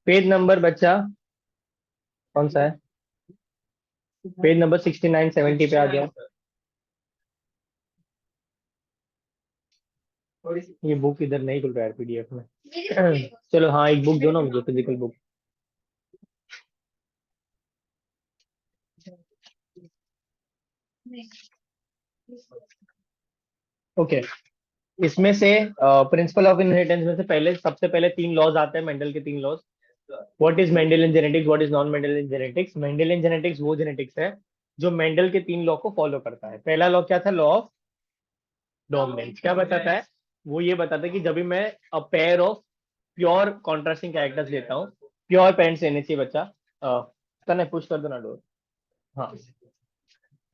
Page number बच्चा कौन सा है? पेज नंबर 69 70 पे आ गया। ये बुक इधर नहीं खुल रहा है पीडीएफ में। चलो हाँ, एक बुक दो ना मुझे, फिजिकल बुक। ओके, इसमें से प्रिंसिपल ऑफ इनहेरिटेंस में से पहले सबसे पहले तीन लॉज आते हैं, मेंडल के तीन laws. What is Mendelian genetics, what is non Mendelian genetics? Mendelian genetics वो जेनेटिक्स है जो मेंडल के तीन लॉ को फॉलो करता है। पहला लॉ क्या था? Law of dominance. क्या बताता है वो? ये बताता है कि जब भी मैं a pair of pure contrasting characters लेता हूँ, प्योर पेरेंट्स लेने चाहिए बच्चा। तने पुश कर दो ना डोर। हाँ,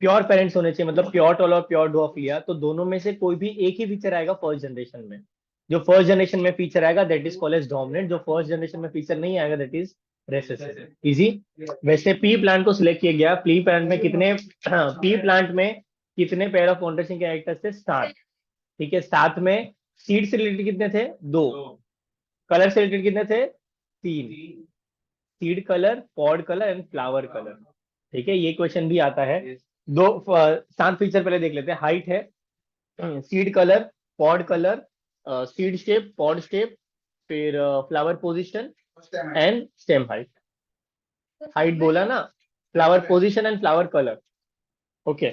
प्योर पेरेंट्स होने चाहिए, मतलब प्योर टॉल और प्योर डॉफ लिया तो दोनों में से कोई भी एक ही फीचर आएगा फर्स्ट जनरेशन में। जो फर्स्ट जनरेशन में फीचर आएगा that is called as dominant. जो फर्स्ट जनरेशन में फीचर नहीं आएगा दैट इज रेसेसिव। इजी। वैसे पी प्लांट को सिलेक्ट किया गया। पी प्लांट में कितने पी प्लांट में कितने पेयर ऑफ कॉन्ट्रास्टिंग कैरेक्टर्स थे? 7। ठीक है, 7 में सीड से रिलेटेड कितने थे? 2। कलर से रिलेटेड कितने थे? 3। Seed colour, pod colour and flower colour. ठीक है, ये क्वेश्चन भी आता है। 7 फीचर पहले देख लेते हैं। हाइट है, seed colour, pod colour, seed shape, pod shape, फिर flower position and stem height. Height बोला ना, flower position and flower colour. Okay,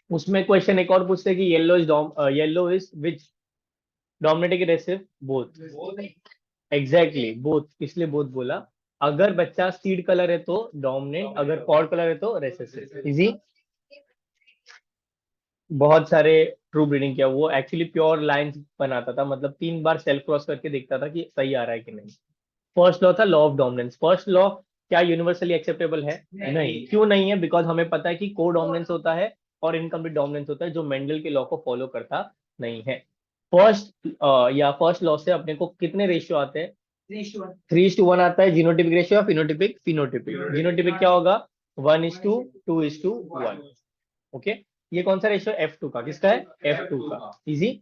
उसमें क्वेश्चन एक और पूछते हैं कि yellow is which dominating recessive? Both. Exactly both, इसलिए बोथ बोला। अगर बच्चा सीड कलर है तो डोमिनेंट, अगर पॉड कलर है तो रेसेसिव। इजी। बहुत सारे ट्रू ब्रीडिंग किया, वो एक्चुअली प्योर लाइंस बनाता था, मतलब 3 बार सेल्फ क्रॉस करके देखता था कि सही आ रहा है कि नहीं। फर्स्ट लॉ था law of dominance. First law क्या यूनिवर्सली एक्सेप्टेबल है? नहीं। क्यों नहीं है? बिकॉज हमें पता है कि को डोमिनेंस होता है और इनकम्प्लीट डोमिनेंस होता है, जो मेंडल के लॉ को फॉलो करता नहीं है। फर्स्ट या फर्स्ट लॉ से अपने को कितने रेशियो आते हैं? 3:1 आता है genotypic ratio, phenotypic phenotypic. Genotypic क्या होगा? 1:2:1। ओके, ये कौन सा रेशियो? F2 का। किसका है? F2 का। इजी।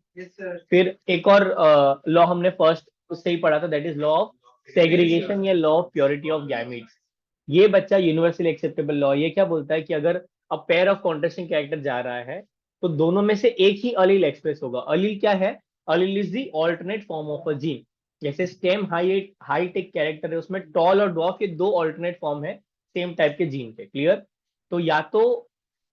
फिर एक और लॉ हमने फर्स्ट उससे ही पढ़ा था, that is law of segregation या law of purity of gametes. ये बच्चा यूनिवर्सली एक्सेप्टेबल लॉ। ये क्या बोलता है कि अगर a pair of contrasting character जा रहा है तो दोनों में से एक ही अलील एक्सप्रेस होगा। अलील क्या है? अलील is the alternate form of a gene. जैसे स्टेम हाइट, हाइट एक कैरेक्टर है, उसमें टॉल और ड्वार्फ ये दो ऑल्टरनेट फॉर्म है सेम टाइप के जीन के। क्लियर? तो या तो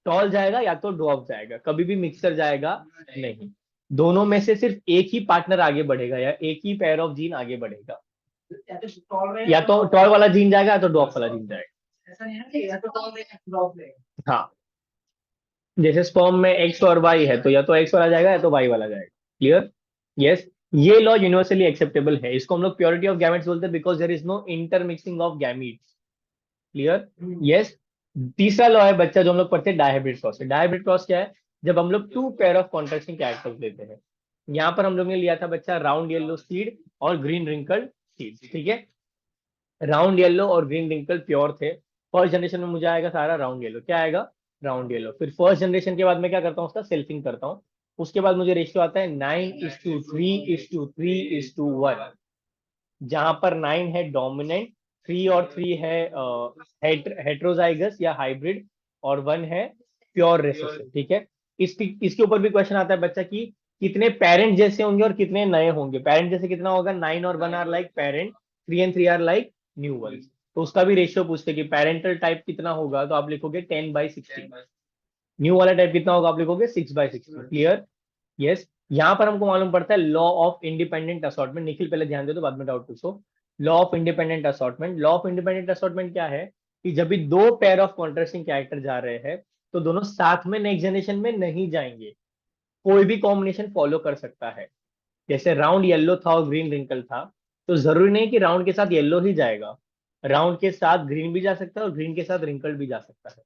टॉल जाएगा या तो ड्वार्फ जाएगा, कभी भी मिक्सर जाएगा नहीं। दोनों में से सिर्फ एक ही पार्टनर आगे बढ़ेगा या एक ही पेयर ऑफ जीन आगे बढ़ेगा। या तो टॉल वाला जीन जाएगा या तो ड्वार्फ वाला जीन जाएगा। ऐसा नहीं है कि या तो टॉल रहेगा या ड्वार्फ रहेगा। हाँ, जैसे स्पर्म में एक्स और वाई है तो या तो एक्स वाला जाएगा या तो वाई वाला जाएगा। क्लियर? यस। ये लॉ यूनिवर्सली एक्सेप्टेबल है। इसको हम लोग प्योरिटी ऑफ गैमेट्स बोलते हैं because there is no intermixing of gametes. Clear? Yes. तीसरा लॉ है बच्चा जो हम लोग पढ़ते हैं, डायहाइब्रिड क्रॉस। डायहाइब्रिड क्रॉस क्या है? जब हम लोग 2 पेयर ऑफ कॉन्ट्रास्टिंग कैरेक्टर्स लेते हैं। यहाँ पर हम लोग ने लिया था बच्चा राउंड येलो सीड और ग्रीन रिंकल्ड सीड। ठीक है, राउंड येलो और ग्रीन रिंकल प्योर थे। फर्स्ट जनरेशन में मुझे आएगा सारा राउंड येलो। क्या आएगा? Round yellow. फिर फर्स्ट जनरेशन के बाद मैं क्या करता हूँ? उसका सेल्फिंग करता हूँ। उसके बाद मुझे रेशियो आता है 9:3:3:1। जहां पर 9 है डोमिनेंट, 3 और 3 है हेट्रोजाइगस या हाइब्रिड, और 1 है प्योर रेसेसिव। ठीक है, इसके ऊपर भी क्वेश्चन आता है बच्चा की कितने पेरेंट जैसे होंगे और कितने नए होंगे। पेरेंट जैसे कितना होगा? 9 और 1 are like parent, 3 and 3 are like new ones. तो उसका भी रेशियो पूछते कि पेरेंटल टाइप कितना होगा, तो आप लिखोगे 10/16। न्यू वाला टाइप कितना होगा? आप लिखोगे 6/16। क्लियर? यस। यहाँ पर हमको मालूम पड़ता है law of independent assortment. Nikhil पहले ध्यान दे दो, बाद में डाउट पूछो। Law of independent assortment. Law of independent assortment क्या है कि जब भी 2 पेयर ऑफ कॉन्ट्रास्टिंग कैरेक्टर जा रहे हैं तो दोनों साथ में नेक्स्ट जनरेशन में नहीं जाएंगे, कोई भी कॉम्बिनेशन फॉलो कर सकता है। जैसे राउंड येलो था और ग्रीन रिंकल था, तो जरूरी नहीं कि राउंड के साथ येलो ही जाएगा, राउंड के साथ ग्रीन भी जा सकता है और ग्रीन के साथ रिंकल भी जा सकता है।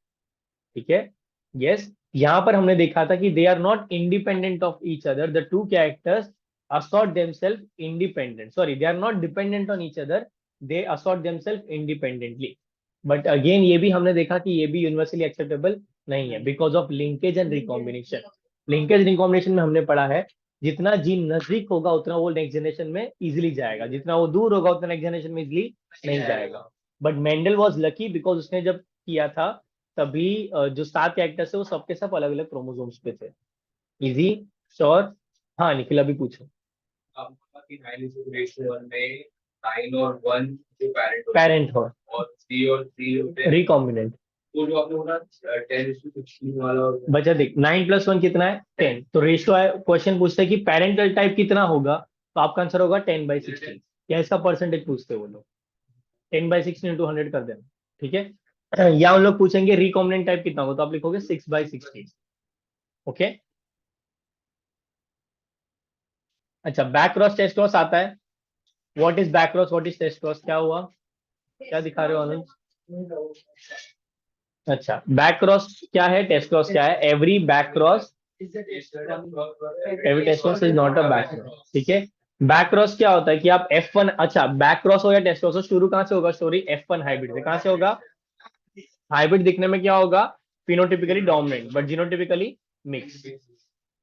ठीक है। यस। यहां पर हमने देखा था कि they are not independent of each other, the two characters assort themselves independent, sorry, they are not dependent on each other, they assort themselves independently. But again ये भी हमने देखा कि ये भी यूनिवर्सली एक्सेप्टेबल नहीं है because of linkage and recombination. Linkage recombination में हमने पढ़ा है जितना जीन नजदीक होगा उतना वो नेक्स्ट जनरेशन में इजिली जाएगा, जितना वो दूर होगा उतना नेक्स्ट जनरेशन में इजिली नहीं जाएगा। But Mendel was lucky because उसने जब किया था तभी जो 7 कैरेक्टर्स है वो सबके सब अलग अलग क्रोमोसोम्स पे थे। Easy, sure. हाँ निखिल अभी पूछो। आपका कि 9:1 में 9 और 1 जो पेरेंट हो और 3 और 3 होते हैं रिकॉम्बिनेंट। तो जो आपने बोला 10:16 वाला बचा देख 9 + 1 कितना है 10, तो रेशियो है। क्वेश्चन पूछता है कि पेरेंटल टाइप कितना होगा, तो आपका आंसर होगा 10/16, या इसका परसेंटेज पूछते हैं वो लोग, 10/16 इंटू 100 कर देना, ठीक है। या उन लोग पूछेंगे रिकॉम्बिनेंट टाइप कितना होगा, तो आप लिखोगे 6/16। ओके। अच्छा बैक क्रॉस टेस्ट क्रॉस आता है। What is back cross, what is test cross, क्या हुआ, क्या दिखा रहे हो आनंद। अच्छा बैक क्रॉस क्या है, टेस्ट क्रॉस क्या है, every back cross, every test cross is not a back cross, ठीक है। बैक क्रॉस क्या होता है कि आप F1, अच्छा बैक क्रॉस हो या टेस्ट क्रॉस हो, शुरू कहां से होगा स्टोरी, F1 हाइब्रिड से। कहां से होगा, हाइब्रिड दिखने में क्या होगा, phenotypically dominant but genotypically mix,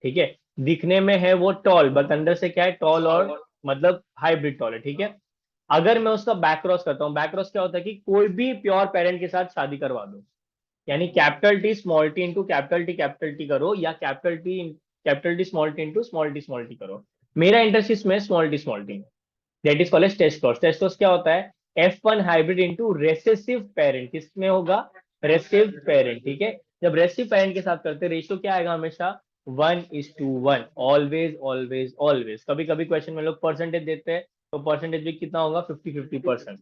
ठीक है। दिखने में है वो टॉल बट अंदर से क्या है, टॉल और मतलब हाइब्रिड टॉल है, ठीक है। अगर मैं उसका बैक क्रॉस करता हूँ, बैक क्रॉस क्या होता है कि कोई भी प्योर पेरेंट के साथ शादी करवा दो, यानी capital T small T into capital T करो, या कैपिटल टी स्मॉल टी करो। मेरा इंटरेस्ट इसमें स्मॉल टी में, that is called as test cross. Test cross क्या होता है, F1 hybrid into recessive parent, किसमें होगा, रेसिव पेरेंट, ठीक है। जब रेसिव पेरेंट के साथ करते रेशियो क्या आएगा हमेशा, 1:1, ऑलवेज ऑलवेज ऑलवेज। कभी कभी क्वेश्चन में लोग परसेंटेज देते हैं, तो परसेंटेज भी कितना होगा, 50-50%।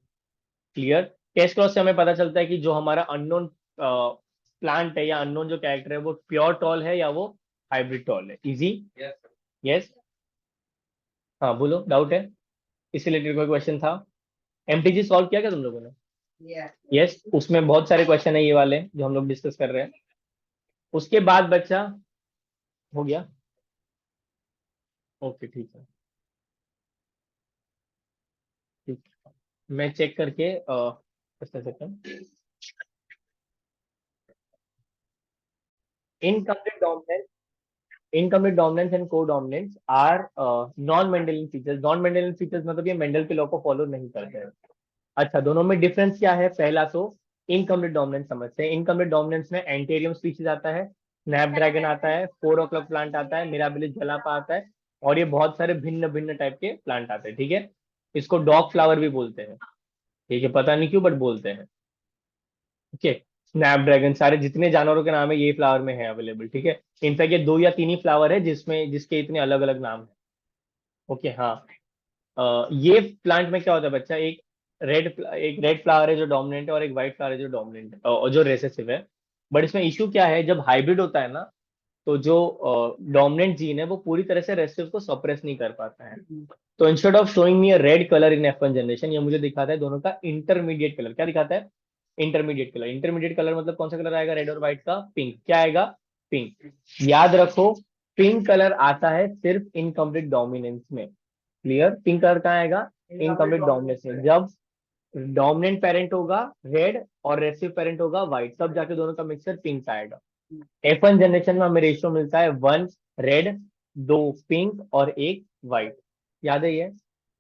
क्लियर। टेस्ट क्रॉस से हमें पता चलता है कि जो हमारा अननोन प्लांट है या अननोन जो कैरेक्टर है वो प्योर टॉल है या वो हाइब्रिड टॉल है। Easy, yes. हाँ बोलो, डाउट है, इससे रिलेटेड कोई क्वेश्चन था। एमटीजी सॉल्व किया क्या तुम लोगों ने, यस। उसमें बहुत सारे क्वेश्चन है ये वाले जो हम लोग डिस्कस कर रहे हैं। उसके बाद बच्चा हो गया, ओके ठीक है, ठीक है। मैं चेक करके just a second. Incomplete dominance, incomplete dominance and co-dominance are non-Mendelian features. Non-Mendelian features मतलब ये मेंडल के लॉ को फॉलो नहीं करते हैं। अच्छा दोनों में डिफरेंस क्या है, पहला तो इनकम्प्लीट डोमिनेंस समझते हैं। इनकम्प्लीट डोमिनेंस में एंटेरियम स्पीशीज आता है, स्नैपड्रैगन आता है, 4 o'clock प्लांट आता है, मिराबिलिस जलापा आता है, और ये बहुत सारे भिन्न भिन्न टाइप के प्लांट आते हैं, ठीक है। इसको डॉग फ्लावर भी बोलते हैं, ठीक है, पता नहीं क्यों बट बोलते हैं, ठीक है। स्नैपड्रैगन सारे जितने जानवरों के नाम है ये फ्लावर में है अवेलेबल, ठीक है। इनफैक्ट ये 2 या 3 ही फ्लावर है जिसमें जिसके इतने अलग अलग नाम है, ओके हाँ। ये प्लांट में क्या होता है बच्चा, एक रेड फ्लावर है जो डोमिनेंट है और एक व्हाइट फ्लावर है जो डोमिनेंट है और जो रेसेसिव है। बट इसमें इशू क्या है, जब हाइब्रिड होता है ना, तो जो डोमिनेंट जीन है वो पूरी तरह से रेसेसिव को सप्रेस नहीं कर पाता है। तो instead of showing me a red colour in F1 generation, ये मुझे दिखाता है दोनों का इंटरमीडिएट कलर। क्या दिखाता है, इंटरमीडिएट कलर। इंटरमीडिएट कलर मतलब कौन सा कलर आएगा, रेड और व्हाइट का पिंक, क्या आएगा, पिंक। याद रखो पिंक कलर आता है सिर्फ इनकम्प्लीट डोमिनेंस में। क्लियर, पिंक कलर कहाँ आएगा, इनकम्प्लीट डोमिनेंस में। जब डोमिनेंट पेरेंट होगा रेड और रेसिव पेरेंट होगा व्हाइट, तब जाके दोनों का मिक्सर पिंक आएगा। F1 जनरेशन में हमें रेशियो मिलता है 1 रेड, 2 पिंक और 1 व्हाइट। याद है ये,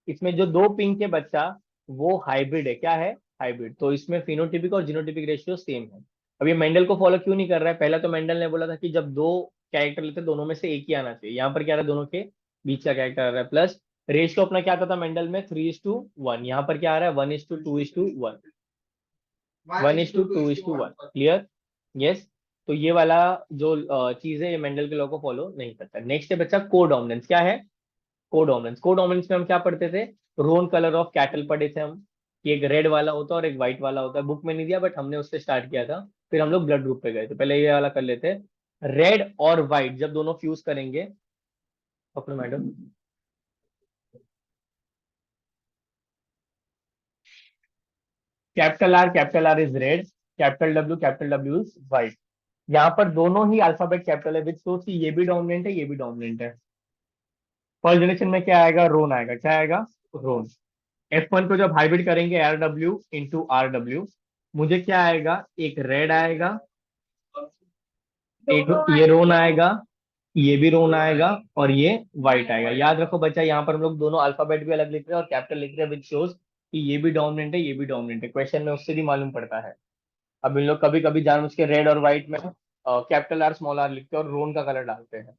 इसमें जो 2 पिंक के बच्चा वो हाइब्रिड है, क्या है, हाइब्रिड। तो इसमें फिनोटिपिक और जीनोटिपिक रेशियो सेम है। अब ये मेंडल को फॉलो क्यों नहीं कर रहा है, पहला तो मेंडल ने बोला था कि जब 2 कैरेक्टर लेते दोनों में से एक ही आना चाहिए, यहाँ पर क्या रहा है, दोनों के बीच का कैरेक्टर आ रहा है। प्लस रेशियो अपना क्या आता था मेंडल में, 3:1, यहाँ पर क्या आ रहा है, 1:2:1, 1:2:1। Clear, yes. तो ये वाला जो चीज है ये मेंडल के लॉ को फॉलो नहीं करता। नेक्स्ट है बच्चा कोडोमिनेंस, क्या है, कोडोमिनेंस। कोडोमिनेंस में हम क्या पढ़ते थे, रोन कलर ऑफ कैटल पढ़े थे हम, कि एक रेड वाला होता है और एक व्हाइट वाला होता है। बुक में नहीं दिया बट हमने उससे स्टार्ट किया था, फिर हम लोग ब्लड ग्रुप पे गए थे। पहले ये वाला कर लेते हैं, रेड और व्हाइट जब दोनों फ्यूज करेंगे, अपने madam, capital R is red, capital W is white. यहाँ पर दोनों ही अल्फाबेट कैपिटल है, विच सोच की ये भी डोमिनेंट है ये भी डोमिनेंट है। फर्स्ट जनरेशन में क्या आएगा, रोन आएगा, क्या आएगा, रोन। F1 को जब हाइब्रिड करेंगे RW × RW, मुझे क्या आएगा, एक रेड आएगा, एक ये रोन आएगा, ये भी रोन आएगा और ये वाइट आएगा। याद रखो बच्चा, यहाँ पर हम लोग दोनों अल्फाबेट भी अलग लिख रहे हैं और कैपिटल लिख रहे हैं, विच शोज कि ये भी डोमिनेंट है, ये भी डोमिनेंट है। क्वेश्चन में उससे भी मालूम पड़ता है। अब इन लोग कभी कभी जानबूझ के रेड और व्हाइट में कैपिटल आर स्मॉल आर लिखते हैं और रोन का कलर डालते हैं।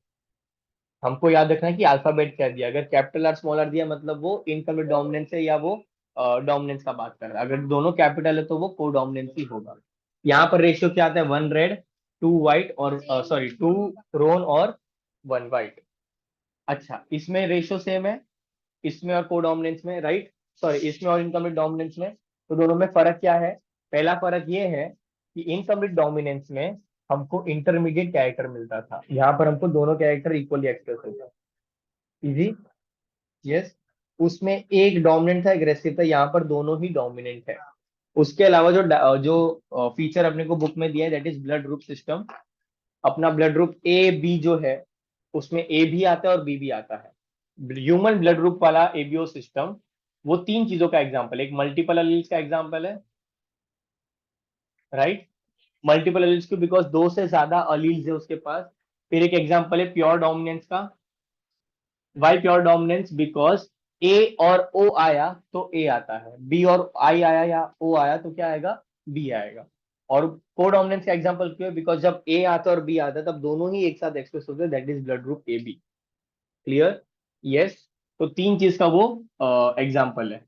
हमको याद रखना है कि अल्फाबेट क्या दिया। अगर कैपिटल आर स्मॉल आर दिया मतलब वो इनकम्प्लीट डोमिनेंस है या वो डोमिनेंस का बात कर रहा है। अगर दोनों कैपिटल है तो वो को डोमिनेंस ही होगा। यहाँ पर रेशियो क्या आता है, 1 रेड 2 व्हाइट और सॉरी 2 रोन और 1 व्हाइट। अच्छा, इसमें रेशियो सेम है, इसमें और कोडोमिनेंस में, राइट। सॉरी, इसमें और इनकम्प्लीट डोमिनेंस में। तो दोनों में फर्क क्या है? पहला फर्क ये है कि इनकम्प्लीट डोमिनेंस में हमको इंटरमीडिएट कैरेक्टर मिलता था, यहाँ पर हमको दोनों कैरेक्टर इक्वली एक्सप्रेस होता है। Easy, yes. उसमें एक डोमिनेंट था, एग्रेसिव था, यहाँ पर दोनों ही डोमिनेंट है। उसके अलावा जो फीचर अपने को बुक में दिया है that is blood group system. अपना ब्लड ग्रुप ए बी जो है उसमें ए भी आता है और बी भी आता है। ह्यूमन ब्लड ग्रुप वाला एबीओ सिस्टम वो तीन चीजों का एग्जांपल है। एक मल्टीपल अलील्स का एग्जांपल है, राइट। मल्टीपल अलील्स क्यों? बिकॉज दो से ज्यादा अलील्स है उसके पास। फिर एक एग्जांपल है प्योर डोमिनेंस का। Why pure dominance? Because A और ओ आया तो ए आता है, बी और आई आया या ओ आया तो क्या आएगा, बी आएगा। और कोडोमिनेंस का एग्जांपल क्यों है? बिकॉज जब ए आता है और बी आता है तब दोनों ही एक साथ एक्सप्रेस होते हैं, that is blood group A B. Clear? Yes. तो तीन चीज का वो एग्जाम्पल है।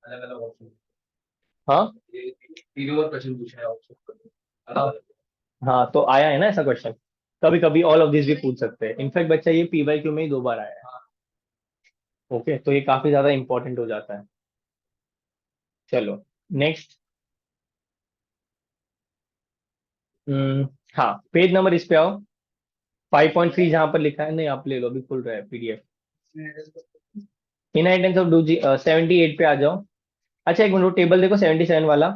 अलग अलग ऑप्शन, हाँ ये तीनों और क्वेश्चन पूछा है ऑप्शन हाँ अलग हाँ, तो आया है ना ऐसा क्वेश्चन। कभी कभी ऑल ऑफ दिस भी पूछ सकते हैं। इनफैक्ट बच्चा ये पीवाई क्यू में ही 2 बार आया है। ओके, तो ये काफी ज्यादा इंपॉर्टेंट हो जाता है। चलो नेक्स्ट। हाँ, पेज नंबर इस पे आओ। 5.3 जहां पर लिखा है, नहीं आप ले लो, अभी खुल रहा है पीडीएफ। इनहेरिटेंस ऑफ डू जी 78 पे आ जाओ। अच्छा एक मिनट, वो टेबल देखो 77 वाला।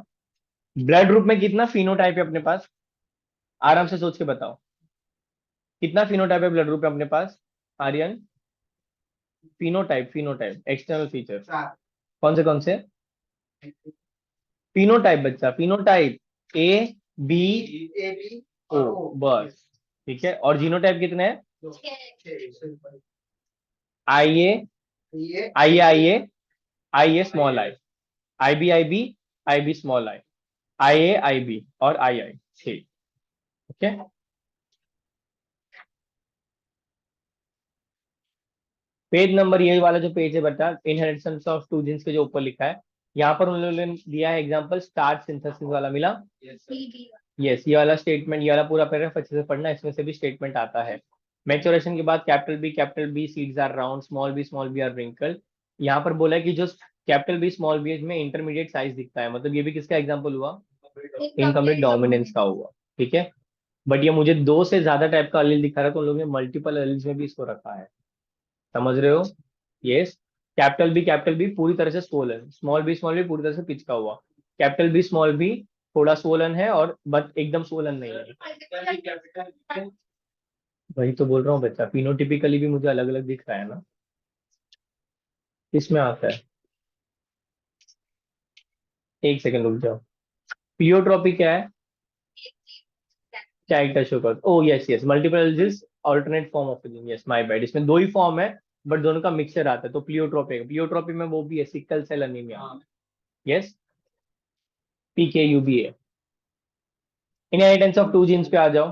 ब्लड ग्रुप में कितना फिनोटाइप है अपने पास? आराम से सोच के बताओ, कितना फिनोटाइप है ब्लड ग्रुप में अपने पास? आर्यन, फिनोटाइप, फिनोटाइप एक्सटर्नल फीचर कौन से? फिनोटाइप बच्चा, फिनोटाइप ए बी ओ, बस। ठीक है, और जीनोटाइप कितने हैं? I A, I A I A small I, I B I B small I B और आई। ठीक। ओके, पेज नंबर ये वाला जो पेज है बता, इनहेरिटेंस ऑफ टू जीन्स के जो ऊपर लिखा है, यहाँ पर उन लोगों ने दिया है एग्जांपल स्टार्च सिंथेसिस वाला, मिला? यस, ये वाला स्टेटमेंट, ये वाला पूरा पैराग्राफ अच्छे से पढ़ना, इसमें से भी स्टेटमेंट आता है। मैच्योरेशन के बाद capital B seeds are round, small B are wrinkle. यहाँ पर बोला है कि जो कैपिटल बी स्मॉल बी में इंटरमीडिएट साइज दिखता है, मतलब ये भी किसका एग्जाम्पल हुआ? इनकम्प्लीट डोमिनेंस का हुआ। ठीक है, बट ये मुझे दो से ज्यादा टाइप का अलील दिखा रहा है, तो उन लोगों ने मल्टीपल अलील्स में भी इसको रखा है। समझ रहे हो? यस। कैपिटल बी पूरी तरह से स्वोलन, स्मॉल बी पूरी तरह से पिचका हुआ। कैपिटल बी स्मॉल बी थोड़ा स्वोलन है और बट एकदम स्वोलन नहीं है। वही तो बोल रहा हूँ बच्चा, फिनोटिपिकली भी मुझे अलग अलग दिख रहा है ना। इसमें आता है, एक सेकंड रुक जाओ। प्लियोट्रॉपी क्या है? कैरेक्टर शो कर, ओ यस यस, मल्टीपल जिस alternate form of filling, yes my bad, इसमें दो ही फॉर्म है बट दोनों का मिक्सचर आता है, तो प्लियोट्रॉपी, प्लियोट्रॉपी में वो भी है, sickle cell anaemia. Yes, PKUBA। Inheritance of two genes पे आ जाओ।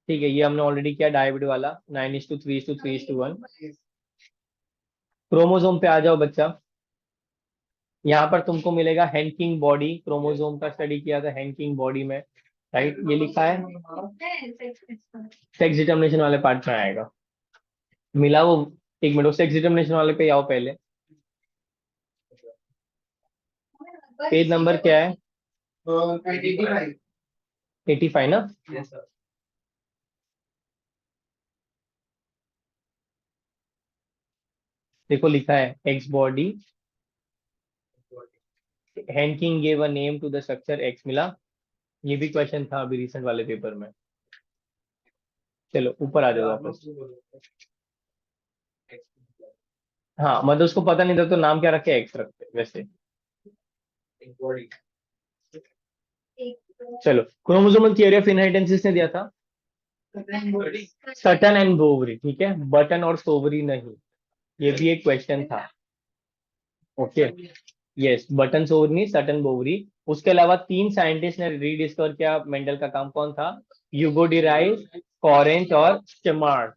ठीक है, ये हमने ऑलरेडी किया, डायबिट वाला 9:3:3:1। क्रोमोसोम पे आ जाओ बच्चा। यहाँ पर तुमको मिलेगा हैंकिंग बॉडी, क्रोमोसोम का स्टडी किया था हैंकिंग बॉडी में, राइट। ये लिखा है, सेक्स डिटर्मिनेशन वाले पार्ट में आएगा, मिला वो। एक मिनट, सेक्स डिटर्मिनेशन वाले पे आओ पहले। पेज नंबर क्या है? 85 ना? देखो लिखा है X body, Henking gave a name to the structure X, मिला? ये भी क्वेश्चन था अभी रिसेंट वाले पेपर में। चलो ऊपर आ जाओ वापस। हाँ मतलब उसको पता नहीं था तो नाम क्या रखे, एक्स रखते वैसे। चलो, क्रोमोसोमल थियरी ऑफ इनहेरिटेंस किसने दिया था? सटन एंड बोवरी, ठीक है, बटन और सोवरी नहीं, ये भी एक क्वेश्चन था। ओके, यस, बटन सोवरी, सटन बोवरी। उसके अलावा तीन साइंटिस्ट ने रीडिस्कवर किया मेंडल का काम, कौन था? ह्यूगो डी राइस, कॉरेंट और स्टेमार्ट,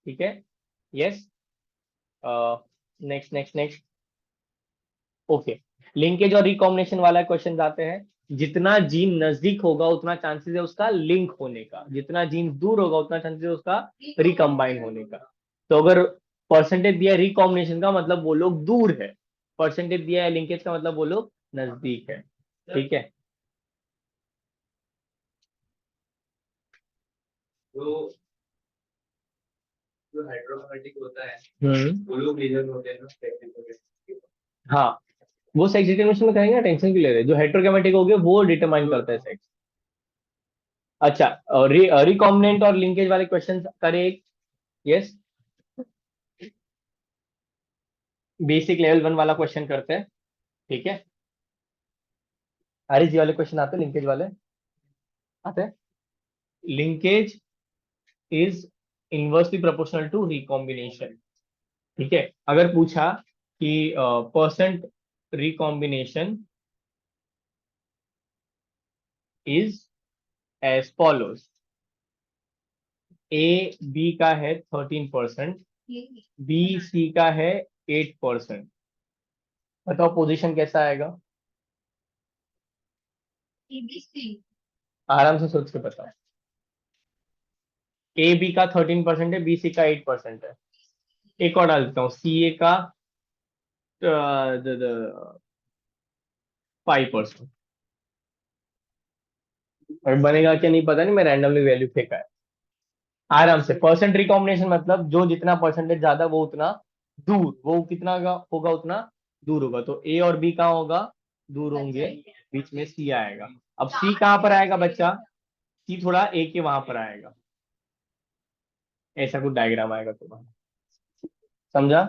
ठीक है, yes. Next next next. Okay, linkage और रिकॉम्बिनेशन वाला क्वेश्चन आते हैं। जितना जीन नजदीक होगा उतना चांसेस है उसका लिंक होने का, जितना जीन दूर होगा उतना चांसेस है उसका रिकम्बाइन होने का। तो अगर परसेंटेज दिया है रिकॉम्बिनेशन का मतलब वो लोग दूर है, परसेंटेज दिया है लिंकेज का मतलब वो लोग नजदीक है, ठीक है। जो जो हाइड्रोक्रोमेटिक होता है हम्म, वो लोग रीजन होते हैं ना technical। हाँ, वो सेक्स डिटरमिनेशन में कहेंगे, टेंशन क्यों ले रहे हैं? जो हेट्रोक्रोमेटिक हो गए वो डिटरमाइन करता है सेक्स। अच्छा, और रिकॉम्बिनेंट और लिंकेज वाले क्वेश्चन करे, यस, बेसिक लेवल 1 वाला क्वेश्चन करते हैं, ठीक है। अरे जी वाले क्वेश्चन आते हैं, लिंकेज वाले आते हैं। Linkage is inversely proportional to recombination, ठीक है। अगर पूछा कि percent recombination is as follows, A B का है 13%, बी सी का है 8%, बताओ पोजीशन कैसा आएगा? आराम से सोच के बताओ। ए बी का 13% है, बी सी का 8% है। एक और डाल देता हूँ, सी ए का 5%। और बनेगा क्या नहीं पता नहीं, मैं रैंडमली वैल्यू फेंका है। आराम से, परसेंट रिकॉम्बिनेशन मतलब जो जितना परसेंटेज ज्यादा वो उतना दूर, वो कितना होगा उतना दूर होगा। तो ए और बी कहाँ होगा? दूर होंगे, बीच में सी आएगा। अब सी कहाँ पर आएगा बच्चा? सी थोड़ा ए के वहां पर आएगा, ऐसा कुछ डायग्राम आएगा तुम्हारा, समझा?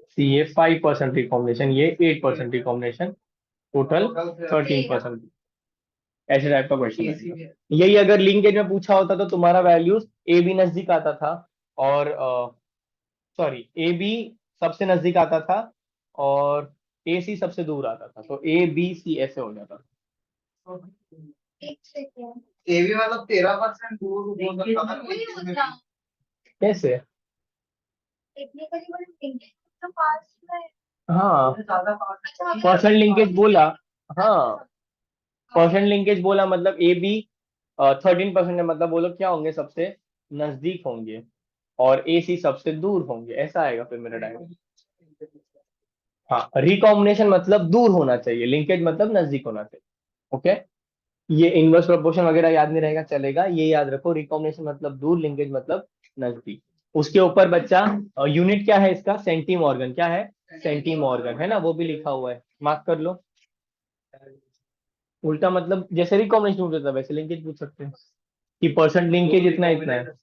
सी ए 5% रिकॉम्बिनेशन, ये 8% रिकॉम्बिनेशन, टोटल 13%, ऐसे टाइप का क्वेश्चन है। यही अगर लिंकेज में पूछा होता तो तुम्हारा वैल्यूज ए बी नजदीक आता था, और सॉरी, ए बी सबसे नजदीक आता था और ए सी सबसे दूर आता था, तो ए बी सी ऐसे हो जाता था। ये भी मतलब 13% दूर हो सकता था लिंकेज में भी। कैसे? हाँ, ज्यादा पास परसेंट लिंकेज बोला, हाँ, परसेंट लिंकेज बोला मतलब ए बी 13% है, मतलब वो लोग क्या होंगे? सबसे नजदीक होंगे, और ए सी सबसे दूर होंगे, ऐसा आएगा फिर मेरा डायग्राम। हाँ, रिकॉम्बिनेशन मतलब दूर होना चाहिए, लिंकेज मतलब नजदीक होना चाहिए, ओके। ये इनवर्स प्रोपोर्शन वगैरह याद नहीं रहेगा, चलेगा, ये याद रखो, रिकॉम्बिनेशन मतलब दूर, लिंकेज मतलब नजदीक। उसके ऊपर बच्चा यूनिट क्या है इसका? सेंटीमॉर्गन, क्या है? सेंटीमॉर्गन है ना, वो भी लिखा हुआ है, मार्क कर लो। उल्टा मतलब जैसे रिकॉम्बिनेशन होता है वैसे लिंकेज पूछ सकते हैं कि परसेंट लिंकेज इतना इतना है।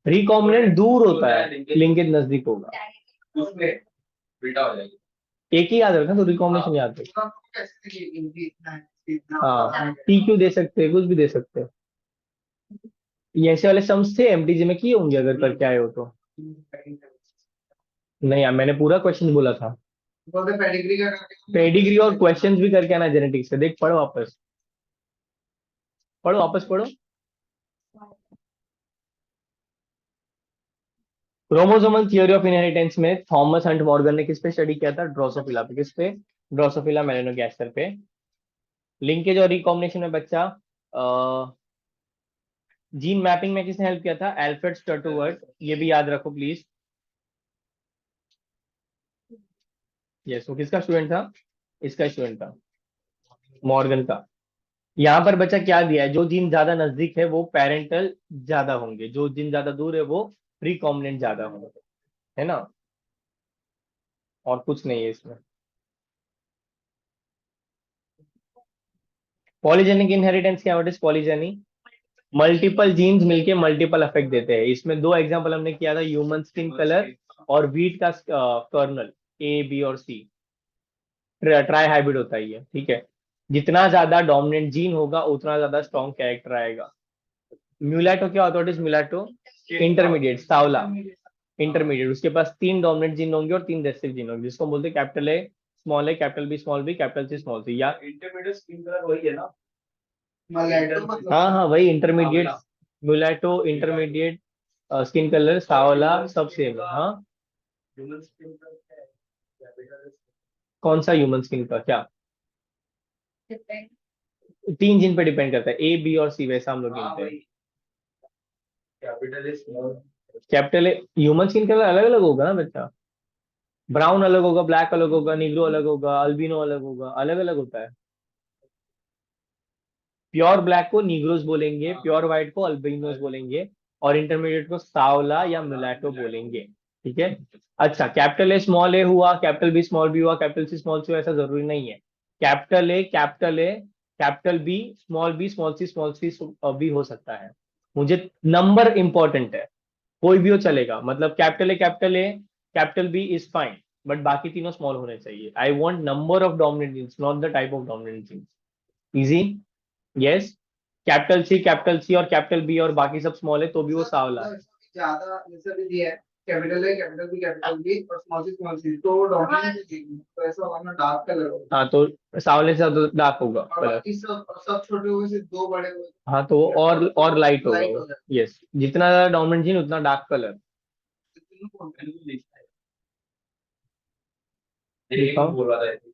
रिकॉम्बिनेंट दूर होता है, लिंकेज नजदीक होगा। उसमें उल्टा हो जाएगी। एक ही याद रखना, तो रिकॉम्बिनेशन याद रखना। कैसे इनकी इतना है, इतना हाँ, टी क्यू दे सकते हैं, कुछ भी दे सकते हैं। ये ऐसे वाले सम्स थे एमटीजी में किए होंगे अगर करके आए हो तो। नहीं यार, मैंने पूरा क्वेश्चन बोला था। बोलते पेडिग्री का करके पेडिग्री और क्वेश्चंस भी करके आना जेनेटिक्स से, देख, पढ़ो वापस, पढ़ो वापस पढ़ो। क्रोमोसोमल थियोरी ऑफ इनहेरिटेंस में थॉमस हंट मॉर्गन ने किस पे स्टडी किया था? ड्रोसोफिला पे। किस पे? ड्रोसोफिला मेलानोगास्टर पे। लिंकेज और रिकॉम्बिनेशन में बच्चा जीन मैपिंग में किसने हेल्प किया था? एल्फ्रेड स्टर्टोवर्ट, ये भी याद रखो प्लीज। यस, वो किसका स्टूडेंट था? इसका स्टूडेंट था, मॉर्गन का। यहाँ पर बच्चा क्या दिया है? जो जीन ज्यादा नजदीक है वो पेरेंटल ज्यादा होंगे, जो जीन ज्यादा दूर है वो रिकॉम्बिनेंट ज्यादा होंगे, है ना, और कुछ नहीं है इसमें। पॉलीजेनिक इनहेरिटेंस क्या? What is polygeny? Multiple genes मिलके मल्टीपल इफेक्ट देते हैं। इसमें दो एग्जांपल हमने किया था, ह्यूमन स्किन कलर और व्हीट का कर्नल, ए बी और सी, ट्राई हाइब्रिड होता है ये, ठीक है। जितना ज्यादा डोमिनेंट जीन होगा उतना ज्यादा स्ट्रॉन्ग कैरेक्टर आएगा। म्यूलैटो क्या होता है? म्यूलैटो इंटरमीडिएट, सावला इंटरमीडिएट। उसके पास 3 डोमिनेंट जीन होंगे और 3 रेसेसिव जीन होंगे, जिसको बोलते हैं capital A small A, capital B small B, capital C small C. या इंटरमीडिएट स्किन कलर वही है ना? मलैटो मतलब हाँ हाँ वही इंटरमीडिएट, म्यूलैटो इंटरमीडिएट, स्किन कलर सावला सब सेम है। हाँ ह्यूमन स्किन कलर क्या है? कैपिटल कौन सा ह्यूमन स्किन का क्या? 3 जीन पे डिपेंड करता है, ए बी और सी, वैसा हम लोग हाँ गिनते हैं। वही, capital is small. Capital human skin colour अलग अलग होगा ना बच्चा, ब्राउन अलग होगा, ब्लैक अलग होगा, निग्रो अलग होगा, अल्बिनो अलग होगा, अलग अलग होता है। प्योर ब्लैक को निग्रोस बोलेंगे, प्योर व्हाइट को अल्बिनोस बोलेंगे, और इंटरमीडिएट को सावला या मुलाटो बोलेंगे। ठीक है। अच्छा, कैपिटल ए स्मॉल ए हुआ, कैपिटल बी स्मॉल बी हुआ, कैपिटल सी स्मॉल सी हुआ, ऐसा जरूरी नहीं है। Capital A capital A capital B small C भी हो सकता है। मुझे नंबर इंपॉर्टेंट है, कोई भी हो चलेगा। मतलब capital A capital B is fine, but बाकी तीनों स्मॉल होने चाहिए। I want number of dominant genes, not the type of dominant genes. Easy. Yes. Capital C और कैपिटल बी और बाकी सब स्मॉल है तो भी वो सावला है। ज्यादा जैसे भी दिया है, कैपिटल है कैपिटल बी और स्मॉल सी तो डोमिनेंट जीन, तो ऐसा होगा ना, डार्क कलर होगा। हाँ तो सावले से ज्यादा डार्क होगा और कलर। बाकी सब सब छोटे हुए से 2 बड़े हुए हाँ तो वो और लाइट होगा लाइट वो। हो जाए। यस, जितना ज्यादा डोमिनेंट जीन उतना डार्क कलर। दिखाओ। बोल रहा था।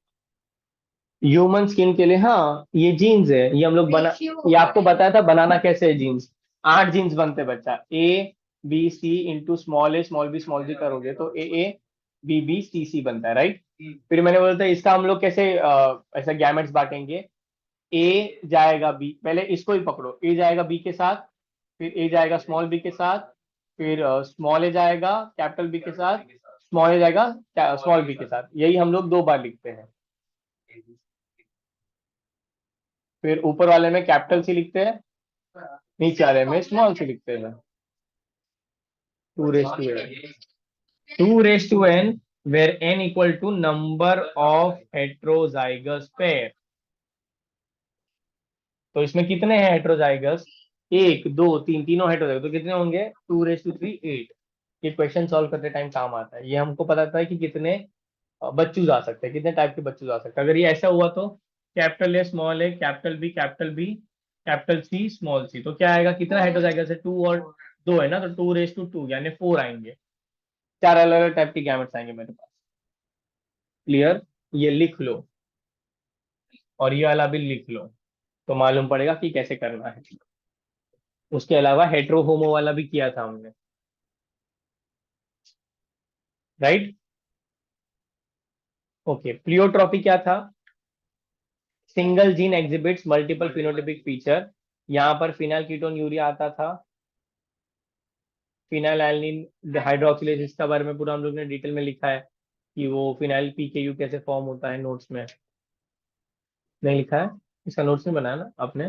ह्यूमन स्किन के लिए हाँ ये जीन्स है, ये हम लोग बना, ये आपको बताया था बनाना कैसे है जीन्स। 8 जीन्स बनते हैं बच्चा, A B C into small B small C करोगे तो ए बी बी सी सी बनता है, राइट। फिर मैंने बोला था इसका हम लोग कैसे ऐसा गैमेट्स बांटेंगे। ए जाएगा बी, पहले इसको ही पकड़ो, ए जाएगा बी के साथ, फिर ए जाएगा स्मॉल बी के साथ, फिर स्मॉल ए जाएगा कैपिटल बी के साथ, स्मॉल ए जाएगा स्मॉल बी के साथ। यही हम लोग 2 बार लिखते हैं। फिर ऊपर वाले में कैपिटल सी लिखते हैं, नीचे वाले में स्मॉल सी लिखते हैं। 2 raise to N, 2 raise to N, where N equal to number of heterozygous pair. तो इसमें कितने हैं हेट्रोजाइगस? 1 2 3, तीनों हेट्रोजाइगस, तो कितने होंगे? 2 रेस टू 3, 8। ये क्वेश्चन सॉल्व करते टाइम काम आता है, ये हमको पता था कि कितने बच्चूज आ सकते हैं, कितने टाइप के बच्चूज आ सकते हैं। अगर ये ऐसा हुआ तो capital A small A capital B capital C small C, तो क्या आएगा? कितना हेट्रोजाइगस है? 2 और 2 है ना, तो 2 रेस टू 2 यानी 4 आएंगे। 4 अलग अलग टाइप के गैमेट्स आएंगे मेरे पास। क्लियर? ये लिख लो और ये वाला भी लिख लो, तो मालूम पड़ेगा कि कैसे करना है। उसके अलावा हेट्रो होमो वाला भी किया था हमने, राइट। ओके, प्लियोट्रॉपी क्या था? Single gene exhibits multiple phenotypic feature. यहाँ पर फिनाइल कीटोन यूरिया आता था, फिनाइल एल्निन हाइड्रोक्सिलेज, इसका बारे में पूरा हम लोग ने डिटेल में लिखा है कि वो फिनाइल पीकेयू कैसे फॉर्म होता है, नोट्स में नहीं लिखा है? इसका नोट्स नहीं बनाया ना आपने?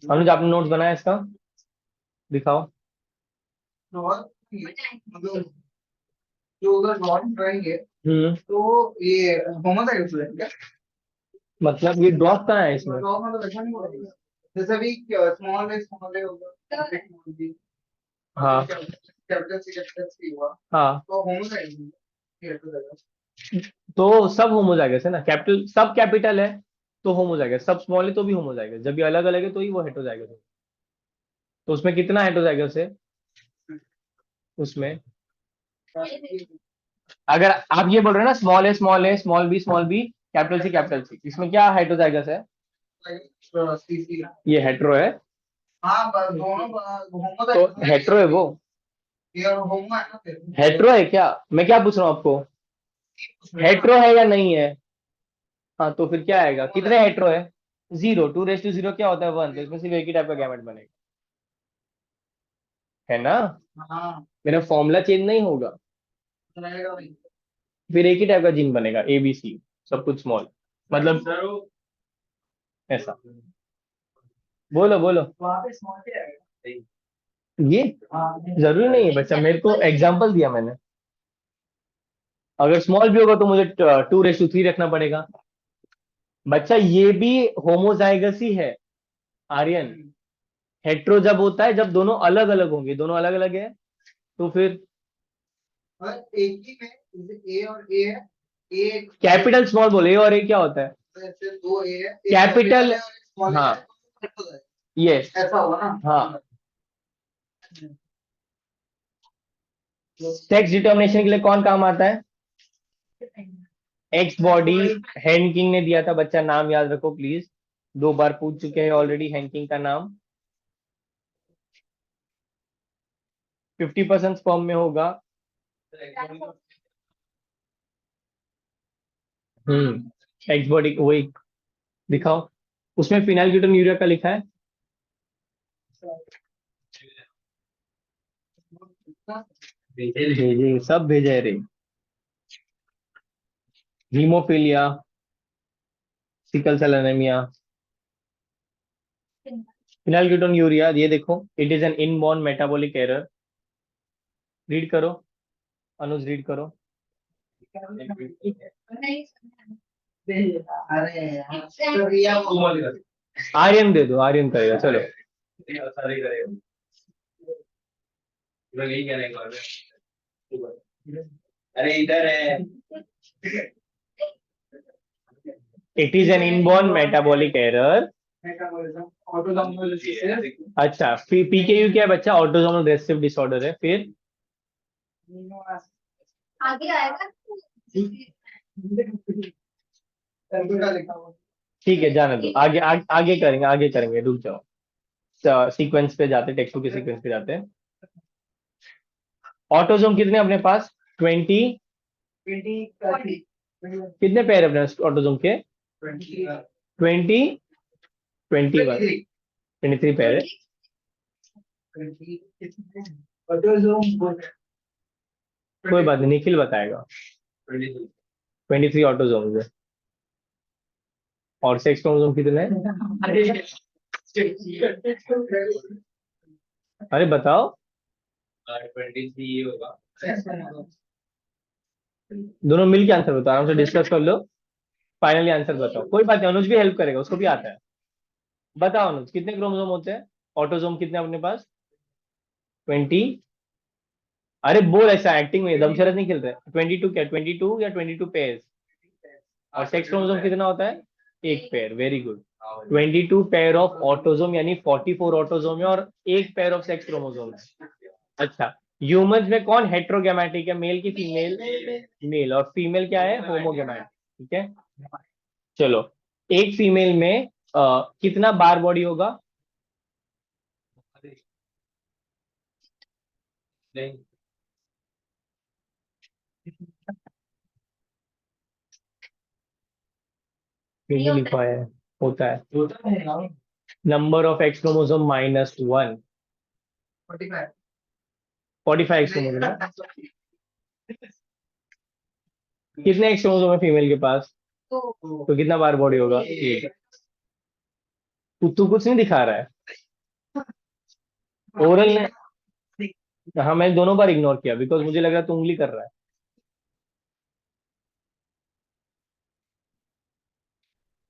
अनुज आपने नोट्स बनाया इसका? दिखाओ। और मतलब जो उधर ड्राइंग रहेंगे हम्म, तो ये होमोसाइकोस है क्या? मतलब ये ड्रॉप कहाँ है इसमें? ड्रॉप मतलब ऐसा नहीं बोलेंगे, जैसे भी स्मॉल ए होगा, हाँ कैपिटल सी हुआ हाँ, तो होमोसाइकोस। तो सब होमोजाइगस है ना, कैपिटल सब कैपिटल है तो होमोजाइगस, सब स्मॉल है तो भी होमोजाइगस। जब ये अलग अलग है तो ही वो हेटरोजाइगस है। तो उसमें कितना हेटरोजाइगस है उसमें? अगर आप ये बोल रहे हैं ना स्मॉल ए स्मॉल बी कैपिटल सी, इसमें क्या हेटरोजाइगस है? ये हेट्रो है, हाँ बस दोनों तो हेट्रो है वो। ये होमो है ना फिर। हेट्रो है क्या? मैं क्या पूछ रहा हूँ आपको, हेट्रो है या नहीं है? हाँ तो फिर क्या आएगा, कितने हेट्रो है? 0, 2 रेस टू 0 क्या होता है? 1, तो इसमें सिर्फ एक ही टाइप का गैमेट बनेगा, है ना। हाँ मेरा फॉर्मूला चेंज नहीं होगा, रहेगा भाई। फिर एक ही टाइप का जीन बनेगा, ए बी सी सब कुछ स्मॉल, मतलब ऐसा। बोलो बोलो। वहाँ पे स्मॉल पे रहेगा। ये हाँ जरूरी नहीं है बच्चा, मेरे को एग्जांपल दिया मैंने। अगर स्मॉल भी होगा तो मुझे 2:3 रखना पड़ेगा। बच्चा ये भी होमोजाइगस ही है आर्यन। हेट्रो जब होता है जब दोनों अलग अलग होंगे, दोनों अलग अलग है तो फिर और एक ही में जैसे ए और ए है, ए कैपिटल स्मॉल बोले और ये क्या होता है? ऐसे दो ए है, एक कैपिटल, है और एक स्मॉल हाँ, है, तो हो जाएगा। यस, ऐसा होगा ना? हाँ। सेक्स डिटर्मिनेशन के लिए कौन काम आता है? X body. हैंकिंग ने दिया था बच्चा, नाम याद रखो प्लीज, 2 बार पूछ चुके हैं ऑलरेडी हैंकिंग का नाम। 50% स्पर्म में होगा। एक्स बॉडी वही दिखाओ, उसमें फिनाइल कीटोन यूरिया का लिखा है। भेजे सब भेजे रे। Haemophilia, sickle cell anaemia, phenylketonuria, ये देखो it is an inborn metabolic error. Read करो अनुज, रीड करो। अरे यार, तो रिया वो आर्यन दे दो, आर्यन करेगा, चलो। सारे करेगा। पूरा यही कहने का है। अरे इधर है। It is an inborn metabolic error. Metabolism, autosomal recessive, अच्छा, पीकेयू क्या है बच्चा? ऑटोसोमल रिसेसिव डिसऑर्डर है। फिर अमीनो आगे आएगा। एसिड का लिखा हुआ। ठीक है, जाने दो, आगे आगे करेंगे, आगे करेंगे, रुक जाओ। सीक्वेंस पे जाते, टेक्स्ट के सीक्वेंस पे जाते हैं। ऑटोसोम कितने अपने पास? 20। 20 30 कितने पेयर अपने ऑटोसोम के? 20 20, 21, 23 23 पेयर है। 20 ऑटोसोम कोई बात नहीं, निखिल बताएगा। 23 ऑटोसोम है। और सेक्स क्रोमोसोम कितने हैं? अरे बताओ। 23 होगा। दोनों मिलके आंसर बताओ, आराम से डिस्कस कर लो, फाइनली आंसर बताओ। कोई बात नहीं, अनुज भी हेल्प करेगा, उसको भी आता है। बताओ अनुज, कितने क्रोमोसोम होते हैं? ऑटोसोम कितने अपने पास? 20। अरे बोल, ऐसा एक्टिंग में दम शरत नहीं खेल रहे। 22 क्या? 22 या 22 पेयर? और सेक्स क्रोमोसोम कितना होता है? एक pair. Very good. 22 pair of autosome यानी 44 ऑटोसोम है और एक पेयर ऑफ सेक्स क्रोमोसोम है। अच्छा, ह्यूमंस में कौन हेट्रोगैमेटिक है? मेल की फीमेल? मेल। और फीमेल क्या है? होमोगैमेटिक। ठीक है, चलो। एक फीमेल में कितना बार बॉडी होगा? नहीं। ये भी लिखा है, होता है। होता है ना number of x chromosome -1। 45 45 x chromosome है। कितने एक्स क्रोमोसोम है फीमेल के पास? तो कितना बार बॉडी होगा? एक। तू कुछ नहीं दिखा रहा है। ओरल ने, हाँ, मैंने दोनों बार इग्नोर किया बिकॉज मुझे लग रहा तू उंगली कर रहा है।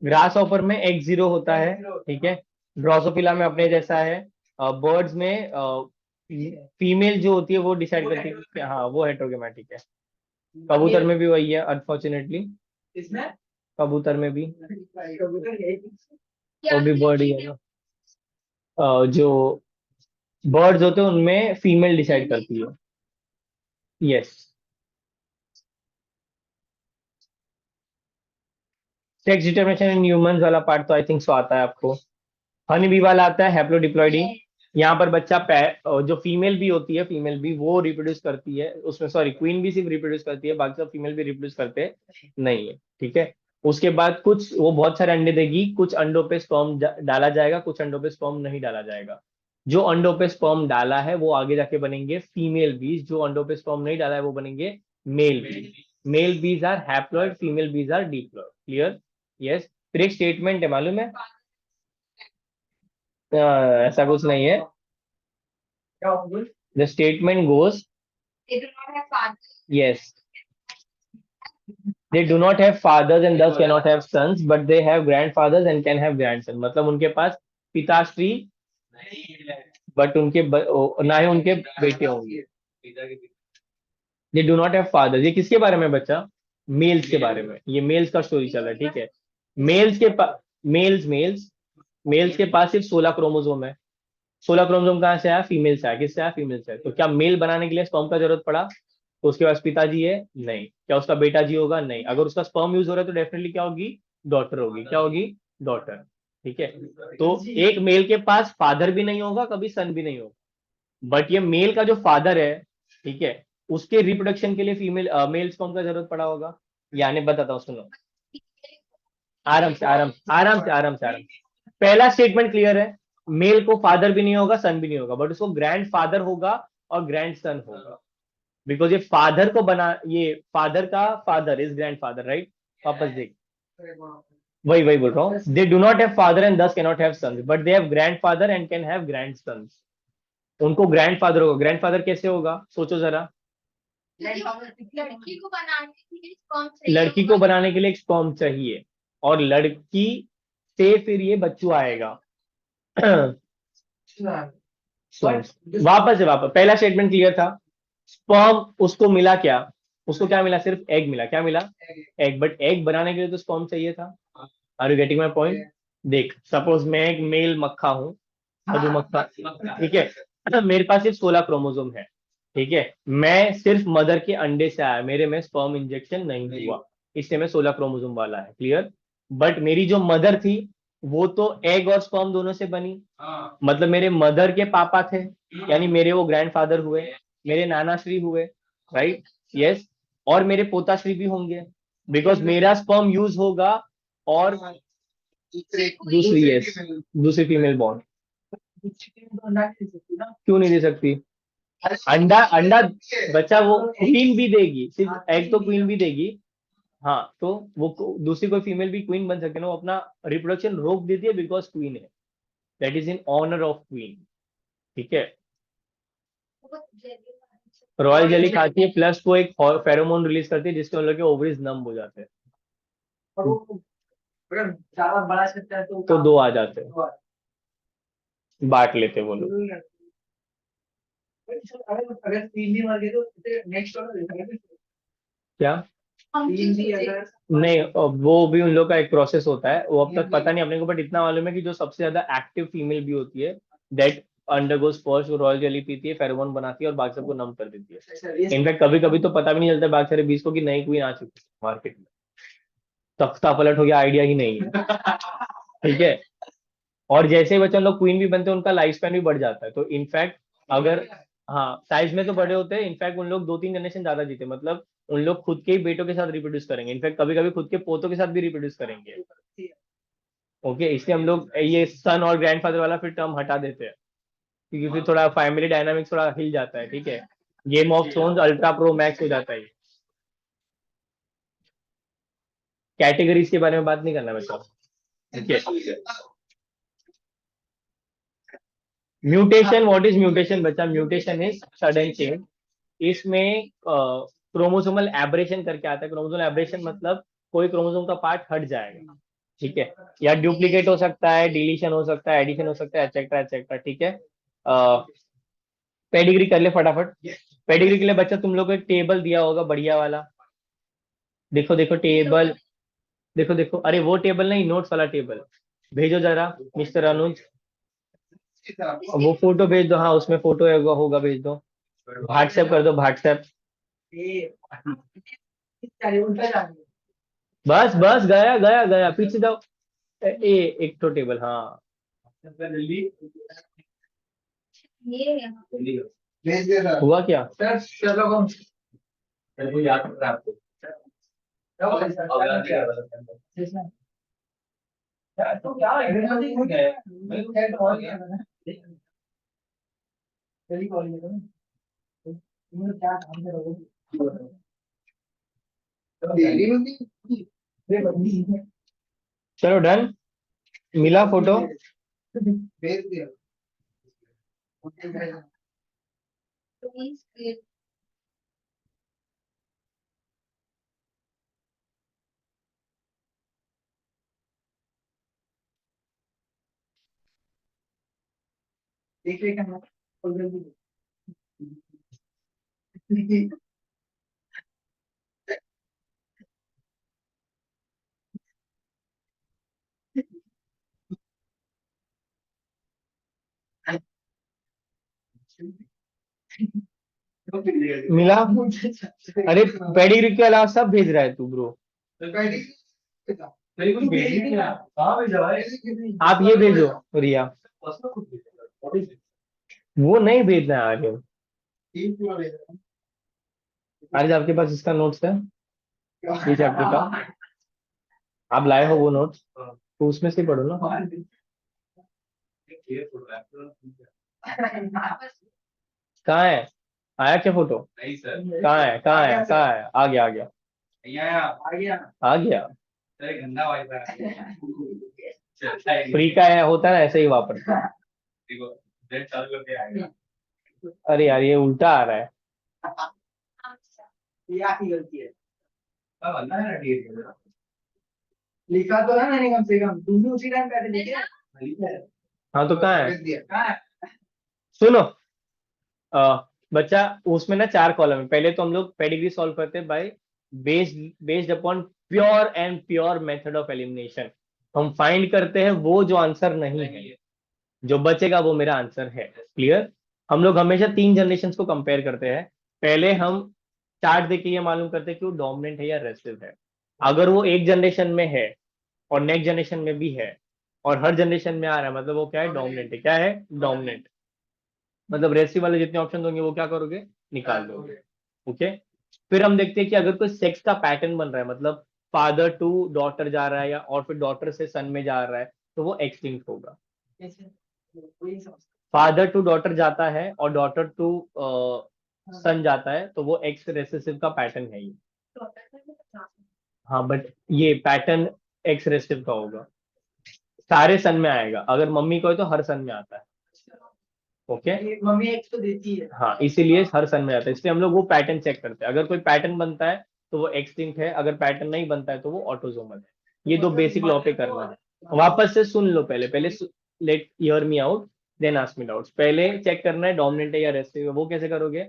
ग्रास ऑपर में X0 होता है, ठीक है। ड्रोसोफिला में अपने जैसा है। बर्ड्स में फीमेल जो होती है वो डिसाइड करती है कि हाँ वो हेट्रोगेमेटिक है। कबूतर में भी वही है अनफॉर्चुनेटली। इसमें कबूतर में भी कबूतर है वो भी बर्ड ही है ना। जो बर्ड्स होते हैं उनमें फीमेल डिसाइड करती है। Yes. Sex determination in humans वाला पार्ट तो आई थिंक सो आता है आपको। हनी बी वाला आता है हैप्लोडिप्लॉइडी। यहाँ पर बच्चा जो फीमेल भी होती है, फीमेल भी वो रिप्रोड्यूस करती है उसमें, सॉरी, क्वीन भी सिर्फ रिप्रोड्यूस करती है, बाकी सब फीमेल भी रिप्रोड्यूस करते नहीं है, ठीक है। उसके बाद कुछ वो बहुत सारे अंडे देगी, कुछ अंडों पे स्पर्म डाला जाएगा, कुछ अंडों पे स्पर्म नहीं डाला जाएगा। जो अंडों पे स्पर्म डाला है वो आगे जाके बनेंगे फीमेल बीज, जो अंडों पे स्पर्म नहीं डाला है वो बनेंगे मेल बीज। Mail bees are haploid, female bees are diploid. Clear? Yes. फिर एक स्टेटमेंट है, मालूम है? ऐसा कुछ नहीं है। The statement goes, They do not have fathers. Yes, they do not have fathers and thus cannot have sons, but they have grandfathers and can have grandson. मतलब उनके पास पिताश्री बट ना ही उनके बेटे होंगे. पिता के they do not have fathers. ये किसके बारे में बच्चा? मेल्स के बारे में. ये मेल्स का स्टोरी चल रहा है, ठीक है. मेल्स के पास मेल्स मेल्स मेल्स के पास सिर्फ 16 क्रोमोसोम है. 16 क्रोमोसोम कहाँ से आया? फीमेल से आया. किससे आया? फीमेल से आया. तो क्या मेल बनाने के लिए स्पर्म का जरूरत पड़ा? तो उसके पास पिताजी है? नहीं. क्या उसका बेटा जी होगा? नहीं. अगर उसका स्पर्म यूज हो रहा है तो डेफिनेटली क्या होगी? डॉटर होगी. क्या होगी? डॉटर. ठीक है. तो एक मेल के पास फादर भी नहीं होगा, कभी सन भी नहीं होगा. बट ये मेल का जो फादर है, ठीक है, उसके रिप्रोडक्शन के लिए फीमेल मेल स्पर्म का जरूरत पड़ा होगा. यानी बताता हूँ, सुनो. आराम से आराम से आराम से आराम से आराम से. पहला स्टेटमेंट क्लियर है. मेल को फादर भी नहीं होगा, सन भी नहीं होगा, बट उसको ग्रैंड फादर होगा और ग्रैंड सन होगा. बिकॉज ये फादर को बना, ये फादर का father is grandfather, right. वापस देख, वही बोल रहा हूँ. They do not have father and thus can not have sons, but they have grandfather and can have grandsons. उनको ग्रैंड फादर होगा. ग्रैंड फादर कैसे होगा? सोचो जरा. लड़की को बनाने के लिए sperm चाहिए लड़की को होगा। बनाने के लिए एक स्पर्म चाहिए और लड़की से फिर ये बच्चू आएगा. वापस पहला स्टेटमेंट क्लियर था. स्पर्म उसको मिला क्या? उसको क्या मिला? सिर्फ एग मिला. क्या मिला? एग. बट एग बनाने के लिए तो स्पर्म चाहिए था. Are you getting my point? देख, सपोज मैं एक मेल मक्खा हूं, मधुमक्खा, ठीक है. मेरे पास सिर्फ 16 क्रोमोसोम है, ठीक है. मैं सिर्फ मदर के अंडे से आया, मेरे में स्पर्म इंजेक्शन नहीं हुआ, इसलिए मैं 16 क्रोमोसोम वाला है. क्लियर. बट मेरी जो मदर थी वो तो एग और स्पर्म दोनों से बनी. मतलब मेरे मदर के पापा थे, यानी मेरे वो ग्रैंडफादर हुए, मेरे नाना श्री हुए, राइट. यस. और मेरे पोताश्री भी होंगे, बिकॉज मेरा स्पर्म यूज होगा और दूसरी, यस, दूसरी फीमेल बॉर्न. क्यों नहीं दे सकती? अंडा अंडा बच्चा वो क्वीन भी देगी. सिर्फ एग तो क्वीन भी देगी. हाँ, तो वो दूसरी कोई फीमेल भी क्वीन बन सकती है ना. वो अपना रिप्रोडक्शन रोक देती है बिकॉज क्वीन है. That is in honour of queen. ठीक है. रॉयल जेली खाती है, प्लस वो एक फेरोमोन रिलीज करती है जिससे उन लोग के ओवरीज नम हो जाते हैं. अगर ज्यादा बड़ा सकता है तो 2 आ जाते हैं, बांट लेते हैं वो लोग. अगर तीन भी मर गए तो नेक्स्ट क्या? हम तीन भी अगर नहीं, वो भी उन लोग का एक प्रोसेस होता है. वो अब तक पता नहीं अपने को, बट इतना मालूम है कि जो सबसे ज्यादा एक्टिव फीमेल भी होती है, दैट अंडरगोज फर्स्ट, वो रॉयल जेली पीती है, फेरोमोन बनाती है और बाकी सबको नम कर देती है. इनफैक्ट कभी कभी तो पता भी नहीं चलता बाकी सारे 20 को कि नई क्वीन आ चुकी है मार्केट में. तख्ता पलट हो गया, आइडिया ही नहीं है. ठीक है. और जैसे ही बच्चे लोग क्वीन भी बनते हैं उनका लाइफ स्पैन भी बढ़ जाता है. तो इनफैक्ट अगर, हाँ, साइज में तो बड़े होते हैं. इनफैक्ट उन लोग 2-3 जनरेशन ज्यादा जीते. मतलब उन लोग खुद के ही बेटों के साथ रिप्रोड्यूस करेंगे. इनफैक्ट कभी कभी खुद के पोतों के साथ भी रिप्रोड्यूस करेंगे. ओके, इसलिए हम लोग ये सन और ग्रैंडफादर वाला फिर टर्म हटा देते हैं, क्योंकि फिर थोड़ा फैमिली डायनामिक्स थोड़ा हिल जाता है. ठीक है. Game of thrones ultra pro max हो जाता है. कैटेगरीज के बारे में बात नहीं करना बच्चा. ठीक है. म्यूटेशन. व्हाट इज म्यूटेशन बच्चा? Mutation is sudden change. इसमें क्रोमोसोमल एब्रेशन करके आता है. क्रोमोसोमल एब्रेशन मतलब कोई क्रोमोसोम का पार्ट हट जाएगा. ठीक है. या डुप्लीकेट हो सकता है, डिलीशन हो सकता है, एडिशन हो सकता है, एक्सेट्रा एक्सेट्रा. ठीक है. पेडिग्री कर ले फटाफट. पेडिग्री के लिए बच्चा तुम लोग को एक टेबल दिया होगा बढ़िया वाला. देखो देखो टेबल, देखो देखो. अरे वो टेबल नहीं, नोट्स वाला टेबल भेजो जरा मिस्टर अनुज. वो फोटो भेज दो. हाँ, उसमें फोटो होगा, भेज दो. व्हाट्सएप कर दो, व्हाट्सएप. उल्टा जा रही बस बस, गया गया गया, पीछे जाओ. एक तो टेबल. हाँ, ये यहाँ है भेज दे रहा हुआ क्या? सर चलो हम याद रखना आपको. तो क्या हो गया मैं कॉल किया मैंने चली कॉल किया तुमने क्या काम कर रहे हो डेली में भी चलो डन. मिला फोटो. भेज दिया twins create देख रहे क्या मिला? अरे पेडिग्री के अलावा सब भेज रहा है तू ब्रो। मेरे को भेज ही नहीं रहा। कहाँ भेजा भाई? आप ये भेजो रिया, उसने खुद भेजा। What is it? वो नहीं भेजना है आर्यन। आज आपके पास इसका नोट्स है ये चैप्टर का, आप लाए हो वो नोट्स, तो उसमें से पढ़ो ना। ये फोटो है। कहाँ है? आया क्या फोटो? नहीं सर। कहाँ है कहाँ है कहाँ है? आ गया आ गया नहीं आया। आ गया आ गया। अरे गंदा वाइफाई है। चलता है फ्री का है, होता है ना ऐसे ही वापर। देखो नेट चालू करके आएगा। अरे यार ये उल्टा आ रहा है। ये आपकी गलती है अब बंदा है ना ठीक है। लिखा तो है मैंने कम से कम तुम भी उसी टाइम बैठे थे क्या हाँ तो कहाँ है? कहाँ है सुनो, बच्चा उसमें ना 4 कॉलम है। पहले तो हम लोग पेडिग्री सॉल्व करते हैं by based upon pure and pure method of elimination. हम फाइंड करते हैं वो जो आंसर नहीं है, जो बचेगा वो मेरा आंसर है। क्लियर? हम लोग हमेशा 3 जनरेशन को कंपेयर करते हैं। पहले हम चार्ट देख के ये मालूम करते हैं कि वो डोमिनेंट है या रेसिव है। अगर वो एक जनरेशन में है और नेक्स्ट जनरेशन में भी है और हर जनरेशन में आ रहा है, मतलब वो क्या है? डोमिनेंट है। क्या है? डोमिनेंट। मतलब रेसिव वाले जितने ऑप्शन होंगे वो क्या करोगे? निकाल दोगे। ओके। फिर हम देखते हैं कि अगर कोई सेक्स का पैटर्न बन रहा है, मतलब फादर टू डॉटर जा रहा है या और फिर डॉटर से सन में जा रहा है, तो वो एक्सटिंक्ट होगा। फादर टू डॉटर जाता है और डॉटर टू सन जाता है, तो वो एक्स रेसेसिव का पैटर्न है ये। हाँ बट ये पैटर्न एक्स रेसेसिव का होगा। सारे सन में आएगा, अगर मम्मी को है तो हर सन में आता है। ओके। मम्मी एक तो देती है हाँ इसीलिए हर सन में आता है, इसलिए हम लोग वो पैटर्न चेक करते हैं। अगर कोई पैटर्न बनता है तो वो एक्सटिंक्ट है, अगर पैटर्न नहीं बनता है तो वो ऑटोजोमल है। ये 2 बेसिक लॉ पे करना है। वापस से सुन लो, पहले पहले let hear me out then ask me doubts. पहले चेक करना है डोमिनेंट है या रेसिव है। वो कैसे करोगे?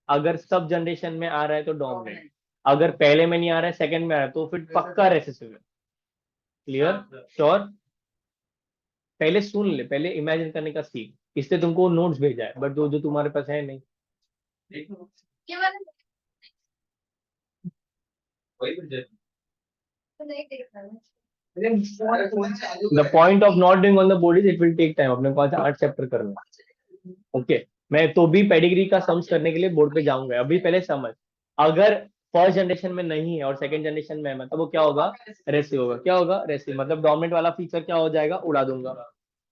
अगर सब जनरेशन में आ रहा है तो डोमिनेंट, अगर पहले में नहीं आ रहा है सेकंड में आ रहा है तो फिर पक्का रेसिसिव है। क्लियर? श्योर? पहले सुन ले, पहले इमेजिन करने का सीख। इसलिए तुमको नोट्स भेजा है, बट जो जो तुम्हारे पास है नहीं। देखो ये वाला वही तो जब तो नहीं देख रहा है। The point of not doing on the board is it will take time. अपने को आज 8 चैप्टर करना। ओके। मैं तो भी पेडिग्री का सम्स करने के लिए बोर्ड पे जाऊंगा। अभी पहले समझ, अगर फर्स्ट जनरेशन में नहीं है और सेकंड जनरेशन में है, मतलब वो क्या होगा? रेसिव होगा। क्या होगा? रेसिव। मतलब डोमिनेंट वाला फीचर क्या हो जाएगा? उड़ा दूंगा।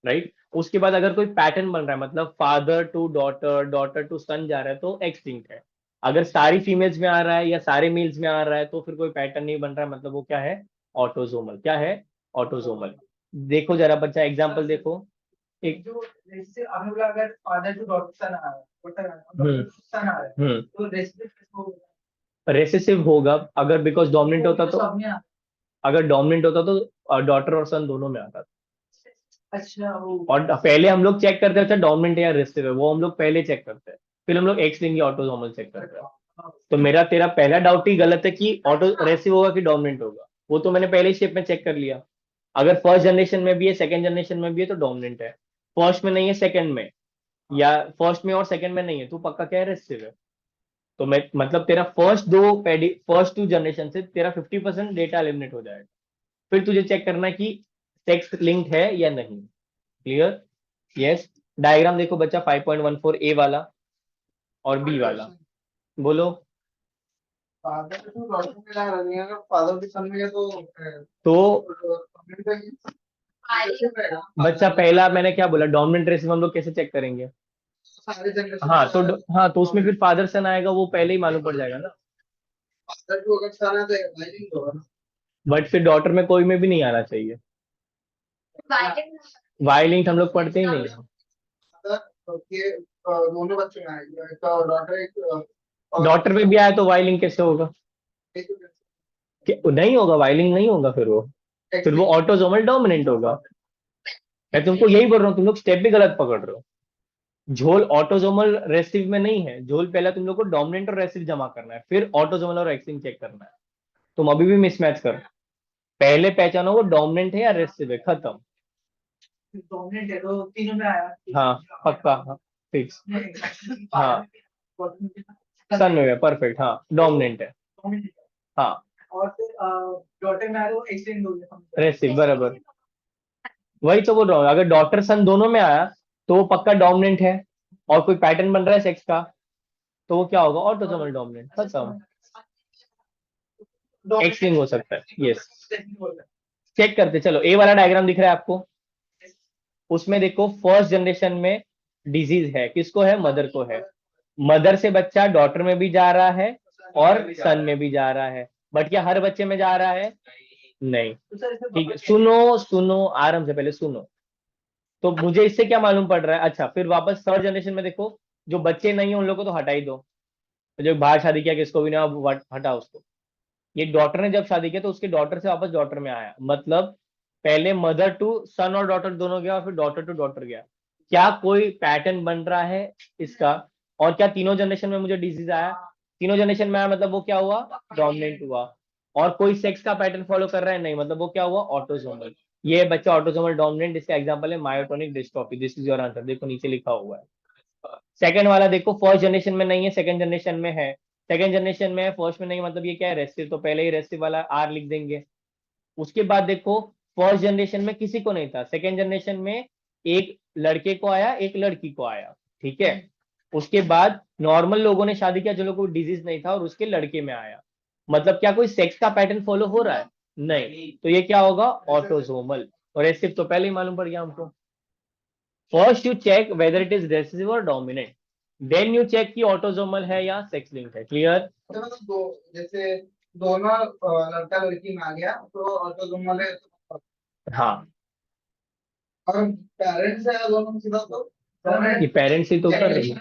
राइट। उसके बाद अगर कोई पैटर्न बन रहा है, मतलब father to daughter, daughter to son जा रहा है, तो एक्सटिंक्ट है। अगर सारी फीमेल्स में आ रहा है या सारे मेल्स में आ रहा है तो फिर कोई पैटर्न नहीं बन रहा है, मतलब वो क्या है? ऑटोजोमल। क्या है? ऑटोजोमल। देखो जरा बच्चा एग्जांपल देखो। एक जो जैसे हम लोग अगर फादर टू डॉटर सन आ रहा है डॉटर टू सन आ रहा है तो रेसिप्रोकल होगा रेसेसिव होगा अगर, बिकॉज डोमिनेंट होता तो, सब में आता अगर डोमिनेंट होता तो डॉटर और सन दोनों में आता। है। अच्छा वो और पहले हम लोग चेक करते थे डोमिनेंट या रेसिसिव है, वो हम लोग पहले चेक करते हैं। फिर हम लोग एक्स लिंग या ऑटोजोमल चेक करते हैं। तो मेरा तेरा पहला डाउट ही गलत है कि ऑटो रेसिव होगा कि डोमिनेंट होगा। वो तो मैंने पहले ही स्टेप में चेक कर लिया। अगर फर्स्ट जनरेशन में भी है सेकंड जनरेशन में भी है तो डोमिनेंट है। फर्स्ट में नहीं है सेकंड में, या फर्स्ट में और सेकंड में नहीं है, तो पक्का क्या है? रेसिसिव है। तो मैं मतलब तेरा फर्स्ट 2 जनरेशन से तेरा 50% डेटा एलिमिनेट हो जाएगा। फिर तुझे चेक करना है कि सेक्स लिंक्ड है या नहीं। क्लियर? यस। डायग्राम देखो बच्चा 5.14 ए वाला और बी वाला। बोलो। फादर टू डॉटर में ला रही है अगर फादर टू सन में गया तो आई बच्चा पहला मैंने क्या बोला? डोमिनेंट रेसिव हम लोग कैसे चेक करेंगे? सारे जनरेशन हाँ तो हाँ तो उसमें फिर फादर सन आएगा, वो पहले ही मालूम पड़ जाएगा ना। फादर टू अगर सन है तो वाइलिंग होगा बट फिर डॉटर में कोई में भी नहीं आना चाहिए। वायलेंट वाई लिंक्ड हम लोग पढ़ते ही नहीं है। फादर के दोनों बच्चे हैं एक डॉटर एक डॉटर में भी आया तो वाई लिंक कैसे होगा? नहीं होगा, वाई लिंक नहीं होगा। फिर वो ऑटोजोमल डोमिनेंट होगा। मैं तुमको यही बोल रहा हूँ, तुम लोग स्टेप भी गलत पकड़ रहे हो। झोल ऑटोजोमल रेसिव में नहीं है। झोल पहले तुम लोग को डोमिनेंट और रेसिव जमा करना है, फिर ऑटोजोमल और एक्सिन चेक करना है। तुम अभी भी मिसमैच करो। पहले पहचानो वो डोमिनेंट है या रेसिव है, खत्म। डोमिनेंट है तो तीनों में आया। हाँ पक्का, हाँ फिक्स। हाँ सन में है, परफेक्ट, हाँ डोमिनेंट है। हाँ और फिर डॉटर में आया तो एक्सटेंड हो गया। रेसिव, बराबर। वही तो बोल रहा हूँ, अगर डॉटर सन दोनों में आया तो वो पक्का डोमिनेंट है, और कोई पैटर्न बन रहा है सेक्स का तो वो क्या होगा, ऑटोसोमल डोमिनेंट, खत्म। एक्सलिंग हो सकता है, यस। चेक करते चलो, ए वाला डायग्राम दिख रहा है आपको? उसमें देखो फर्स्ट जनरेशन में डिजीज है, किसको है, मदर को है। मदर से बच्चा डॉटर में भी जा रहा है और सन में भी जा रहा है, बट क्या हर बच्चे में जा रहा है? नहीं। ठीक है, सुनो सुनो आराम से, पहले सुनो। तो मुझे इससे क्या मालूम पड़ रहा है? अच्छा, फिर वापस थर्ड जनरेशन में देखो, जो बच्चे नहीं है उन लोगों को तो हटा ही दो। तो जो बाहर शादी किया किसको भी ना, अब हटा उसको। ये डॉटर ने जब शादी किया तो उसके डॉटर से वापस डॉटर में आया, मतलब पहले मदर टू सन और डॉटर दोनों गया और फिर डॉटर टू डॉटर गया। क्या कोई पैटर्न बन रहा है इसका? और क्या तीनों जनरेशन में मुझे डिजीज आया? तीनों जनरेशन में आया, मतलब वो क्या हुआ, डोमिनेंट हुआ। और कोई सेक्स का पैटर्न फॉलो कर रहा है? नहीं, मतलब वो क्या हुआ, ऑटोसोमल। ये बच्चा ऑटोसोमल डोमिनेंट, इसका एग्जांपल है myotonic dystrophy. This is your answer, देखो नीचे लिखा हुआ है। सेकंड वाला देखो, फर्स्ट जनरेशन में नहीं है, सेकंड जनरेशन में है। सेकंड जनरेशन में है, फर्स्ट में नहीं, मतलब ये क्या है, रेस्टिव, तो पहले ही रेस्टिव वाला आर लिख देंगे। उसके बाद देखो, फर्स्ट जनरेशन में किसी को नहीं था, सेकंड जनरेशन में एक लड़के को आया, एक लड़की को आया, ठीक है। उसके बाद नॉर्मल लोगों ने शादी किया, जो लोगों को डिजीज नहीं था, और उसके लड़के में आया। मतलब क्या कोई सेक्स का पैटर्न फॉलो हो रहा है? नहीं, तो ये क्या होगा, ऑटोसोमल। और रेसिव तो पहले ही मालूम पड़ गया हमको। First you check whether it is recessive और डोमिनेंट, देन यू चेक कि ऑटोसोमल है या सेक्स लिंक्ड है। क्लियर? मतलब दो, जैसे दोनों लड़का लड़की में आ गया तो ऑटोसोमल है। हाँ, और पेरेंट्स है दोनों सीधा तो ये पेरेंट्स ही तो कर रहे हैं।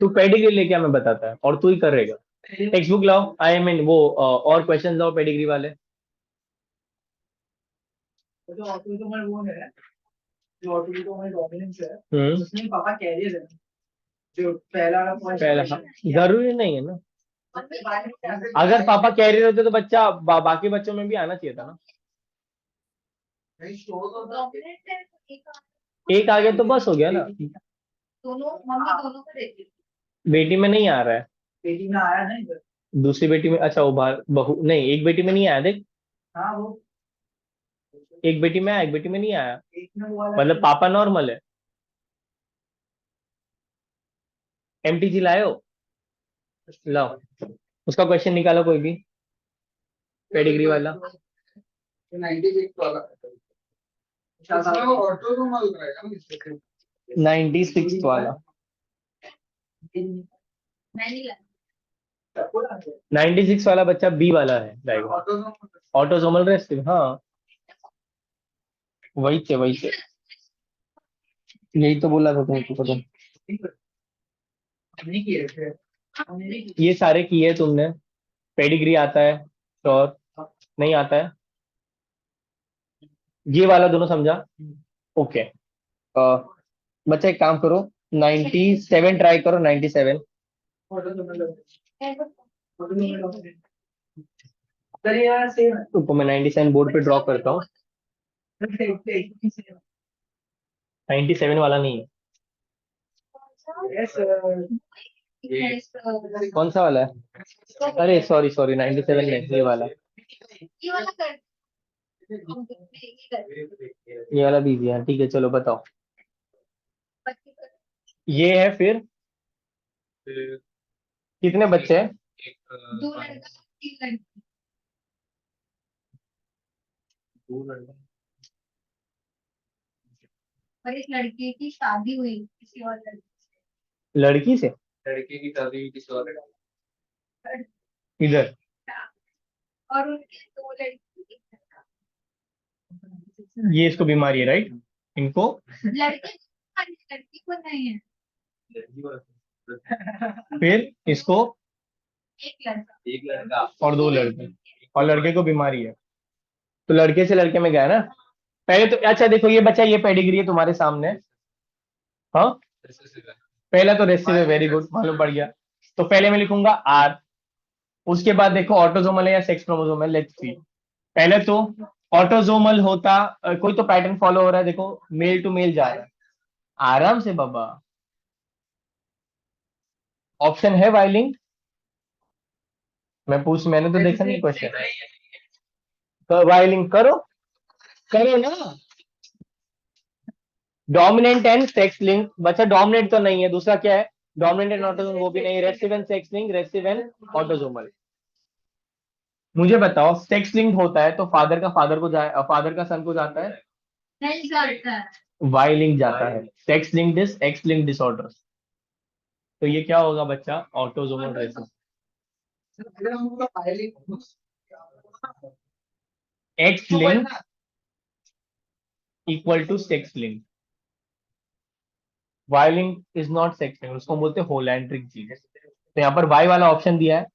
तू पेडिग्री लेके आ, मैं बताता है, और तू ही करेगा। टेक्स्ट बुक लाओ, आई मीन वो और क्वेश्चन लाओ पेडिग्री वाले। जो ऑटोसोमल वो है, जो ऑटोसोमल डोमिनेंस है, हम्म, उसमें पापा कैरियर है। जो पहला वाला point पहला, हाँ, जरूरी नहीं है ना। है। अगर पापा कैरियर होते तो बच्चा बाकी बच्चों में भी आना चाहिए था ना। नहीं, show तो था। डोमिनेंट है तो एक आ गया तो बस हो गया ना। दोनों मम्मी दोनों को देती है। बेटी में नहीं आ रहा है, बेटी में आया ना इधर। दूसरी बेटी में, अच्छा वो बाहर बहू नहीं, एक बेटी में नहीं आया, देख। हाँ वो एक बेटी में आया, एक बेटी में नहीं आया, एक में वो वाला मतलब पापा नॉर्मल है। एमटीजी लाए हो? लाओ, उसका क्वेश्चन निकालो कोई भी, पेडिग्री वाला। 96 वाला। इसमें वो ऑटोसोमल रहेगा ना इससे। 96 वाला, मैं नहीं लाई। 96 वाला बच्चा बी वाला है डायग्राम, ऑटोसोमल ऑटोसोमल रेसिव, हाँ वही थे वही थे, यही तो बोला था तुमको तुम। नहीं किए थे। ये सारे किए तुमने। पेडिग्री आता है, श्योर? नहीं आता है? ये वाला दोनों समझा? ओके। बच्चा एक काम करो, 97 ट्राई करो, 97। ऑटोसोमल ऑटोसोमल सर ये सेम है। तो मैं 97 बोर्ड पे ड्रॉ करता हूँ। 97 वाला नहीं है। यस कौन सा वाला है? अरे सॉरी सॉरी, 97 नहीं, ये वाला। ये वाला कर। ये कर। ये वाला भी है, ठीक है, चलो बताओ। बच्चे कर। ये है, फिर कितने बच्चे हैं? दो लड़का तीन लड़की। और एक लड़के की शादी हुई किसी और लड़के लड़की से? लड़के की शादी किसी और इधर? से। और उनके दो लड़की एक लड़का। ये इसको बीमारी है, राइट? इनको लड़के को नहीं, लड़की को नहीं है। फिर इसको एक लड़का। एक लड़का और दो लड़के, और लड़के को बीमारी है, तो लड़के से लड़के में गया ना। पहले तो अच्छा देखो, ये बच्चा, ये पेडिग्री है तुम्हारे सामने। हाँ, recessive है। पहला तो रेसिव है, वेरी गुड, मालूम पड़ गया। तो पहले मैं लिखूंगा आर, उसके बाद देखो ऑटोजोमल है या सेक्स क्रोमोसोमल, लेट्स सी। पहले तो ऑटोजोमल होता, कोई तो पैटर्न फॉलो हो रहा है, देखो मेल टू मेल जा रहा है, आराम से बाबा। ऑप्शन है वाइलिंग, मैंने तो देखा नहीं क्वेश्चन। तो वाइलिंग करो, करो ना। डोमिनेंट एंड सेक्स लिंक, बच्चा डोमिनेंट तो नहीं है, दूसरा क्या है, डोमिनेंट एंड ऑटोजोमल वो भी नहीं, recessive and sex linked, recessive and autosomal. मुझे बताओ सेक्स लिंक होता है तो फादर का फादर को जाए, फादर का सन को जाता है, नहीं जाता है। वाई लिंक जाता है, सेक्स लिंक डिस, एक्स लिंक डिसऑर्डर। तो ये क्या होगा बच्चा, ऑटोजोमल रेसिव। अगर हम लोग filing X link equal to sex link, Y link is not sex link, उसको बोलते हैं होलैंड्रिक जीन। तो यहाँ पर वाई वाला ऑप्शन दिया है,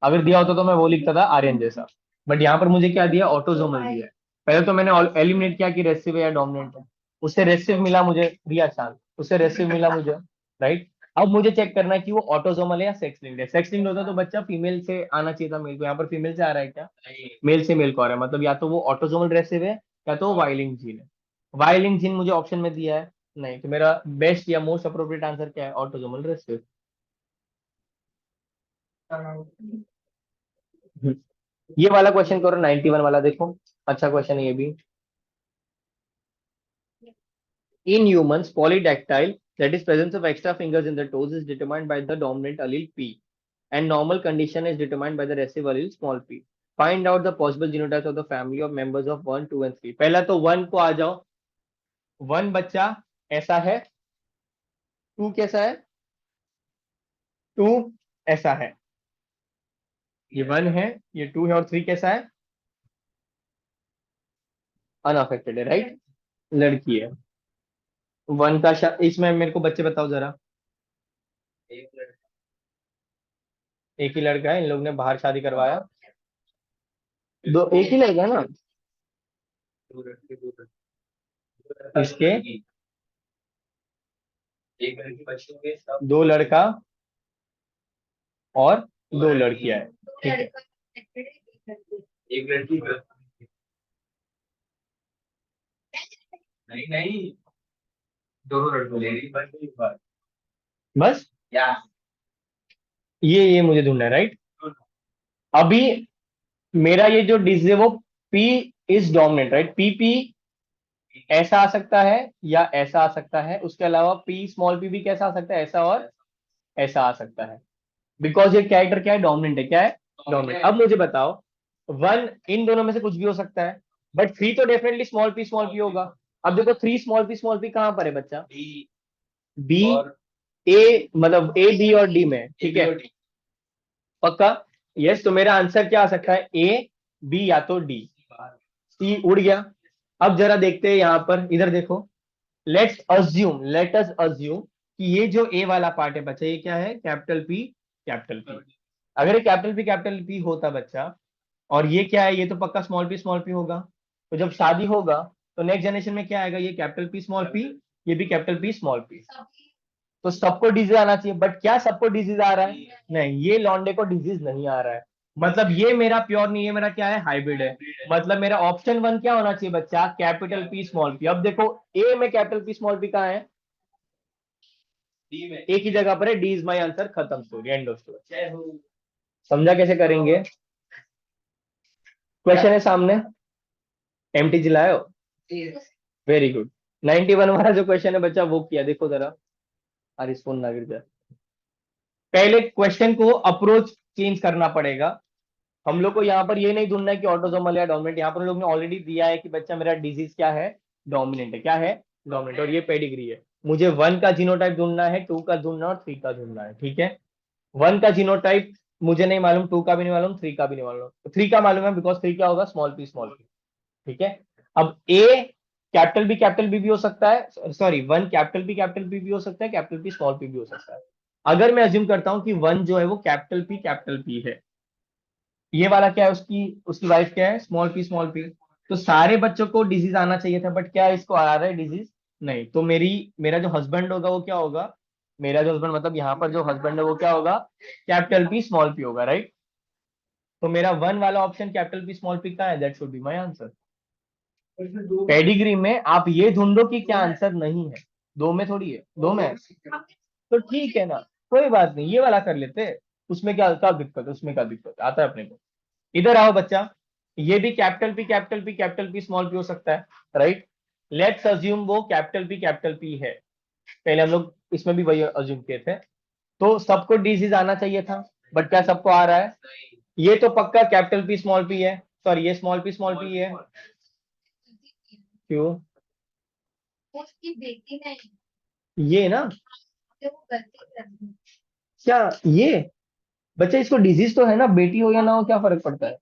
अगर दिया होता तो मैं वो लिखता था आर्यन जैसा, बट यहाँ पर मुझे क्या दिया, ऑटोजोमल दिया है। पहले तो मैंने एलिमिनेट किया कि रेसिव है या डोमिनेंट है, उससे रेसिव मिला मुझे, रिया चांद, उससे रेसिव मिला मुझे, राइट। अब मुझे चेक करना है कि वो ऑटोजोमल है या सेक्स लिंक्ड है। सेक्स लिंक्ड होता तो बच्चा फीमेल से आना चाहिए था मेल को, यहाँ पर फीमेल से आ रहा है क्या, मेल से मेल को आ रहा है, मतलब या तो वो ऑटोजोमल रेसिव है या तो वाइलिंग जीन है। वाइलिंग जीन मुझे ऑप्शन में दिया है नहीं, तो मेरा बेस्ट या मोस्ट अप्रोप्रिएट आंसर क्या है, ऑटोजोमल रेसिव। ये वाला क्वेश्चन करो, 91 वाला देखो, अच्छा क्वेश्चन है ये भी। In humans, polydactyl, that is presence of extra fingers in the toes, is determined by the dominant allele P, and normal condition is determined by the recessive allele small p. Find out the possible genotypes of the family of members of 1, 2 and 3. पहला तो 1 को आ जाओ, 1 बच्चा ऐसा है, 2 कैसा है, 2 ऐसा है, ये 1 है, ये 2 है, और 3 कैसा है, अनअफेक्टेड है, राइट, लड़की है। 1 का इसमें मेरे को बच्चे बताओ जरा, एक लड़का, एक ही लड़का है, इन लोग ने बाहर शादी करवाया, दो एक ही लड़का है ना, दो लड़के, दो लड़के। इसके एक लड़की बच्चे होंगे सब। 2 लड़का और 2 लड़कियां हैं, ठीक है। लड़का connected है, एक एक लड़की। लड़की, नहीं नहीं, दोनों लड़कों लेडी बन गई बात। बस या ये मुझे ढूंढना है, राइट। अभी मेरा ये जो डिजीज है वो P is dominant, right, P ऐसा आ सकता है या ऐसा आ सकता है, उसके अलावा पी स्मॉल पी भी कैसा आ सकता है, ऐसा और ऐसा आ सकता है, बिकॉज ये कैरेक्टर क्या है, डोमिनेंट है, क्या है, डोमिनेंट। अब मुझे बताओ 1 इन दोनों में से कुछ भी हो सकता है, बट 3 तो डेफिनेटली स्मॉल पी होगा। अब देखो 3 स्मॉल पी कहां पर है बच्चा, डी बी, और ए, मतलब ए बी और डी में, ठीक है, पक्का, यस। तो मेरा आंसर क्या आ सकता है, ए बी या तो डी, सी उड़ गया। अब जरा देखते हैं यहां पर, इधर देखो, लेट अस अज्यूम कि ये जो ए वाला पार्ट है बच्चा, ये क्या है, कैपिटल पी कैपिटल पी। अगर ये कैपिटल पी होता बच्चा, और ये क्या है, ये तो पक्का स्मॉल पी होगा, तो जब शादी होगा तो नेक्स्ट जनरेशन में क्या आएगा, ये कैपिटल पी स्मॉल पी, ये भी कैपिटल पी स्मॉल पी, तो सबको डिजीज आना चाहिए, बट क्या सबको डिजीज आ रहा है, नहीं, ये लॉन्डे को डिजीज नहीं आ रहा है, मतलब ये मेरा प्योर नहीं है, मेरा क्या है, हाइब्रिड है। मतलब मेरा ऑप्शन 1 क्या होना चाहिए बच्चा, कैपिटल पी स्मॉल पी। अब देखो ए में कैपिटल पी स्मॉल पी कहाँ है, डी में एक ही जगह पर है, डी इज माई आंसर, खत्म स्टोरी, एंड ऑफ स्टोरी। समझा कैसे करेंगे, क्वेश्चन है सामने, एमटी जिलायो, वेरी गुड। 91 वाला जो क्वेश्चन है बच्चा वो किया, देखो जरा, अरे फोन ना गिर जाए। पहले क्वेश्चन को अप्रोच चेंज करना पड़ेगा, हम लोग को यहाँ पर ये नहीं ढूंढना है कि ऑटोसोमल या डोमिनेंट, यहाँ पर लोग ने ऑलरेडी दिया है कि बच्चा मेरा डिजीज क्या है, डोमिनेंट है, क्या है, डोमिनेंट, और ये पेडिग्री है। मुझे 1 का जीनोटाइप ढूंढना है, 2 का ढूंढना है और 3 का ढूंढना है, ठीक है। 1 का जीनोटाइप मुझे नहीं मालूम, 2 का भी नहीं मालूम, 3 का भी नहीं मालूम, 3 का मालूम है, बिकॉज 3 क्या होगा, स्मॉल पी, ठीक है। अब ए कैपिटल बी भी हो सकता है, सॉरी 1 कैपिटल बी भी हो सकता है, कैपिटल पी स्मॉल पी भी हो सकता है। अगर मैं अज्यूम करता हूं कि 1 जो है वो कैपिटल पी है, ये वाला क्या है, उसकी उसकी वाइफ क्या है, स्मॉल पी, तो सारे बच्चों को डिजीज आना चाहिए था, बट क्या इसको आ रहा है डिजीज, नहीं, तो मेरा जो हस्बैंड होगा वो क्या होगा, मेरा जो हस्बैंड मतलब यहाँ पर जो हस्बैंड है वो क्या होगा, कैपिटल पी स्मॉल पी होगा, राइट। तो मेरा वन वाला option capital P small P का है, that should be my answer. इसमें दो पेडिग्री में आप ये ढूंढो कि क्या आंसर नहीं है, दो में थोड़ी है, दो में है। तो ठीक है ना, कोई बात नहीं, ये वाला कर लेते हैं। उसमें क्या दिक्कत है, उसमें क्या दिक्कत है? आता है अपने को। इधर आओ बच्चा, ये भी कैपिटल पी स्मॉल पी हो सकता है, राइट। लेट्स अज्यूम वो कैपिटल पी है। पहले हम लोग इसमें भी वही अज्यूम किए थे। तो सबको डिजीज आना चाहिए था, बट क्या सबको आ रहा है? ये तो पक्का कैपिटल पी स्मॉल पी है, सॉरी ये स्मॉल पी है। क्यों? वो उसकी बेटी नहीं, ये ना, तो वो गलती कर दी। क्या ये बच्चा, इसको डिजीज तो है ना, बेटी हो या ना हो क्या फर्क पड़ता है?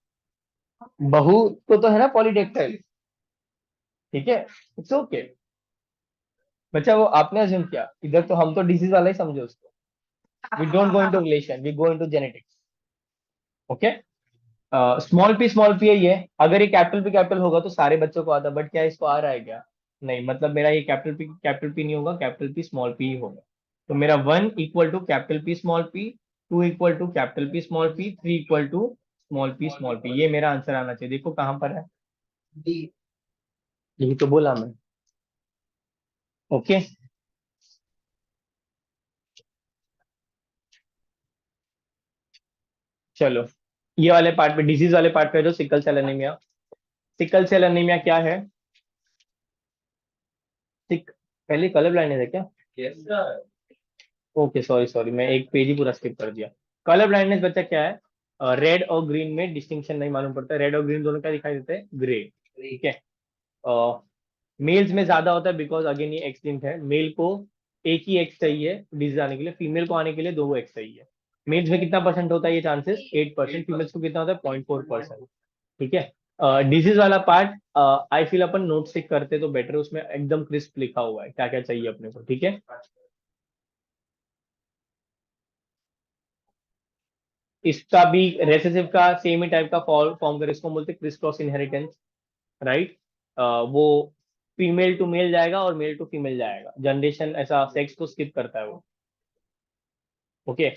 बहू तो है ना पॉलीडेक्टाइल, ठीक है, इट्स ओके। बच्चा वो आपने अज्यूम किया, इधर तो हम तो डिजीज वाला ही समझे उसको। We don't go into relation, we go into genetics. Okay, small P है ये। अगर ये कैपिटल होगा तो सारे बच्चों को आता, बट क्या इसको आ रहा है क्या? नहीं, मतलब मेरा ये कैपिटल पी नहीं होगा, कैपिटल पी स्मॉल पी ही होगा। तो मेरा one equal to capital P small P, two equal to capital P small P, three equal to small P, ये मेरा आंसर आना चाहिए। देखो कहां पर है, डी। यही तो बोला मैं। ओके, चलो ये वाले पार्ट पे, डिजीज वाले पार्ट पे जो sickle cell anaemia. Sickle cell anaemia क्या है? सिक पहले कलर ब्लाइंडनेस है क्या? Yes sir. ओके, सॉरी मैं एक पेज ही पूरा स्किप कर दिया। कलर ब्लाइंडनेस बच्चा क्या है? रेड और ग्रीन में डिस्टिंक्शन नहीं मालूम पड़ता, रेड और ग्रीन दोनों क्या दिखाई देते हैं? ग्रे, ठीक है। मेल्स में ज्यादा होता है बिकॉज अगेन ये एक्स लिंक्ड है, मेल को एक ही एक्स चाहिए डिजीज आने के लिए, फीमेल को आने के लिए दो एक्स चाहिए। मेल्स में कितना परसेंट होता है ये चांसेस? 8%। फीमेल्स को कितना होता है? 0.4%, ठीक है। डिजीज वाला part I feel upon note से करते तो बेटर, उसमें एकदम क्रिस्प लिखा हुआ है क्या क्या चाहिए अपने को, ठीक है। इसका भी रेसेसिव का सेम ही टाइप का फॉर्म कर, इसको बोलते हैं क्रिस क्रॉस इनहेरिटेंस, राइट। वो फीमेल टू मेल जाएगा और मेल टू फीमेल जाएगा, जनरेशन ऐसा सेक्स को स्किप करता है वो। ओके,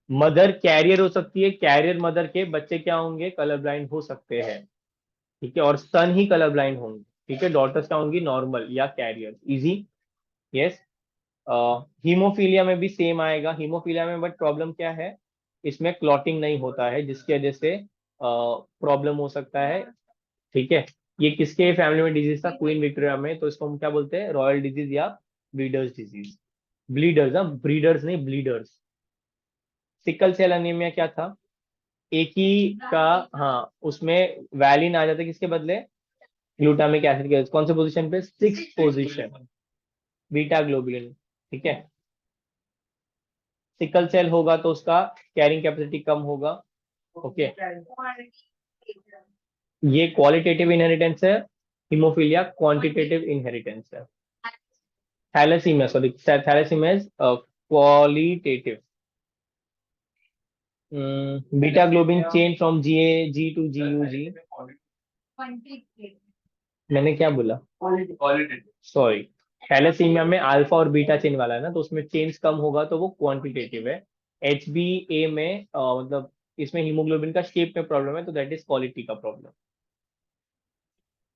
मदर कैरियर हो सकती है, कैरियर मदर के बच्चे क्या होंगे? कलर ब्लाइंड हो सकते हैं, ठीक है, और सन ही कलर ब्लाइंड होंगे, ठीक है। डॉटर्स क्या होंगी? नॉर्मल या कैरियर, इजी, यस। हीमोफीलिया में भी सेम आएगा, हीमोफीलिया में बट प्रॉब्लम क्या है, इसमें क्लॉटिंग नहीं होता है, जिसकी वजह से प्रॉब्लम हो सकता है, ठीक है। ये किसके फैमिली में डिजीज था? क्वीन विक्टोरिया में, तो इसको हम क्या बोलते हैं? रॉयल डिजीज या ब्रीडर्स डिजीज। ब्लीडर्स, हाँ, ब्रीडर्स नहीं, ब्लीडर्स। सिकल सेल एनीमिया क्या था? एक ही का, हाँ, उसमें वैलिन आ जाता है किसके बदले? ग्लूटामिक एसिड के। कौन से पोजीशन पे? सिक्स पोजीशन, बीटा ग्लोबुलिन, ठीक है। सिकल सेल होगा तो उसका कैरिंग कैपेसिटी कम होगा, ओके। ये क्वालिटेटिव इनहेरिटेंस है, हीमोफीलिया क्वांटिटेटिव इनहेरिटेंस है। Thalassaemia, sorry, thalassaemia is qualitative. Beta globin chain from G to G. मैंने क्या बोला? क्वालिटेटिव। सॉरी, थैलेसीमिया में अल्फा और बीटा चेन वाला है ना, तो उसमें चेंज कम होगा तो वो क्वांटिटेटिव है। एच बी ए में मतलब इसमें हीमोग्लोबिन का शेप में प्रॉब्लम है, तो दैट इज क्वालिटी का प्रॉब्लम।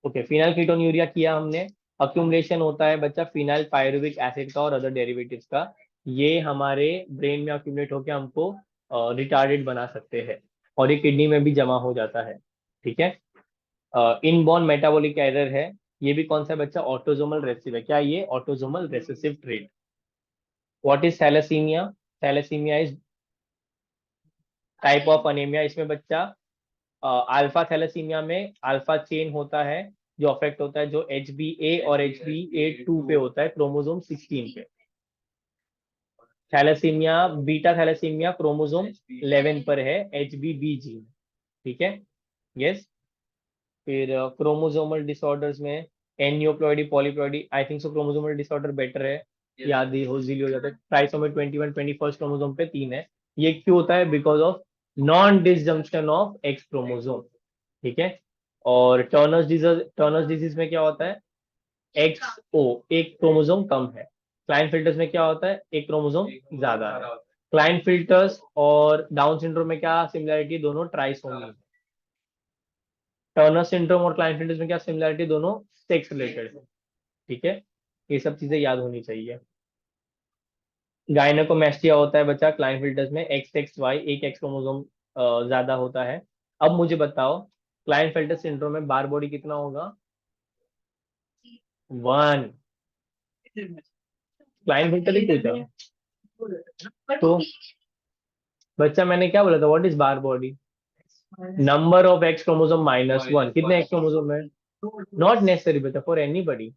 ओके, फिनाइल कीटोन्यूरिया किया हमने। अक्यूमुलेशन होता है बच्चा फिनाइल पायरुविक एसिड का और अदर डेरिवेटिव्स का, ये हमारे ब्रेन में अक्यूमुलेट होकर हमको रिटार्डेड बना सकते हैं, और ये किडनी में भी जमा हो जाता है, ठीक है। इनबॉर्न मेटाबॉलिक एरर है, ये भी कौन सा है बच्चा? ऑटोजोमल रेसिव है। क्या ये? Autosomal recessive trait. What is thalassaemia? Thalassaemia is type of anaemia. इसमें बच्चा अल्फा थैलेसीमिया में अल्फा चेन होता है जो अफेक्ट होता है, जो एच बी ए और एच बी ए टू पे होता है, क्रोमोसोम 16 पे। थैलेसीमिया, बीटा थैलेसीमिया क्रोमोसोम 11 पर है, एच बी बी जीन, ठीक है, यस। फिर क्रोमोसोमल डिसऑर्डर्स में aneuploidy, polyploidy, I think so chromosomal disorder better है, याद ही हो, इजीली हो जाता है। ट्राइसोमी 21 21st क्रोमोसोम पे 3 है। ये क्यों होता है? Because of non disjunction of x chromosome, ठीक है। और टर्नर्स डिजीज में क्या होता है? XO, एक क्रोमोसोम कम है। क्लाइनफिल्टर्स में क्या होता है, एक क्रोमोसोम ज्यादा है। क्लाइनफिल्टर्स और डाउन सिंड्रोम में क्या सिमिलरिटी, दोनों ट्राइसोमी है। टर्नर सिंड्रोम और क्लाइनफिल्टर्स में क्या सिमिलरिटी, दोनों सेक्स रिलेटेड है। ठीक है, ये सब चीजें याद होनी चाहिए। गायनेकोमेस्टिया होता है बच्चा क्लाइनफिल्टर्स में, XXY, एक एक्स क्रोमोसोम ज्यादा होता है। अब मुझे बताओ क्लाइनफिल्टर सिंड्रोम में बार बॉडी कितना होगा, 1। क्लाइनफिल्टर ही पूछा तो बच्चा, मैंने क्या बोला था, what is bar body, number of x chromosome -1, कितने एक्स क्रोमोसोम है, नॉट नेसेसरी बेटा फॉर एनीबॉडी।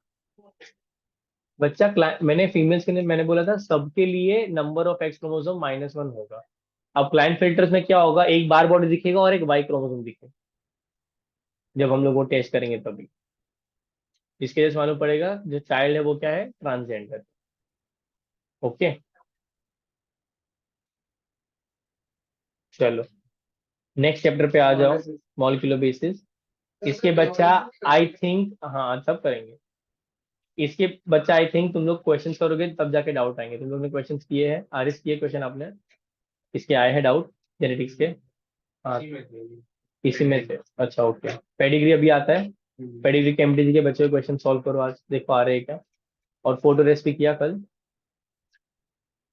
बच्चा मैंने फीमेल्स के लिए मैंने बोला था सबके लिए नंबर ऑफ एक्स क्रोमोसोम -1 होगा। अब क्लाइंट फिल्टर्स में क्या होगा, एक बार बॉडी दिखेगा और एक वाई क्रोमोसोम दिखेगा, जब हम लोग वो टेस्ट करेंगे तभी। इसके लिए मालूम पड़ेगा जो चाइल्ड है वो क्या है, ट्रांसजेंडर। ओके, चलो नेक्स्ट चैप्टर पे आ जाओ, मॉलिक्यूलर बेसिस। इसके बच्चा आई थिंक, हाँ सब करेंगे। इसके बच्चा आई थिंक तुम लोग क्वेश्चंस करोगे तब जाके डाउट आएंगे। तुम लोग ने क्वेश्चंस किए हैं, आरिस किए क्वेश्चन आपने, इसके आए हैं डाउट जेनेटिक्स के। हाँ इसी में थे, अच्छा ओके। पेडिग्री अभी आता है, पेडिग्री केमिस्ट्री के बच्चे क्वेश्चन सॉल्व करो आज, देखो आ रहे हैं क्या। और फोटो रेसिपी किया कल,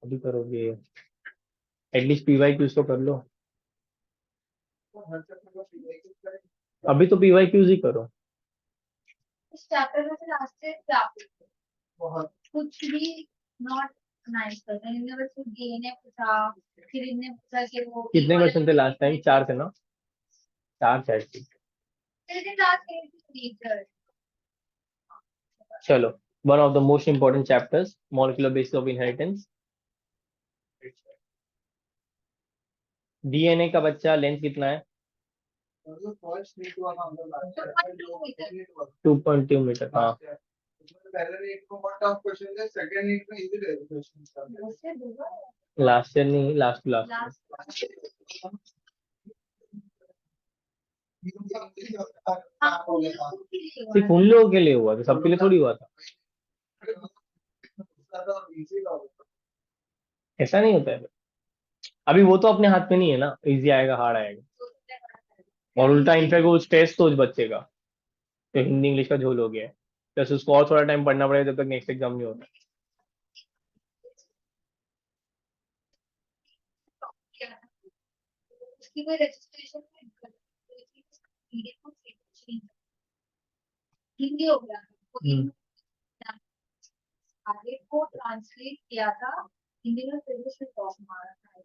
अभी करोगे, एटलीस्ट पीवाई क्यूज तो कर लो। अभी तो पीवाई क्यूज ही करो। इस चैप्टर में से लास्ट से क्या बहुत कुछ भी नॉट नाइस करते हैं। इनने बस डीएनए पूछा, फिर इनने पूछा कि वो कितने क्वेश्चन थे लास्ट टाइम, 4 थे ना, 4 शायद थे। फिर लास्ट नेचर। चलो, one of the most important chapters, molecular basis of inheritance. DNA का बच्चा लेंथ कितना है, फर्स्ट नीट वाला हम लोग लास्ट 2.2 मीटर। हाँ पहले नीट को बहुत टफ क्वेश्चन थे, सेकंड नीट में इजी रहे क्वेश्चन। उससे दूसरा लास्ट ईयर नहीं, लास्ट टू लास्ट। लास्ट सिर्फ उन लोगों के लिए हुआ था, सबके लिए थोड़ी हुआ था, ऐसा नहीं होता है। अभी वो तो अपने हाथ में नहीं है ना, इजी आएगा हार्ड आएगा। और उल्टा इनफैक्ट वो टेस्ट तो उस बच्चे का तो हिंदी इंग्लिश का झोल हो गया है, प्लस उसको और थोड़ा टाइम पढ़ना पड़ेगा जब तक नेक्स्ट एग्जाम नहीं होता। उसकी कोई रजिस्ट्रेशन हिंदी हो गया, वो आगे को ट्रांसलेट किया था हिंदी में, फिर उसने टॉप मारा था।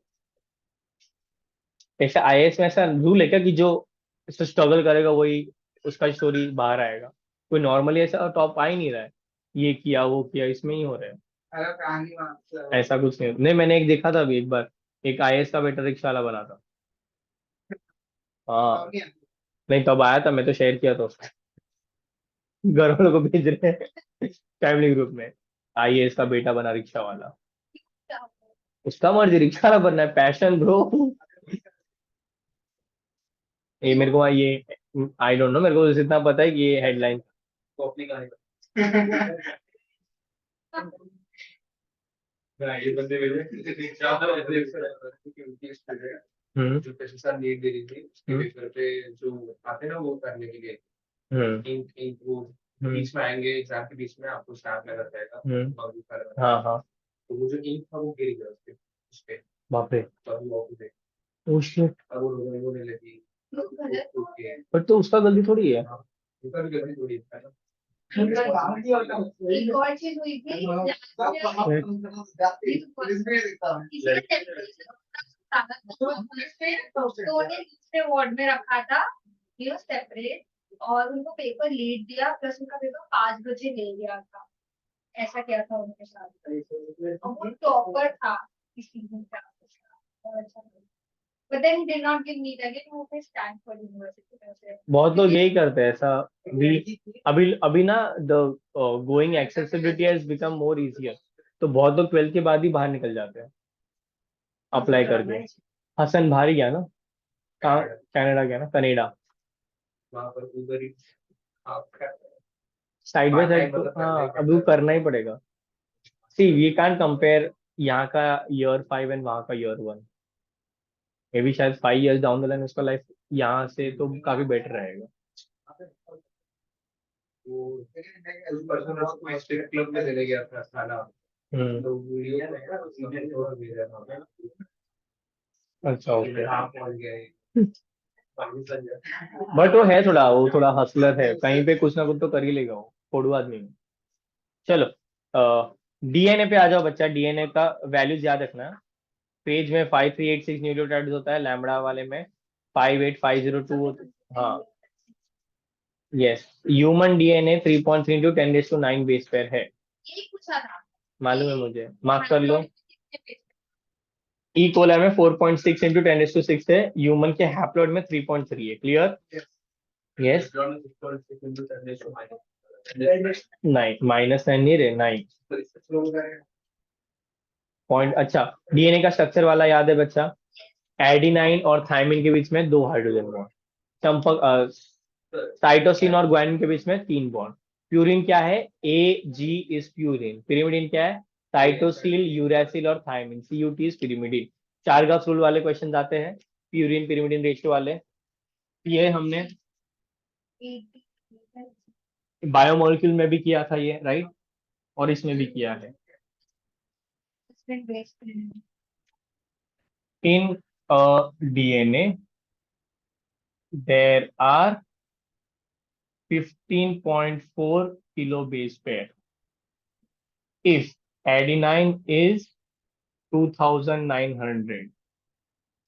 ऐसा आईएएस में ऐसा रूल है क्या कि जो स्ट्रगल करेगा वही उसका स्टोरी बाहर आएगा, कोई नॉर्मली ऐसा टॉप आ ही नहीं रहा है, ये किया वो किया इसमें ही हो रहा है। अरे कहानी वहाँ ऐसा कुछ नहीं, नहीं मैंने एक देखा था अभी एक बार, एक आईएएस का बेटा रिक्शा वाला बना था। हाँ से नहीं तब आया था, मैं तो शेयर किया था उसको, घर वालों को भेज रहे हैं फैमिली ग्रुप में, आईएएस का बेटा बना रिक्शा वाला। उसका मर्जी, रिक्शा वाला बनना है, पैशन ब्रो। ये मेरे को ये आई डोंट नो, मेरे को बस इतना पता है कि ये हेडलाइन। कॉपी का ये बंदे भेजे जो पेशेंट नीड दे रही थी उसके पेपर पे जो आते ना वो करने के लिए इंक इंक वो बीच में आएंगे, एग्जाम के बीच में आपको स्टाफ लगा जाएगा और वो कर हाँ हाँ, तो वो जो इंक था वो गिर गया उस पे बाप रे, तो वो पे ओ शिट। और वो रोने लगी। ओके पर तो उसका गलती थोड़ी है। उनका भी गलती थोड़ी है ना। एक और चीज हुई थी, तो उन्हें दूसरे वार्ड में रखा था सेपरेट, और उनको पेपर लेट दिया, प्लस उनका पेपर 5 बजे ले लिया था। ऐसा क्या था उनके साथ, और वो टॉपर था इस सीजन का। But then he did not give NEET again, वो फिर स्टैनफोर्ड यूनिवर्सिटी। बहुत लोग यही करते हैं ऐसा भी। अभी अभी ना the going accessibility has become more easier, तो बहुत लोग 12th के बाद ही बाहर निकल जाते हैं अप्लाई करके। हसन भारी गया ना, कहाँ, कनाडा गया ना, कनाडा। वहाँ पर उधर ही आपका साइड बाय साइड मतलब तो करना ही हाँ अभी वो पड़ता है। करना ही पड़ेगा। सी वी कैन कंपेयर यहाँ का ईयर 5 एंड वहाँ का ईयर 1। मे बी शायद 5 years डाउन द लाइन उसका लाइफ यहाँ से तो काफी बेटर रहेगा। वो उस पर्सन को कोई स्ट्रिक्ट क्लब में चले गया था खाना, तो वीडियो तो भेजा था। अच्छा ओके। हाँ पहुंच गए। बट वो थोड़ा हसलर है, कहीं पे कुछ ना कुछ तो कर ही लेगा वो, फोड़ू आदमी है। चलो डीएनए पे आ जाओ बच्चा। डीएनए का वैल्यूज याद रखना। पेज में 5386 न्यूक्लियोटाइड्स होता है, लैम्बडा वाले में 58502। हाँ yes. Human DNA 3.3 into 10⁻⁹ base pair है। यही पूछा था। मालूम है मुझे, मार्क कर लो। ई कोला में 4.6 इंटू 10⁶ है, ह्यूमन के हैप्लॉइड में 3.3 है। क्लियर? यस। नहीं -9 नहीं रे, 9 पॉइंट। अच्छा डीएनए का स्ट्रक्चर वाला याद है बच्चा? एडिनाइन और थायमिन के बीच में 2 हाइड्रोजन बॉन्ड। चंपक साइटोसिन और ग्वानिन के बीच में 3 बॉन्ड। प्यूरिन क्या है? AG is purine. पिरिमिडिन क्या है? साइटोसिल, यूरासिल और thymine. CUT is pyrimidine. 4 gauss rule वाले क्वेश्चन आते हैं, प्यूरिन पिरिमिडिन रेशियो वाले। ये हमने बायोमोलिक्यूल में भी किया था ये, राइट? और इसमें भी किया है। In a DNA, there are 15.4 kilo base pair. If adenine is 2900,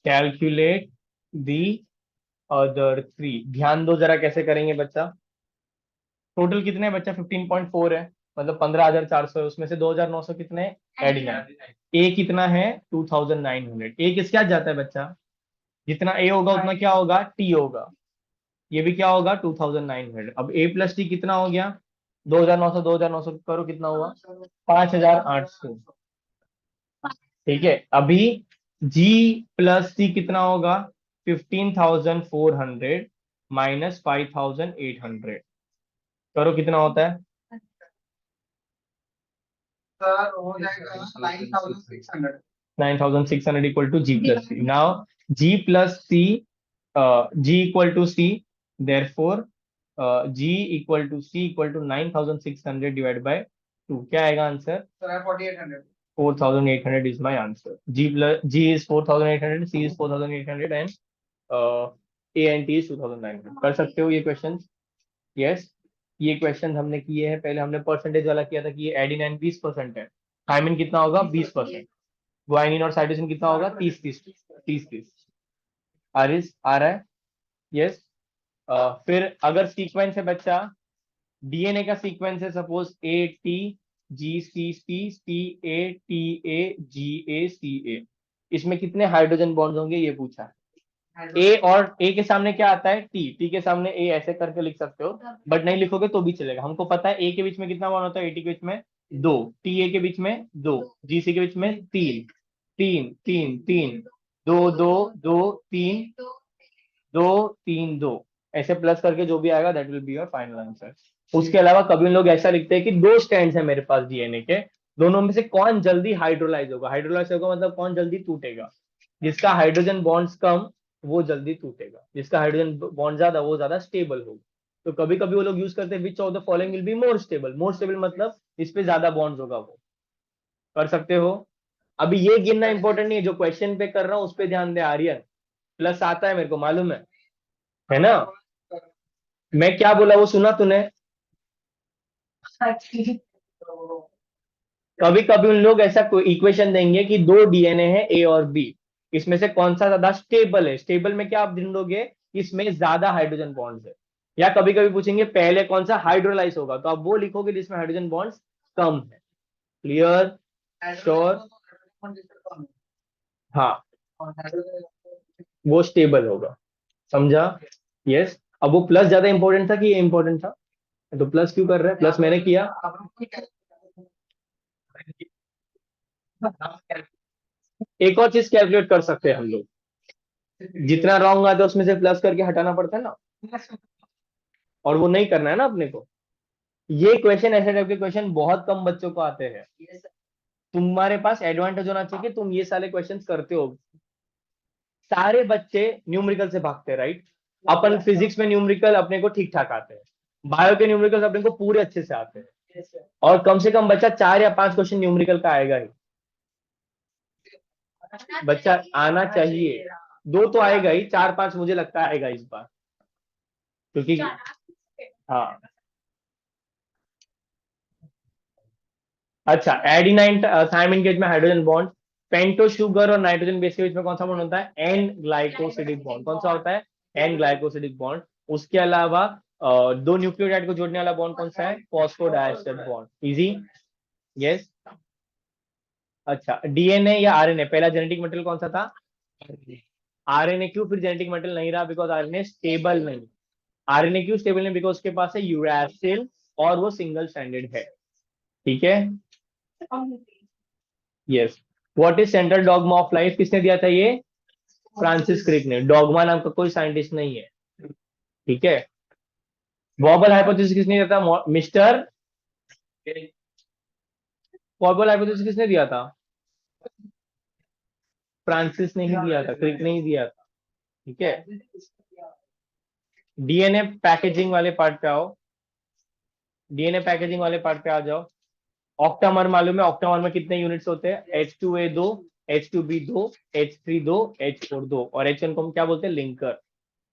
calculate the other 3. ध्यान दो जरा, कैसे करेंगे बच्चा? टोटल कितने हैं बच्चा? 15.4 है, मतलब 15,400 है, उसमें से 2,900 कितने एडिनाइन। ए कितना है? 2900। ए किसके साथ जाता है बच्चा? जितना ए होगा उतना क्या होगा? टी होगा। ये भी क्या होगा? 2900। अब ए प्लस टी कितना हो गया? 2,900 2,900 करो, कितना हुआ? 5,800। ठीक है। अभी जी प्लस सी कितना होगा? 15,400 माइनस 5,800 करो, कितना होता है? सर हो जाएगा 9,600। 9,600 equal to G plus C. Now G plus C, G equal to C, therefore G equal to C equal to 9,600 divide by 2। क्या आएगा answer? Sir 4,800। 4,800 is my answer. G is 4,800, C is 4,800 and A and T is 2,900। कर सकते हो ये question? Yes. ये question हमने किए हैं पहले। हमने परसेंटेज वाला किया था कि ये एडिनाइन 20% है, थायमिन कितना होगा? 20%, ग्वाइनिन और साइटोसिन कितना होगा? 30-30। आरिस आ रहा है? यस। फिर अगर सीक्वेंस है बच्चा, डीएनए का सीक्वेंस है suppose ATGCC CA TA GACA। इसमें कितने हाइड्रोजन बॉन्ड होंगे ये पूछा। ए और ए के सामने क्या आता है? टी के सामने ए ऐसे करके लिख सकते हो, बट नहीं लिखोगे तो भी चलेगा। हमको पता है ए के बीच में कितना बॉन्ड होता है, एटी के बीच में 2, TA के बीच में 2, GC के बीच में 3 3 3 3 2 2 2 3 2 3 2, ऐसे प्लस करके जो भी आएगा that will be your final answer. उसके अलावा कभी लोग ऐसा लिखते हैं कि 2 स्टैंड्स है मेरे पास डीएनए के, दोनों में से कौन जल्दी हाइड्रोलाइज होगा? हाइड्रोलाइज होगा मतलब कौन जल्दी टूटेगा? जिसका हाइड्रोजन बॉन्ड्स कम वो जल्दी टूटेगा, जिसका हाइड्रोजन बॉन्ड ज्यादा वो ज्यादा स्टेबल होगा। तो कभी कभी वो लोग यूज करते हैं which of the following will be more stable. More stable मतलब इस पे ज्यादा बॉन्ड्स होगा, वो कर सकते हो। अभी ये गिनना इंपॉर्टेंट नहीं है, जो क्वेश्चन पे कर रहा हूँ उस पर ध्यान दे आर्यन। प्लस आता है मेरे को मालूम है ना? मैं क्या बोला वो सुना तूने? कभी कभी उन लोग ऐसा कोई इक्वेशन देंगे कि 2 डीएनए है ए और बी, इसमें से कौन सा ज्यादा स्टेबल है। स्टेबल में क्या आप ढूंढोगे? इसमें ज्यादा हाइड्रोजन बॉन्ड्स है। या कभी कभी पूछेंगे पहले कौन सा हाइड्रोलाइज होगा, तो आप वो लिखोगे जिसमें हाइड्रोजन बॉन्ड्स कम है। क्लियर? श्योर? हाँ वो स्टेबल होगा, समझा? यस। अब वो प्लस ज्यादा इंपॉर्टेंट था कि ये इंपॉर्टेंट था? तो प्लस क्यों कर रहे हैं? प्लस मैंने किया। एक और चीज कैलकुलेट कर सकते हैं हम लोग, जितना रॉन्ग आता है उसमें से प्लस करके हटाना पड़ता है ना, और वो नहीं करना है ना अपने को। ये क्वेश्चन, ऐसे टाइप के क्वेश्चन बहुत कम बच्चों को आते हैं। तुम्हारे पास एडवांटेज होना चाहिए कि तुम ये सारे क्वेश्चंस करते हो। सारे बच्चे न्यूमेरिकल से भागते हैं, राइट? अपन फिजिक्स में न्यूमेरिकल अपने को ठीक ठाक आते हैं, बायो के न्यूमेरिकल अपने को पूरे अच्छे से आते हैं, और कम से कम बच्चा 4 या 5 क्वेश्चन न्यूमेरिकल का आएगा ही। बच्चा आना चाहिए, 2 तो आएगा ही, 4-5 मुझे लगता है आएगा इस बार, क्योंकि हाँ। अच्छा, एडिनाइन थायमिन के बीच में हाइड्रोजन बॉन्ड, पेंटो शुगर और नाइट्रोजन बेस के बीच में कौन सा बॉन्ड होता है? N glycosidic bond. कौन सा होता है? N glycosidic bond. उसके अलावा 2 न्यूक्लियोटाइड को जोड़ने वाला बॉन्ड कौन सा है? Phosphodiester bond. Easy, yes. अच्छा, डीएनए या आरएनए, पहला जेनेटिक मटेरियल कौन सा था? आरएनए। क्यों फिर जेनेटिक मटेरियल नहीं रहा? बिकॉज आरएनए स्टेबल नहीं। आरएनए क्यों स्टेबल नहीं? बिकॉज उसके पास है यूरासिल और वो सिंगल स्ट्रैंडेड है। ठीक है, yes. What is central dogma of life, किसने दिया था ये? फ्रांसिस क्रिक ने। डॉगमा नाम का कोई साइंटिस्ट नहीं है, ठीक है। वॉबल हाइपोथेसिस किसने दिया था? मिस्टर। वॉबल हाइपोथेसिस किसने दिया था? फ्रांसिस ने ही दिया था, क्रिक ने ही दिया था, ठीक है। डीएनए पैकेजिंग वाले पार्ट पे आओ, डीएनए पैकेजिंग वाले पार्ट पे आ जाओ। ऑक्टामर मालूम है? ऑक्टामर में कितने यूनिट्स होते हैं? H2A 2, H2B 2, H3 2, H4 2, और H1 को हम क्या बोलते हैं? लिंकर।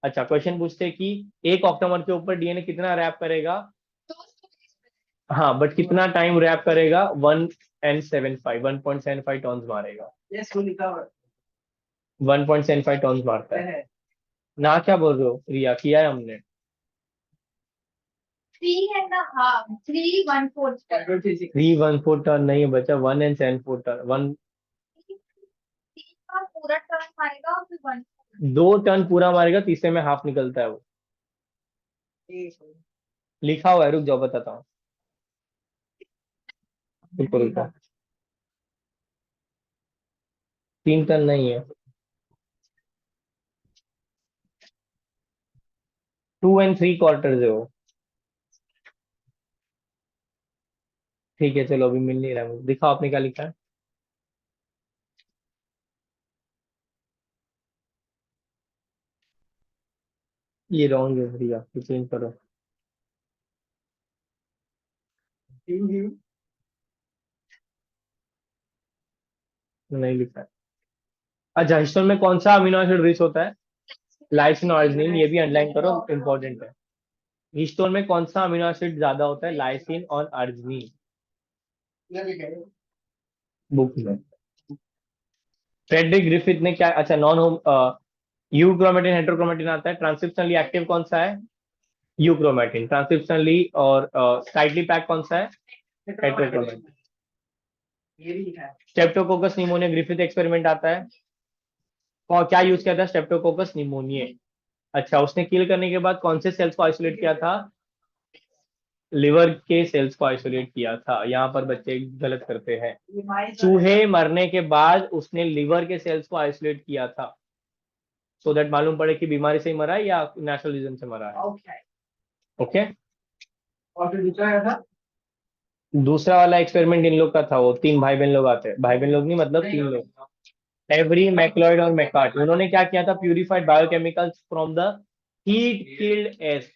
अच्छा, क्वेश्चन पूछते हैं कि एक ऑक्टामर के ऊपर डीएनए कितना रैप करेगा? हाँ, बट कितना टाइम रैप करेगा? 1.75 टॉन्स मारेगा। 1.75 टॉन्स मारता है ना। क्या बोल रहे हो रिया? किया है हमने। 3.5, 3/4 टर्न नहीं है बच्चा, 1.74 टर्न। पूरा टर्न मारेगा और फिर 1। 2 टर्न पूरा मारेगा, तीसरे में हाफ निकलता है वो। लिखा हुआ है, रुक जाओ बताता हूँ। रुको रुको, 3 टर्न नहीं है, 2 3/4 है वो। ठीक है, चलो अभी मिल नहीं रहा है मुझे, दिखाओ आपने क्या लिखा है। ये रॉन्ग है भैया, चेंज करो। नहीं लिखा है। अच्छा, हिस्टोन में कौन सा अमीनो एसिड रिच होता है? लाइसिन और अर्जिनिन, ये भी अंडरलाइन करो, इंपॉर्टेंट है। हिस्टोन में कौन सा अमीनो एसिड ज्यादा होता है? लाइसिन और अर्जिनिन। बुक में फ्रेडरिक ग्रिफिथ ने क्या, अच्छा, नॉन होम यूक्रोमेटिन हेट्रोक्रोमेटिन आता है, ट्रांसक्रिप्शनली एक्टिव कौन सा है? यूक्रोमेटिन। ट्रांसक्रिप्शनली और साइडली पैक कौन सा है? Heterochromatin. Streptococcus pneumonia Griffith experiment आता है, और क्या यूज किया था? Streptococcus pneumonia. अच्छा, उसने किल करने के बाद कौन से सेल्स को आइसोलेट किया था? लिवर के सेल्स को आइसोलेट किया था। यहाँ पर बच्चे गलत करते हैं। चूहे मरने के बाद उसने लिवर के सेल्स को आइसोलेट किया था, सो दैट मालूम पड़े कि बीमारी से ही मरा है या नेचुरल रीजन से मरा है। ओके। और फिर दूसरा क्या था? दूसरा वाला एक्सपेरिमेंट इन लोग का था, वो 3 भाई बहन लोग आते हैं, भाई बहन लोग नहीं मतलब 3 लोग, एवरी, मैक्लॉयड और मैकार्ट। उन्होंने क्या किया था? Purified biochemicals from the heat killed S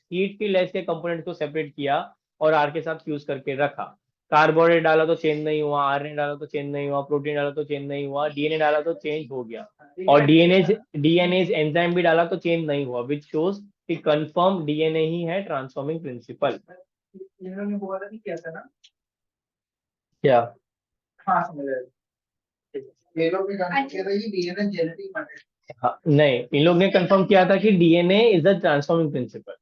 के कंपोनेंट को सेपरेट किया और आर के साथ फ्यूज करके रखा। कार्बोहाइड्रेट डाला तो चेंज नहीं हुआ, आरएनए डाला तो चेंज नहीं हुआ, प्रोटीन डाला तो चेंज नहीं हुआ, डीएनए डाला तो चेंज हो गया, और डीएनए एंजाइम भी डाला तो चेंज नहीं हुआ, विच शोज कि कंफर्म डीएनए ही है ट्रांसफॉर्मिंग प्रिंसिपल। इन्होंने बोला था कि क्या था ना? क्या? हाँ, समझ आया। ये लोग भी कंफर्म किया था कि डीएनए जेनेटिक मटेरियल। हाँ, नहीं, इन लोग ने कंफर्म किया था कि DNA is the transforming principle.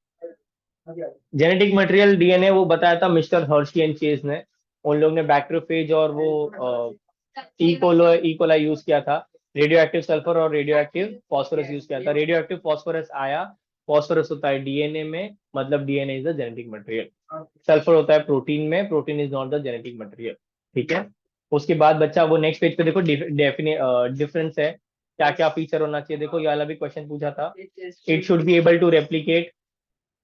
Genetic material DNA वो बताया था मिस्टर हर्शी एंड चेज ने। उन लोग ने बैक्टीरियोफेज और वो इकोला यूज किया था। रेडियो एक्टिव सल्फर और रेडियो एक्टिव फॉस्फोरस यूज किया था। रेडियो एक्टिव फॉस्फोरस आया, फॉस्फोरस होता है डीएनए में, मतलब DNA is the genetic material. Sulphur होता है प्रोटीन में, protein is not the genetic material, ठीक है। उसके बाद बच्चा वो नेक्स्ट पेज पे देखो, डिफरेंस है, क्या क्या फीचर होना चाहिए। देखो ये वाला भी क्वेश्चन पूछा था। It should be able to replicate,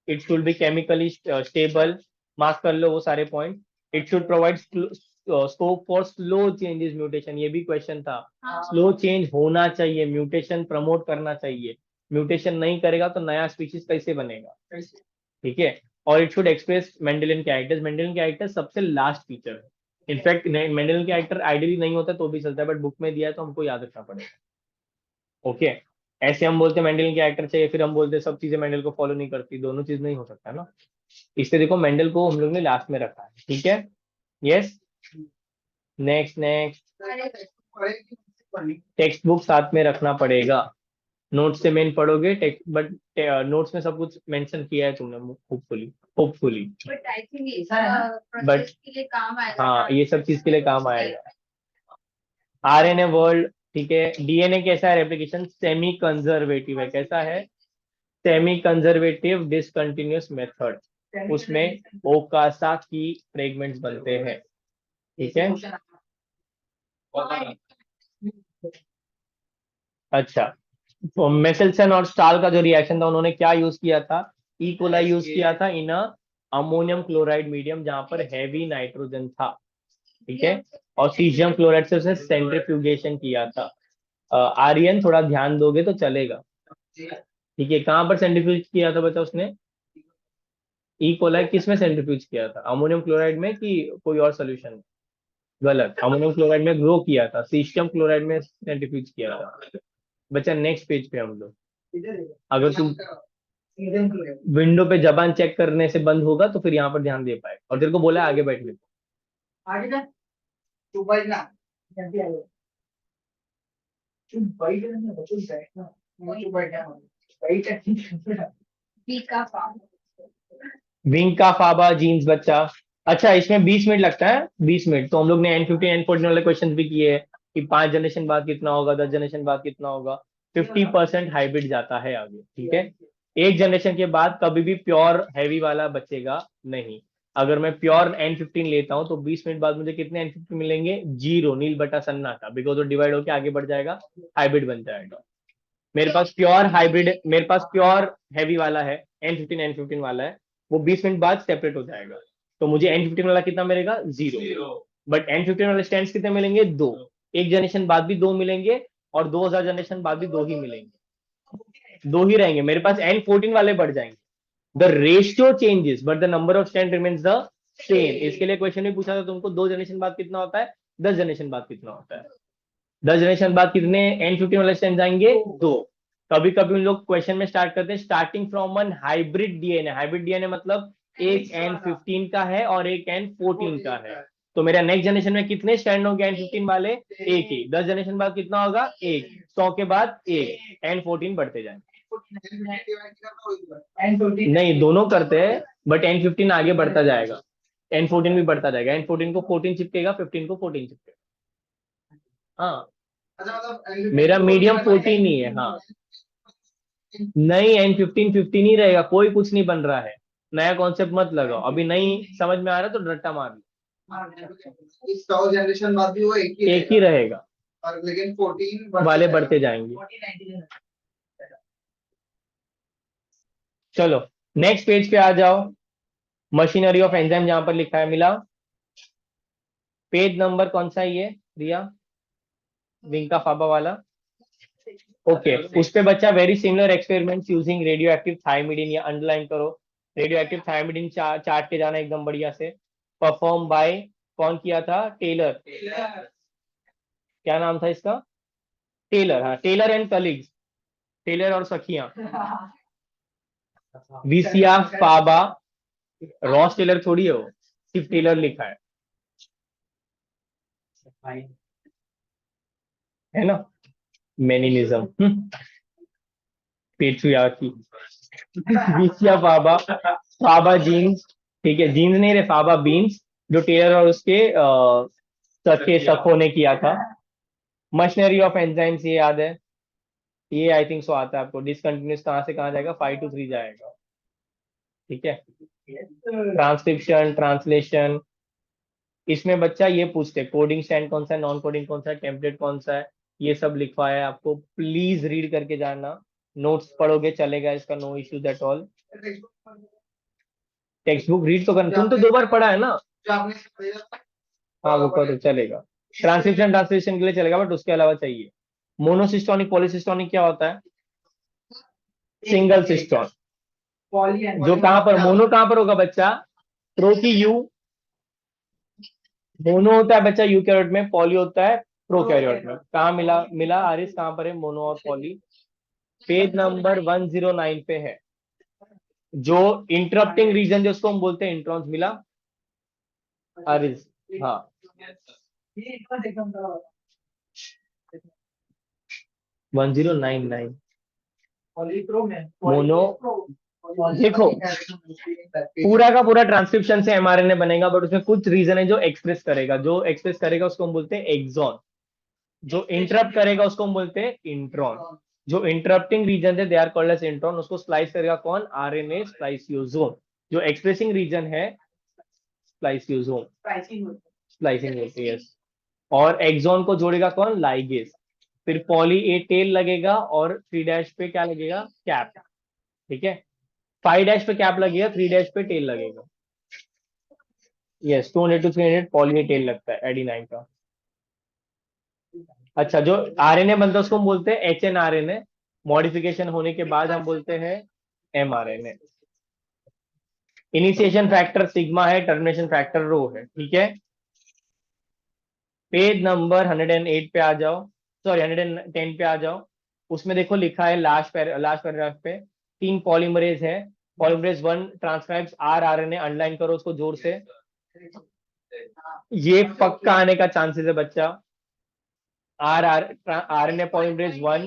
it should be chemically stable, mark कर लो वो सारे point. It should provide scope for slow changes mutation, ये भी क्वेश्चन था। हाँ। स्लो चेंज होना चाहिए, म्यूटेशन प्रमोट करना चाहिए, म्यूटेशन नहीं करेगा तो नया स्पीशीज कैसे बनेगा, ठीक है। और it should express Mendelian characters, Mendelian character सबसे लास्ट फीचर है। इनफैक्ट मेंडेलियन कैरेक्टर आइडियली नहीं होता तो भी चलता है, बट बुक में दिया है तो हमको याद रखना पड़ेगा, ओके। ऐसे हम बोलते हैं मेंडल कैरेक्टर चाहिए, फिर हम बोलते हैं सब चीजें मेंडल को फॉलो नहीं करती, दोनों चीज नहीं हो सकता ना। इससे देखो मेंडल को हम लोग ने लास्ट में रखा है, ठीक है। Yes, next next. Text book साथ में रखना पड़ेगा, नोट्स से मेन पढ़ोगे टेक्स्ट, बट नोट्स में सब कुछ मेंशन किया है तुमने, hopefully hopefully. But I think ये But- प्रोसेस के लिए काम आएगा। हाँ, ये सब चीज के लिए काम आएगा। आरएनए वर्ल्ड, ठीक है। डीएनए कैसा है रेप्लिकेशन, सेमी कंजर्वेटिव है, कैसा है, सेमी कंजर्वेटिव डिसकंटिन्यूअस मेथड, उसमें ओकासा की फ्रेगमेंट्स बनते हैं, ठीक है। अच्छा, तो मेसेल्सन और स्टाल का जो रिएक्शन था उन्होंने क्या यूज किया था, ई कोलाई यूज किया था इन अमोनियम क्लोराइड मीडियम जहां पर हैवी नाइट्रोजन था, ठीक है। और सीजियम क्लोराइड से उसने सेंट्रीफ्यूगेशन किया था। आर्यन थोड़ा ध्यान दोगे तो चलेगा, ठीक है। कहां पर सेंट्रीफ्यूज किया था बच्चा उसने, ई कोलाई किस में सेंट्रीफ्यूज किया था, अमोनियम क्लोराइड में कि कोई और सोल्यूशन में, गलत, अमोनियम क्लोराइड में ग्रो किया था, सीशियम क्लोराइड में सेंट्रीफ्यूज किया था। बच्चा नेक्स्ट पेज पे हम लोग, अगर तुम विंडो पे जबान चेक करने से बंद होगा तो फिर यहाँ पर ध्यान दे पाए, और तेरे को बोला है आगे बैठने को। आगे जा, चुप बैठ ना, जल्दी आ जाओ, चुप बैठ ना, चुप बैठना, चुप बैठना, बैठ। बीका फार्म। विंका फाबा जीन्स बच्चा। अच्छा, इसमें 20 मिनट लगता है, 20 मिनट तो हम लोग ने N15 N14 वाले क्वेश्चन भी किए हैं कि 5 जनरेशन बाद कितना होगा, 10 जनरेशन बाद कितना होगा। 50% हाइब्रिड जाता है आगे, ठीक है। एक जनरेशन के बाद कभी भी प्योर हैवी वाला बचेगा नहीं। अगर मैं प्योर N15 लेता हूं तो 20 मिनट बाद मुझे कितने N15 मिलेंगे, 0, नील बटा सन्नाटा, बिकॉज वो डिवाइड होकर आगे बढ़ जाएगा, हाइब्रिड बन जाएगा। मेरे पास प्योर हाइब्रिड, मेरे पास प्योर हैवी वाला है, N15 वाला है, वो 20 मिनट बाद सेपरेट हो जाएगा, तो मुझे N15 वाला कितना मिलेगा, 0। बट N15 वाले स्टैंड कितने मिलेंगे, 2। एक जनरेशन बाद भी 2 मिलेंगे, और 2000 जनरेशन बाद भी 2 ही मिलेंगे, 2 ही रहेंगे। मेरे पास N14 वाले बढ़ जाएंगे, the ratio changes but the number of stand remains the same. इसके लिए क्वेश्चन भी पूछा था तुमको, 2 जनरेशन बाद कितना होता है, 10 जनरेशन बाद कितना होता है। 10 जनरेशन बाद कितने N15 वाले स्टैंड आएंगे, 2। कभी कभी उन लोग क्वेश्चन में स्टार्ट करते हैं starting from one hybrid DNA, hybrid DNA मतलब एक N15 का है और एक N14 का है, तो मेरा नेक्स्ट जनरेशन में कितने स्टैंड होंगे N15 वाले, एक ही। 10 जनरेशन बाद कितना होगा, एक। 100 के बाद एक, N14 बढ़ते जाएंगे। नहीं, दोनों करते हैं, बट N15 आगे बढ़ता जाएगा, N14 भी बढ़ता जाएगा, N14 को 14 चिपकेगा, 15 को 14 चिपकेगा। हाँ, मेरा मीडियम 14 ही है, हाँ। नहीं, N15 15 ही रहेगा, कोई कुछ नहीं बन रहा है, नया कॉन्सेप्ट मत लगाओ, अभी नहीं समझ में आ रहा तो रट्टा मार लो। इस 100 जनरेशन बाद भी वो एक ही रहेगा, और लेकिन 14 वाले बढ़ते जाएंगे। चलो नेक्स्ट पेज पे आ जाओ, मशीनरी ऑफ एंजाइम जहां पर लिखा है, मिला। पेज नंबर कौन सा है ये रिया, विंका फाबा वाला, ओके। उस पे बच्चा very similar experiments using radio active thymidine, या अंडरलाइन करो, रेडियो एक्टिव थायमिडिन चार्ट के जाना एकदम बढ़िया से। परफॉर्म बाय, कौन किया था, टेलर, क्या नाम था इसका, टेलर, हाँ, टेलर एंड कलीग्स, टेलर और सखियां, विसिया फाबा, रॉस टेलर थोड़ी है वो, सिर्फ टेलर लिखा है ना, मेनिनिज्म, पेट्रियार्की, विसिया फाबा, फाबा जीन्स, ठीक है, जीन्स नहीं रहे, फाबा बीन्स, जो टेलर और उसके सखे सखों ने किया था। मशीनरी ऑफ एंजाइम्स ये याद है, ये आई थिंक सो आता है आपको, डिसकंटिन्यूस कहां से कहां जाएगा, 5 to 3 जाएगा, ठीक है। ट्रांसक्रिप्शन, ट्रांसलेशन, इसमें बच्चा ये पूछते कोडिंग स्टैंड कौन सा है, नॉन कोडिंग कौन सा है, टेम्पलेट कौन सा है, ये सब लिखवाया है आपको, प्लीज रीड करके जाना, नोट्स पढ़ोगे चलेगा, इसका no issues at all. Textbook read तो करना, तुम तो 2 बार पढ़ा है ना। जो आपने समझा था, हाँ वो करो चलेगा, ट्रांसलेशन के लिए चलेगा, बट उसके अलावा चाहिए। मोनोसिस्टोनिक पॉलीसिस्टोनिक क्या होता है? Single cistron. पॉली एंड जो कहाँ पर मोनो कहाँ पर होगा बच्चा? प्रो की यू। मोनो होता है बच्चा यूकैरियोट में, पॉली होता है प्रोकैरियोट में। कहाँ मिला मिला आरिस, कहाँ पर है मोनो और पॉली? पेज नंबर 109 पे है। जो इंटरप्टिंग रीजन जो उसको हम बोलते हैं इंट्रॉन्स, मिला आरिस? हाँ ये इतना एकदम था 1099 पॉली प्रो में मोनो। देखो पूरा का पूरा ट्रांसक्रिप्शन से एमआरएनए बनेगा, बट उसमें कुछ रीजन है जो एक्सप्रेस करेगा। जो एक्सप्रेस करेगा उसको हम बोलते हैं एक्सॉन। जो इंटरप्ट करेगा उसको हम बोलते हैं इंट्रॉन। जो इंटरप्टिंग रीजन है they are called as intron. उसको स्प्लाइस करेगा कौन? RNA spliceosome. जो एक्सप्रेसिंग रीजन है स्प्लाइसियोसोम, स्प्लाइसिंग होती है। और एक्सॉन को जोड़ेगा कौन? लाइगेज। फिर पॉली ए टेल लगेगा और 3 डैश पे क्या लगेगा? कैप। ठीक है, 5 डैश पे कैप लगेगा, 3 डैश पे टेल लगेगा। Yes 200 to 300 poly A tail लगता है एडेनाइन का। अच्छा, जो आरएनए बनता है उसको हम बोलते हैं एचएनआरएनए। मॉडिफिकेशन होने के बाद हम बोलते हैं एमआरएनए। इनिशिएशन फैक्टर सिग्मा है, टर्मिनेशन फैक्टर रो है। ठीक है, पेज नंबर 108 पे आ जाओ, सॉरी 110 पे आ जाओ। उसमें देखो लिखा है लास्ट पैराग्राफ पे 3 पॉलीमरेज है। Polymerase 1 transcribes are RNA, underline करो उसको जोर से। ये पक्का आने का चांसेस है बच्चा। आरएनए पॉलीमरेज 1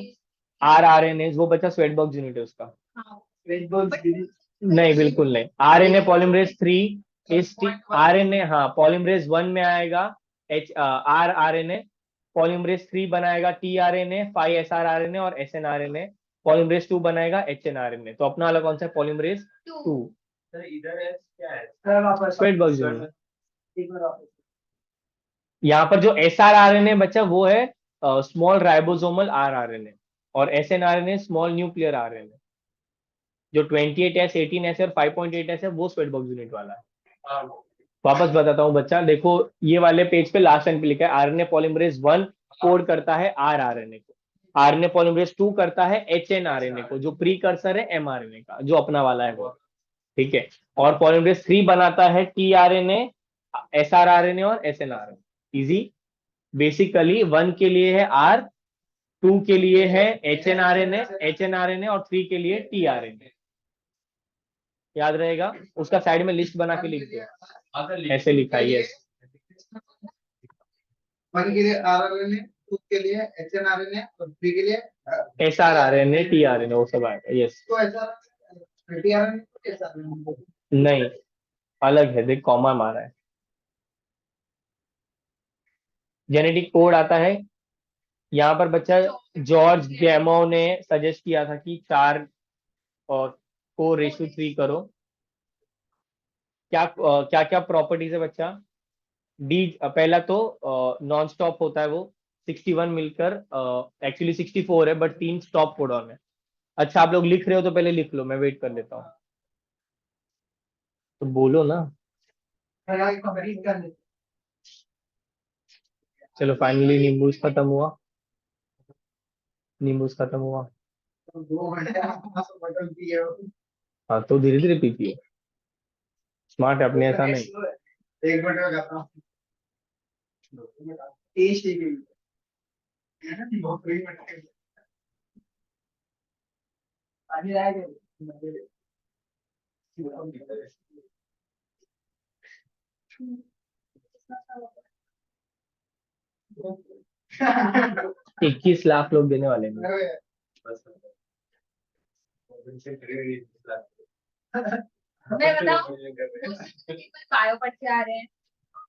आर आरएनए, वो बच्चा स्वेटबर्ग यूनिट है उसका। नहीं बिल्कुल नहीं। आरएनए पॉलीमरेज 3 इस आरएनए, हाँ पॉलीमरेज 1 में आएगा एच आर आरएनए, पॉलीमरेज 3 बनाएगा T RNA, 5 S R RNA और एस एन आरएनए, पॉलीमरेज 2 बनाएगा एच एन आरएनए। तो अपना वाला कौन सा है? पॉलीमरेज 2। सर इधर है क्या है? Svedberg unit. यहाँ पर जो S R R N A बच्चा वो है small ribosomal R R N A, और S N R N A small nuclear R N A. जो 28S 18S और 5.8S है वो स्वेटबर्ग यूनिट वाला है। वापस बताता हूँ बच्चा, देखो ये वाले पेज पे लास्ट लाइन पे लिखा है आरएनए पॉलीमरेज 1 कोड करता है आर आरएनए को, आरएनए पॉलीमरेज 2 करता है एच एन आरएनए को, जो प्रीकर्सर है एमआरएनए का, जो अपना वाला है वो। ठीक है, और पॉलीमरेज 3 बनाता है T RNA, S R RNA और S N RNA. Easy. Basically 1 के लिए है आर, 2 के लिए है H N R N A और 3 के लिए टी आर एन ए। याद रहेगा, उसका साइड में लिस्ट बना के लिख दो, ऐसे लिखा है। यस 1 के लिए आरएनए, 2 के लिए एचएनआरएनए और 3 के लिए S R R N A T R N A, वो सब आएगा। यस तो ऐसा टीआरएनए को कैसा नहीं, अलग है, देख कॉमा मारा है। जेनेटिक कोड आता है यहाँ पर बच्चा। जॉर्ज गैमो ने सजेस्ट किया था कि 4 और को रेशो 3 करो। क्या क्या प्रॉपर्टीज है बच्चा? डी पहला तो नॉन स्टॉप होता है वो, 61 मिलकर एक्चुअली 64 है, बट 3 स्टॉप कोडॉन है। अच्छा आप लोग लिख रहे हो तो पहले लिख लो, मैं वेट कर लेता हूँ। तो बोलो ना। चलो फाइनली नींबूस खत्म हुआ, नींबूस खत्म हुआ। 2 घंटे बटन दिए हाँ तो धीरे धीरे पीजिए, स्मार्ट है अपने ऐसा नहीं। 1 मिनट में करता हूँ। टेस्ट ही नौकरी में पानी लाएगा बस 21 लाख लोग देने वाले हैं। बस मैं बताऊं, बायो पढ़ के आ रहे हैं,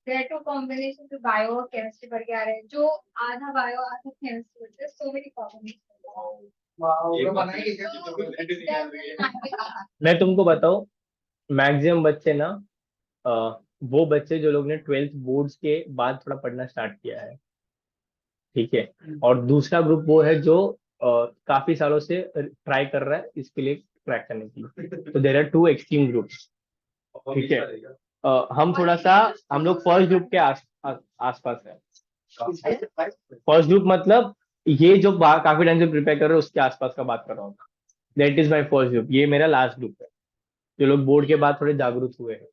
there two combination to bio और केमिस्ट्री पढ़ के आ रहे हैं, जो आधा बायो आधा केमिस्ट्री पढ़ते हैं, सो मेनी कॉम्बिनेशन। वाओ बनाएंगे क्या? मैं तुमको बताऊं, मैक्सिमम बच्चे ना वो बच्चे जो लोग ने 12th बोर्ड्स के बाद थोड़ा पढ़ना स्टार्ट किया है। ठीक है, और दूसरा ग्रुप वो है जो काफी सालों से ट्राई कर रहा है इसके लिए क्रैक करने के लिए। तो देर आर 2 एक्सट्रीम ग्रुप्स। ठीक है। हम थोड़ा सा, हम लोग फर्स्ट ग्रुप के आसपास है। फर्स्ट ग्रुप मतलब ये जो काफी टाइम से प्रिपेयर कर रहे हो उसके आसपास का बात कर रहा हूँ। That is my first group, ये मेरा लास्ट ग्रुप है। जो लोग बोर्ड के बाद थोड़े जागरूक हुए हैं,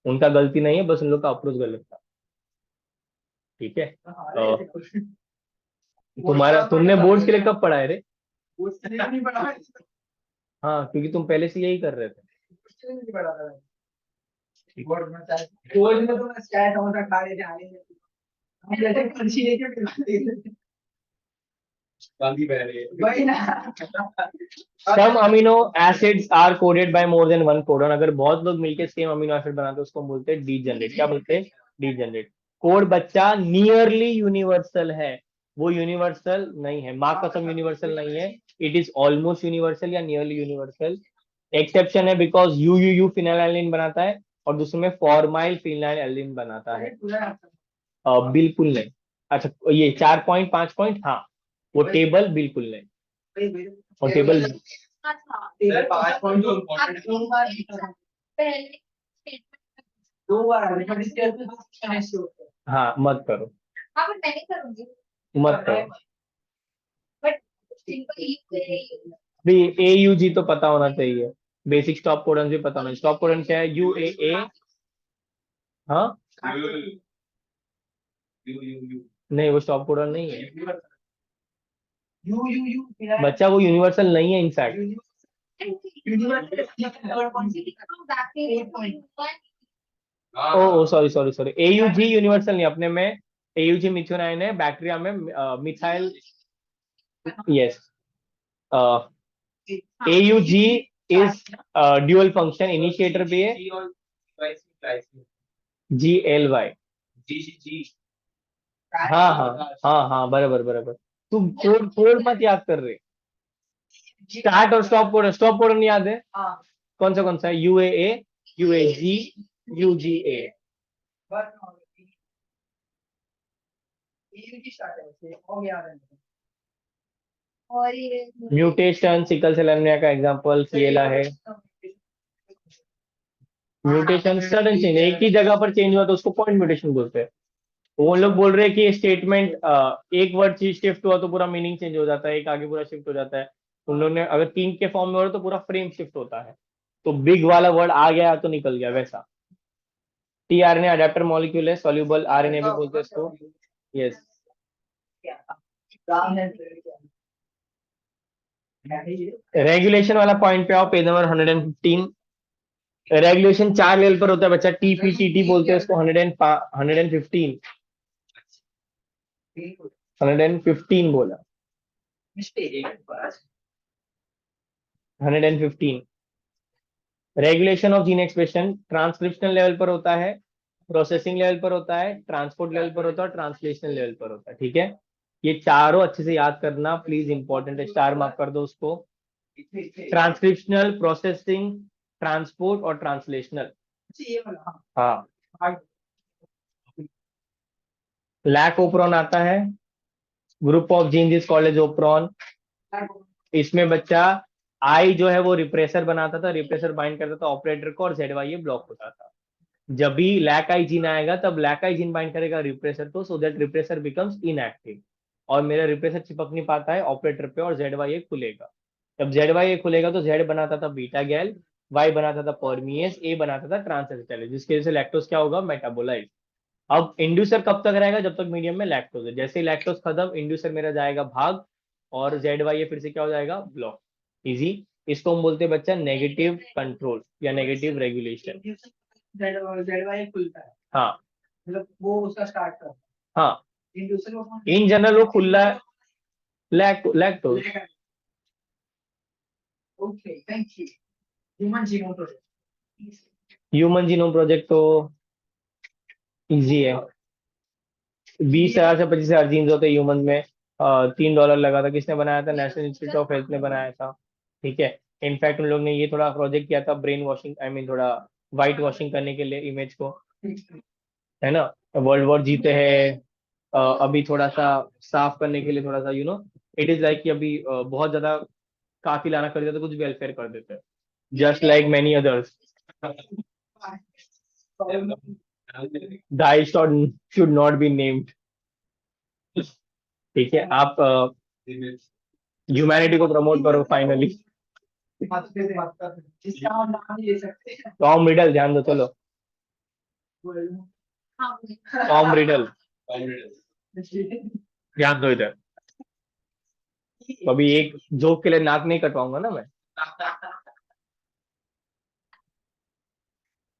उनका गलती नहीं है, बस उन लोग का अप्रोच गलत था। ठीक है। तुमने बोर्ड के लिए कब पढ़ा है रे? नहीं पढ़ा। हाँ, क्योंकि तुम पहले से यही कर रहे थे। नहीं पढ़ा था। बोर्ड में तो मैं चाय समोसा खा रहे थे आने में। हम जैसे पर्ची लेके पिलाते थे। गांधी बह रहे हैं। वही ना। Some amino acids are coded by more than one codon। अगर बहुत लोग मिलके सेम अमीनो एसिड बनाते हैं उसको हम बोलते हैं डीजनरेट। क्या बोलते हैं? डीजनरेट। कोड बच्चा नियरली यूनिवर्सल है, वो यूनिवर्सल नहीं है। माँ कसम यूनिवर्सल नहीं है। इट इज ऑलमोस्ट यूनिवर्सल या नियरली यूनिवर्सल। एक्सेप्शन है बिकॉज यू फिनाइलएल्निन बनाता है और दूसरे में फॉर्माइल फिनाइलएल्निन बनाता है। बिल्कुल नहीं। अच्छा, ये 4 पॉइंट 5 पॉइंट, हाँ वो टेबल बिल्कुल नहीं। और टेबल सर 5 पॉइंट तो इम्पोर्टेंट है। पहले दो बार हाँ मत करो, हाँ बट मैं नहीं करूंगी। मत करो। बट सिंपल भी AUG तो पता होना चाहिए, बेसिक स्टॉप कोडन भी पता होना चाहिए। स्टॉप कोडन क्या है? UAA। हाँ नहीं, वो स्टॉप कोडन नहीं है यू बच्चा, वो यूनिवर्सल नहीं है in fact. Oh sorry sorry sorry, AUG universal नहीं अपने में। AUG मिथ्योनाइन है, बैक्टीरिया में methyl. Yes, AUG is dual function, initiator भी है। GLY। हाँ हाँ हाँ हाँ, बराबर बराबर। तुम कोड कोड मत याद कर रहे। स्टार्ट और स्टॉप कोड नहीं याद है? कौन सा है? UAA, UAG, UGA। और ये म्यूटेशन सिकल सेल एनीमिया का एग्जांपल किएला है। म्यूटेशन सडन चेंज, एक ही जगह पर चेंज हुआ तो उसको पॉइंट म्यूटेशन बोलते हैं। वो लोग बोल रहे हैं कि स्टेटमेंट एक वर्ड चीज शिफ्ट हुआ तो पूरा मीनिंग चेंज हो जाता है, एक आगे पूरा शिफ्ट हो जाता है। उन लोगों ने अगर 3 के फॉर्म में हो रहा तो पूरा फ्रेम शिफ्ट होता है। तो बिग वाला वर्ड आ गया तो निकल गया, वैसा। tRNA अडेप्टर मॉलिक्यूल है, सॉल्यूबल RNA भी बोलते हैं इसको। यस। रेगुलेशन वाला पॉइंट पे आओ, पेज नंबर 115। रेगुलेशन 4 लेवल पर होता है बच्चा, TPTT बोलते हैं इसको। 115 115 बोला, 115। Regulation of gene expression transcriptional level पर होता है, प्रोसेसिंग लेवल पर होता है, ट्रांसपोर्ट लेवल पर होता है और ट्रांसलेशनल लेवल पर होता है। ठीक है, ये चारों अच्छे से याद करना प्लीज, इंपॉर्टेंट है, स्टार मार्क कर दो उसको। ट्रांसक्रिप्शनल, प्रोसेसिंग, ट्रांसपोर्ट और ट्रांसलेशनल। हाँ, लैक ओप्रॉन आता है, group of gene is called as operon. इसमें बच्चा आई जो है वो रिप्रेसर बनाता था, रिप्रेसर बाइंड करता था ऑपरेटर को और ZYA ब्लॉक होता था। जब भी लैक आई जीन आएगा तब लैक आई जीन बाइंड करेगा रिप्रेसर को, so that repressor becomes inactive. और मेरा रिप्रेसर चिपक नहीं पाता है ऑपरेटर पे और ZYA खुलेगा। जब ZYA खुलेगा तो Z बनाता था बीटा गैल, Y बनाता था परमिएस, A बनाता था ट्रांसएसिटाइलेज, जिसकी वजह से लैक्टोज क्या होगा? मेटाबोलाइज। अब इंड्यूसर कब तक रहेगा? जब तक मीडियम में लैक्टोज है। जैसे ही लैक्टोज खत्म, इंड्यूसर मेरा जाएगा भाग और ZYA फिर से क्या हो जाएगा? ब्लॉक। इजी। इसको हम बोलते हैं बच्चा नेगेटिव कंट्रोल या नेगेटिव रेगुलेशन। खुलता है, हाँ मतलब वो उसका स्टार्ट करता है। हाँ, इंड्यूसर को इन जनरल वो खुला है lactose. Okay, thank you. Human genome project. Human genome project तो इजी है। 20,000 से 25,000 जीन्स होते हैं ह्यूमन में। $3 लगा था। किसने बनाया था? नेशनल इंस्टीट्यूट ऑफ हेल्थ ने बनाया था। ठीक है। इनफैक्ट उन लोग ने ये थोड़ा प्रोजेक्ट किया था ब्रेन वॉशिंग, आई मीन थोड़ा वाइट वॉशिंग करने के लिए इमेज को, है ना। वर्ल्ड वॉर जीते हैं, अभी थोड़ा सा साफ करने के लिए थोड़ा सा इट इज लाइक कि अभी बहुत ज्यादा काफी लाना कर देते तो कुछ वेलफेयर कर देते, just like many others. Dai should not be named. ठीक है, आप ह्यूमैनिटी को प्रमोट करो फाइनली। जिसका हम नाम नहीं ले सकते। टॉम रिडल, ध्यान दो, चलो हाँ टॉम रिडल, ध्यान दो इधर। तो अभी एक जोक के लिए नाक नहीं कटवाऊंगा ना मैं।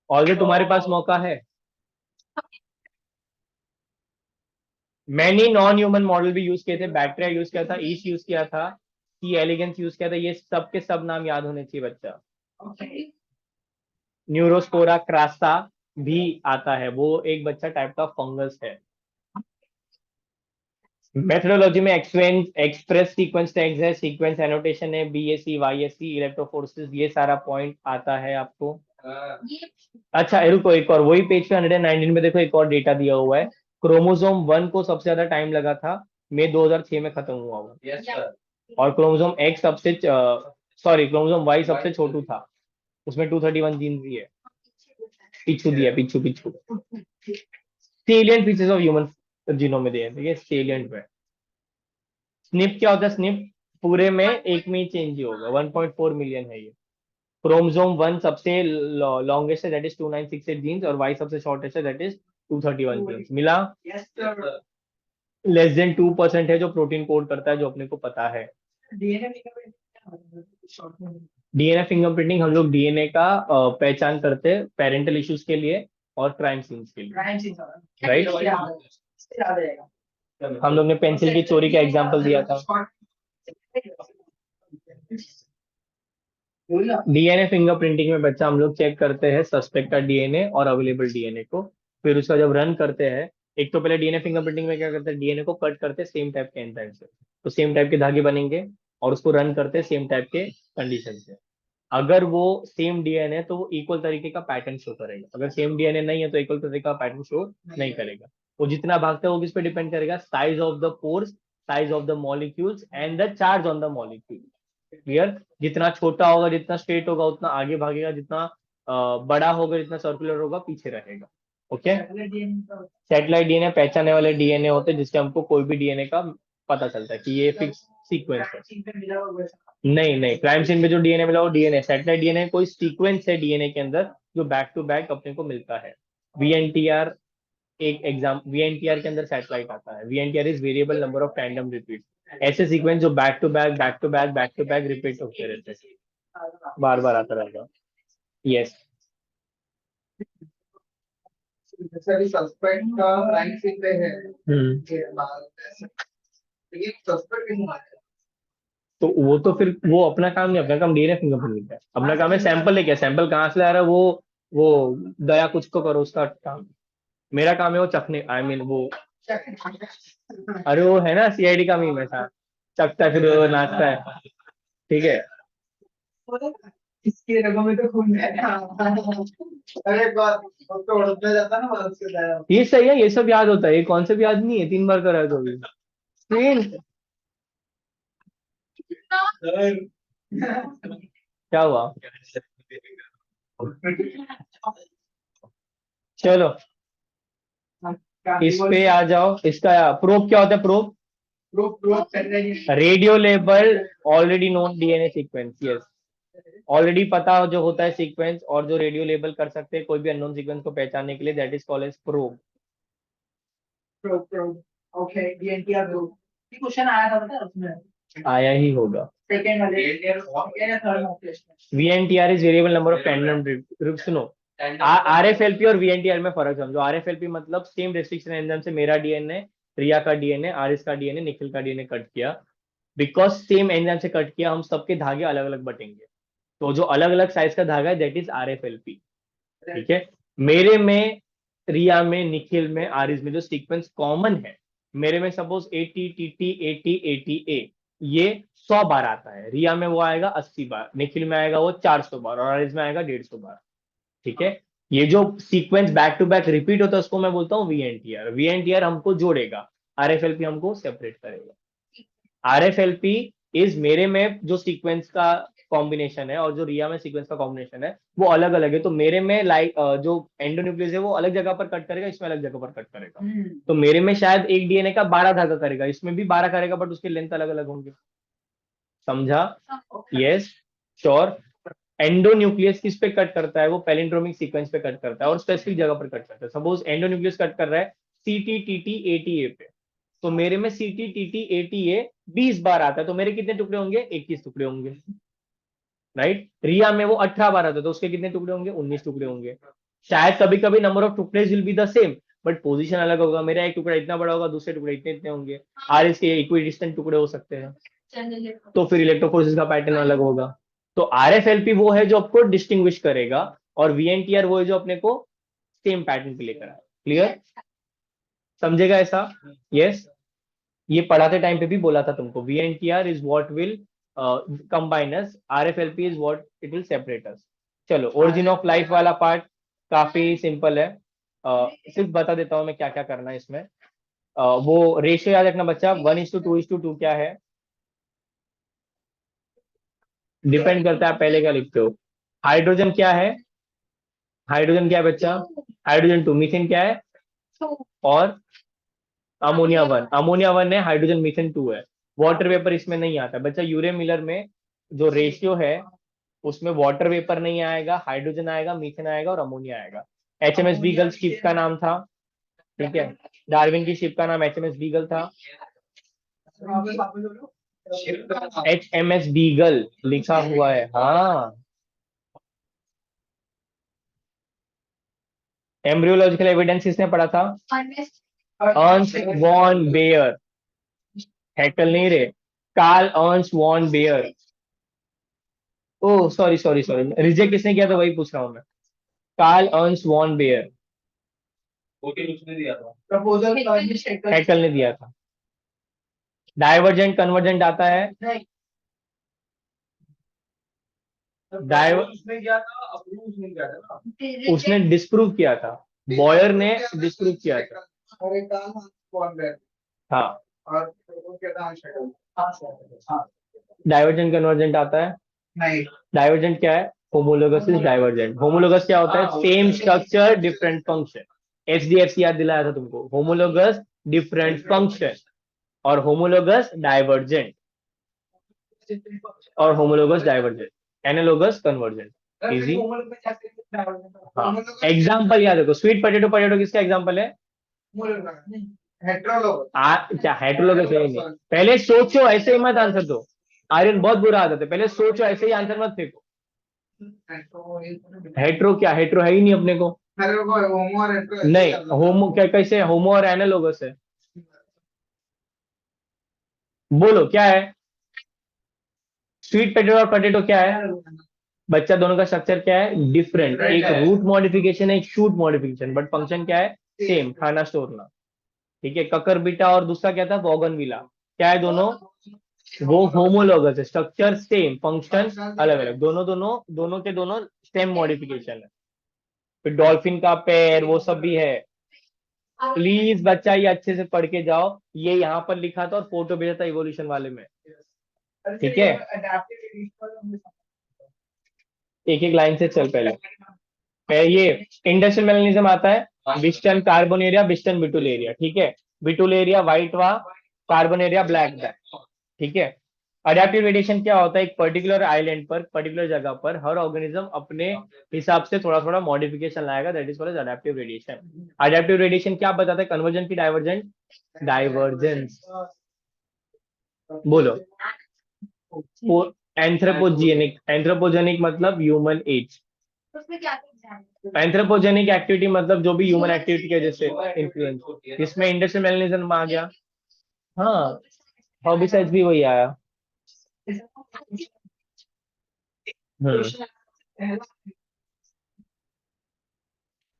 ऑलरेडी तुम्हारे पास मौका है। मैनी नॉन ह्यूमन मॉडल भी यूज किए थे, बैक्टीरिया यूज किया था, ईस्ट यूज किया था, सी एलिगेंस यूज किया था। ये सब के सब नाम याद होने चाहिए बच्चा। न्यूरोस्पोरा क्रासा भी आता है, वो एक बच्चा टाइप का फंगस है। मेथोडोलॉजी में एक्सप्रेस सीक्वेंस टैग्स है, सीक्वेंस एनोटेशन है, बीएससी वाईएससी इलेक्ट्रोफोर्सेस, ये सारा पॉइंट आता है आपको। ये अच्छा रुको, एक और वही पेज पे 119 में देखो, एक और डेटा दिया हुआ है। क्रोमोसोम 1 को सबसे ज्यादा टाइम लगा था, मई 2006 में खत्म हुआ वो। और क्रोमोसोम एक्स सबसे सॉरी क्रोमोसोम वाई सबसे छोटू था, उसमें 231 जीन भी है। पिछू दिया, पिछू पिछू salient features of human genome में दिए हैं, ठीक है, सेलिएंट में। स्निप क्या होता है? स्निप पूरे में एक में ही चेंज ही होगा, 1.4 मिलियन है ये। क्रोमोसोम 1 सबसे लॉन्गेस्ट है, दैट इज 2968 जीन्स, और वाई सबसे शॉर्टेस्ट है, दैट इज 231 जीन्स। मिला? Yes sir. लेस देन 2% है जो प्रोटीन कोड करता है, जो अपने को पता है। डीएनए फिंगरप्रिंटिंग, हम लोग डीएनए का पहचान करते हैं पेरेंटल इश्यूज के लिए और क्राइम सीन्स के लिए, राइट? हम लोग ने पेंसिल की चोरी का एग्जांपल दिया था। डीएनए फिंगरप्रिंटिंग में बच्चा हम लोग चेक करते हैं सस्पेक्ट का डीएनए और अवेलेबल डीएनए को, फिर उसका जब रन करते हैं, एक तो पहले डीएनए फिंगरप्रिंटिंग में क्या करते हैं, डीएनए को कट करते हैं सेम टाइप के एंजाइम से, तो सेम टाइप के धागे बनेंगे, और उसको रन करते हैं सेम टाइप के कंडीशन से। अगर वो सेम डीएनए तो वो इक्वल तरीके का पैटर्न शो करेगा, अगर सेम डीएनए नहीं है तो इक्वल तरीके का पैटर्न शो नहीं करेगा। वो जितना भागता है वो किस पे डिपेंड करेगा? Size of the pores, size of the molecules and the charge on the molecule. Clear? जितना छोटा होगा, जितना स्ट्रेट होगा, उतना आगे भागेगा, जितना बड़ा होगा, जितना सर्कुलर होगा, पीछे रहेगा। ओके, सैटेलाइट डीएनए पहचानने वाले डीएनए होते हैं, जिससे हमको कोई भी डीएनए का पता चलता है कि ये फिक्स सीक्वेंस है। नहीं नहीं, क्राइम सीन में जो डीएनए मिला वो डीएनए, सैटेलाइट डीएनए कोई सीक्वेंस है डीएनए के अंदर जो बैक टू बैक अपने को मिलता है। वीएनटीआर एक एग्जाम, वीएनटीआर के अंदर सैटेलाइट आता है। VNTR is variable number of tandem repeat, ऐसे सीक्वेंस जो back to back back to back back to back repeat होते रहते हैं, बार बार आता रहेगा। यस, सस्पेक्ट का क्राइम सीन पे है, ये सस्पेक्ट नहीं है। तो वो तो फिर वो अपना काम नहीं, अपना काम डीएनए फिंगरप्रिंटिंग का है, अपना काम है सैंपल लेके, सैंपल कहाँ से आ रहा है वो दया कुछ तो करो उसका काम। मेरा काम है वो चखने, आई मीन वो, अरे वो है ना सीआईडी का मीम ऐसा, चखता है फिर वो नाचता है, ठीक है। इसके रगों में तो खून है। अरे बात तो उड़ने जाता ना बस से जाया। ये सही है, ये सब याद होता है, ये कॉन्सेप्ट याद नहीं है, 3 बार करा है तो भी। क्या हुआ? चलो इस पे आ जाओ। इसका प्रोब क्या होता है? Probe radio label already known DNA sequence. Yes, already पता जो होता है सीक्वेंस, और जो रेडियो लेबल कर सकते हैं कोई भी अननोन सीक्वेंस को पहचानने के लिए, that is called as probe. Okay, DNTR group ये क्वेश्चन आया था पता है उसमें, आया ही होगा। सेकंड वाले या थर्ड में। VNTR is variable number of tandem repeat. सुनो, आरएफएलपी और वीएनटीआर में फर्क समझो। आरएफएलपी मतलब सेम रेस्ट्रिक्शन एंजाइम से मेरा डीएनए, रिया का डीएनए, आरिस का डीएनए, निखिल का डीएनए कट किया, बिकॉज सेम एंजाइम से कट किया, हम सबके धागे अलग अलग बटेंगे, तो जो अलग अलग साइज का धागा है दैट इज आरएफएलपी। ठीक है, मेरे में, रिया में, निखिल में, आरिस में जो सीक्वेंस कॉमन है, मेरे में सपोज 80 टीटी 80 80 ए, ये 100 बार आता है, रिया में वो आएगा 80 बार, निखिल में आएगा वो 400 बार, और आरिस में आएगा 150 बार। ठीक है, ये जो sequence back to back repeat होता है उसको मैं बोलता हूँ वीएनटीआर। वीएनटीआर हमको जोड़ेगा, आरएफएलपी हमको सेपरेट करेगा। आरएफएलपी इज मेरे में जो सीक्वेंस का कॉम्बिनेशन है और जो रिया में सीक्वेंस का कॉम्बिनेशन है वो अलग अलग है। तो मेरे में जो एंडोन्यूक्लियस है वो अलग जगह पर कट करेगा, इसमें अलग जगह पर कट करेगा। तो मेरे में शायद एक डीएनए का 12 धागा करेगा, इसमें भी 12 करेगा, बट उसके लेंथ अलग अलग होंगे। समझा? Yes, sure. एंडोन्यूक्लियस किस पे कट करता है? वो पैलिंड्रोमिक सीक्वेंस पे कट करता है और स्पेसिफिक जगह पर कट करता है। सपोज एंडोन्यूक्लियस कट कर रहा है CT, TT, ATA पे, तो मेरे में CT, TT, ATA 20 बार आता है, तो मेरे कितने टुकड़े होंगे? 21 टुकड़े होंगे, राइट। रिया में वो 18 बार आता है, तो उसके कितने टुकड़े होंगे? 19 टुकड़े होंगे। शायद कभी कभी नंबर ऑफ टुकड़े will be the same, but position अलग होगा। मेरा एक टुकड़ा इतना बड़ा होगा, दूसरे टुकड़े इतने इतने होंगे। आर एस के इक्वी डिस्टेंट टुकड़े हो सकते हैं, तो फिर इलेक्ट्रोफोर्सिस का पैटर्न अलग होगा। तो RFLP वो है जो आपको डिस्टिंग्विश करेगा, और VNTR वो है जो अपने को सेम पैटर्न पे लेकर आए। क्लियर? समझेगा ऐसा? यस। ये पढ़ाते टाइम पे भी बोला था तुमको, VNTR is what will combine us, RFLP is what it will separate us. चलो, ओरिजिन ऑफ लाइफ वाला पार्ट काफी सिंपल है। सिर्फ बता देता हूं मैं क्या क्या करना है इसमें। वो रेशियो याद रखना बच्चा, 1:2:2 क्या है? डिपेंड करता है पहले क्या लिखते हो। हाइड्रोजन क्या है? हाइड्रोजन क्या है बच्चा? हाइड्रोजन 2। मीथेन क्या है? और अमोनिया 1 है, हाइड्रोजन मीथेन 2 है। वाटर वेपर इसमें नहीं आता बच्चा। यूरे मिलर में जो रेशियो है उसमें वाटर वेपर नहीं आएगा, हाइड्रोजन आएगा, मीथेन आएगा और अमोनिया आएगा। HMS बीगल शिप का नाम था, ठीक है। डार्विन की शिप का नाम HMS बीगल था। HMS बीगल लिखा हुआ है, हाँ। एम्ब्रियोलॉजिकल एविडेंस किसने पढ़ा था? Ernst von bear. हैकल नहीं रे, Karl Ernst von Baer. Oh sorry sorry sorry, reject किसने किया था वही पूछ रहा हूँ मैं। Karl Ernst von Baer. उसने दिया था। प्रपोजल हैकल ने दिया था। डाइवर्जेंट कन्वर्जेंट आता है? उसने किया था, अप्रूव उसने किया था ना। उसने डिस्प्रूव किया था, बॉयर ने डिस्प्रूव किया था। और एक काम कौन है? हाँ, और वो क्या था? हाँ डाइवर्जेंट कन्वर्जेंट आता है? नहीं, डाइवर्जेंट क्या है? Homologous is divergent. होमोलोगस क्या होता है? Same structure different function. HDFC याद दिलाया था तुमको। होमोलोगस डिफरेंट फंक्शन, और होमोलोगस डाइवर्जेंट, और homologous divergent, analogous convergent. Easy. हाँ, एग्जाम्पल याद रखो। स्वीट पोटैटो, पोटैटो किसका एग्जाम्पल है? हेट्रोलोगस। क्या हेट्रोलोगस है ही नहीं। पहले सोचो, ऐसे ही मत आंसर दो। आर्यन बहुत बुरा आदत है, पहले सोचो, ऐसे ही आंसर मत फेंको। हेट्रो क्या? हेट्रो है ही नहीं अपने को। होमो और हेट्रो नहीं, होमो क्या? कैसे होमो और एनालोगस है? बोलो क्या है? स्वीट पोटैटो और पोटैटो क्या है बच्चा? दोनों का स्ट्रक्चर क्या है? डिफरेंट। एक रूट मॉडिफिकेशन है, एक शूट मॉडिफिकेशन, बट फंक्शन क्या है? सेम, खाना स्टोरना। ठीक है। ककर बीटा और दूसरा क्या था? वॉगनविला। क्या है दोनों? वो होमोलोगस है, स्ट्रक्चर सेम, फंक्शन अलग अलग। दोनों दोनों दोनों के दोनों स्टेम मॉडिफिकेशन है। फिर डॉल्फिन का पैर वो सब भी है। प्लीज बच्चा ये अच्छे से पढ़ के जाओ। ये यहाँ पर लिखा था और फोटो भेजा था इवोल्यूशन वाले में। ठीक है, एक एक लाइन से चल। पहले ये इंडस्ट्रियल मेलेनिज्म आता है। Biston carbonaria, Biston betularia. ठीक है। बिटुलेरिया व्हाइट वा, कार्बोनेरिया ब्लैक वा। ठीक है। अडेप्टिव रेडिएशन क्या होता है? एक पर्टिकुलर आइलैंड पर, पर्टिकुलर जगह पर हर ऑर्गेनिज्म अपने हिसाब से थोड़ा थोड़ा मॉडिफिकेशन लाएगा, that is called adaptive radiation. Adaptive radiation क्या बताता है? कन्वर्जन की डाइवर्जेंट? डाइवर्जेंस। बोलो। एंथ्रोपोजेनिक, एंथ्रोपोजेनिक मतलब ह्यूमन एज। उसमें क्या क्या एंथ्रोपोजेनिक एक्टिविटी मतलब जो भी ह्यूमन एक्टिविटी की वजह से इन्फ्लुएंस। इसमें इंडस्ट्रियल मेलेनिज्म आ गया। हाँ, हॉबिसाइड भी वही आया।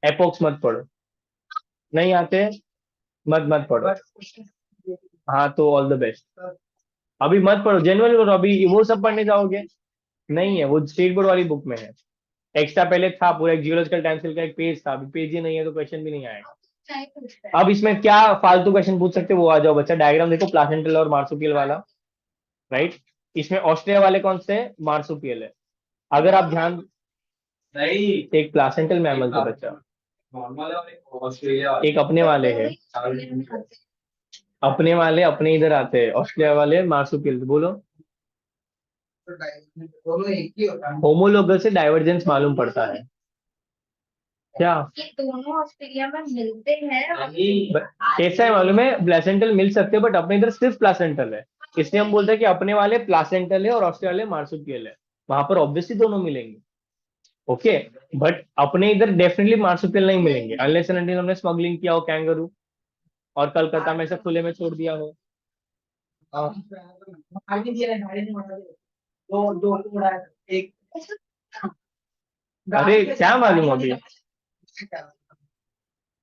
एपोक्स मत पढ़ो, नहीं आते, मत मत पढ़ो। हाँ तो ऑल द बेस्ट। अभी मत पढ़ो, जेनुअली पढ़ो। अभी वो सब पढ़ने जाओगे? नहीं है, वो स्टेट बोर्ड वाली बुक में है। एक्स्ट्रा पहले था पूरा, एक जियोलॉजिकल टाइमस्केल का एक पेज था, अभी पेज ही नहीं है तो क्वेश्चन भी नहीं आएगा। अब इसमें क्या फालतू क्वेश्चन पूछ सकते हो वो आ जाओ बच्चा। डायग्राम देखो, प्लासेंटल और मार्सुपियल वाला, राइट। इसमें ऑस्ट्रिया वाले कौन से हैं? मार्सुपियल है। अगर आप ध्यान, नहीं, एक प्लासेंटल मैमल थे बच्चा, नॉर्मल है और एक ऑस्ट्रेलिया वाला। एक अपने वाले हैं, अपने वाले अपने इधर आते हैं, ऑस्ट्रिया वाले मार्सुपियल। बोलो, तो दोनों एक ही होता है। होमोलोगस से डाइवर्जेंस मालूम पड़ता है क्या? ये दोनों ऑस्ट्रेलिया में मिलते हैं और नहीं, कैसा है मालूम है? प्लासेंटल मिल सकते हैं बट अपने इधर सिर्फ प्लासेंटल है, इसलिए हम बोलते हैं कि अपने वाले प्लासेंटल है और ऑस्ट्रिया वाले मार्सुपियल है। वहां पर ऑब्वियसली दोनों मिलेंगे, ओके। बट अपने इधर डेफिनेटली मार्सुपियल नहीं मिलेंगे अनलेस एंड अनटिल हमने स्मगलिंग किया हो कैंगरू और कलकत्ता में से खुले में छोड़ दिया हो। आगे दिया है, गाड़ी नहीं उड़ा दे। दो दो उड़ा है, एक अरे क्या मालूम अभी,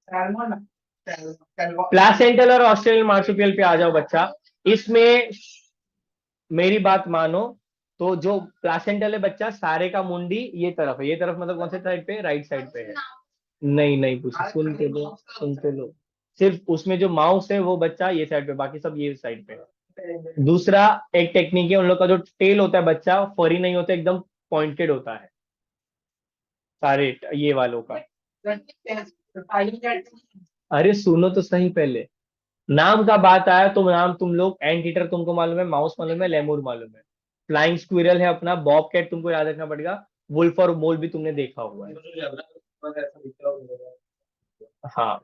सैल्मन सैल्मन प्लासेंटल और ऑस्ट्रेलियन मार्सुपियल पे आ जाओ बच्चा। इसमें मेरी बात मानो, तो जो प्लासेंटल है बच्चा, सारे का मुंडी ये तरफ है, ये तरफ मतलब कौन से साइड पे? राइट साइड पे है। नहीं नहीं पूछो, सुनते लो सुनते लो। सिर्फ उसमें जो माउस है वो बच्चा ये साइड पे, बाकी सब ये साइड पे। दूसरा एक टेक्निक है, उन लोग का जो टेल होता है बच्चा फरी नहीं होता, एकदम पॉइंटेड होता है सारे ये वालों का। अरे सुनो तो सही पहले, नाम का बात आया तो नाम तुम लोग, एंट ईटर तुमको मालूम है, माउस मालूम है, लेमूर मालूम है, फ्लाइंग स्क्विरल है अपना, बॉब कैट तुमको याद रखना पड़ेगा, वुल्फ और मोल भी तुमने देखा हुआ है। हाँ,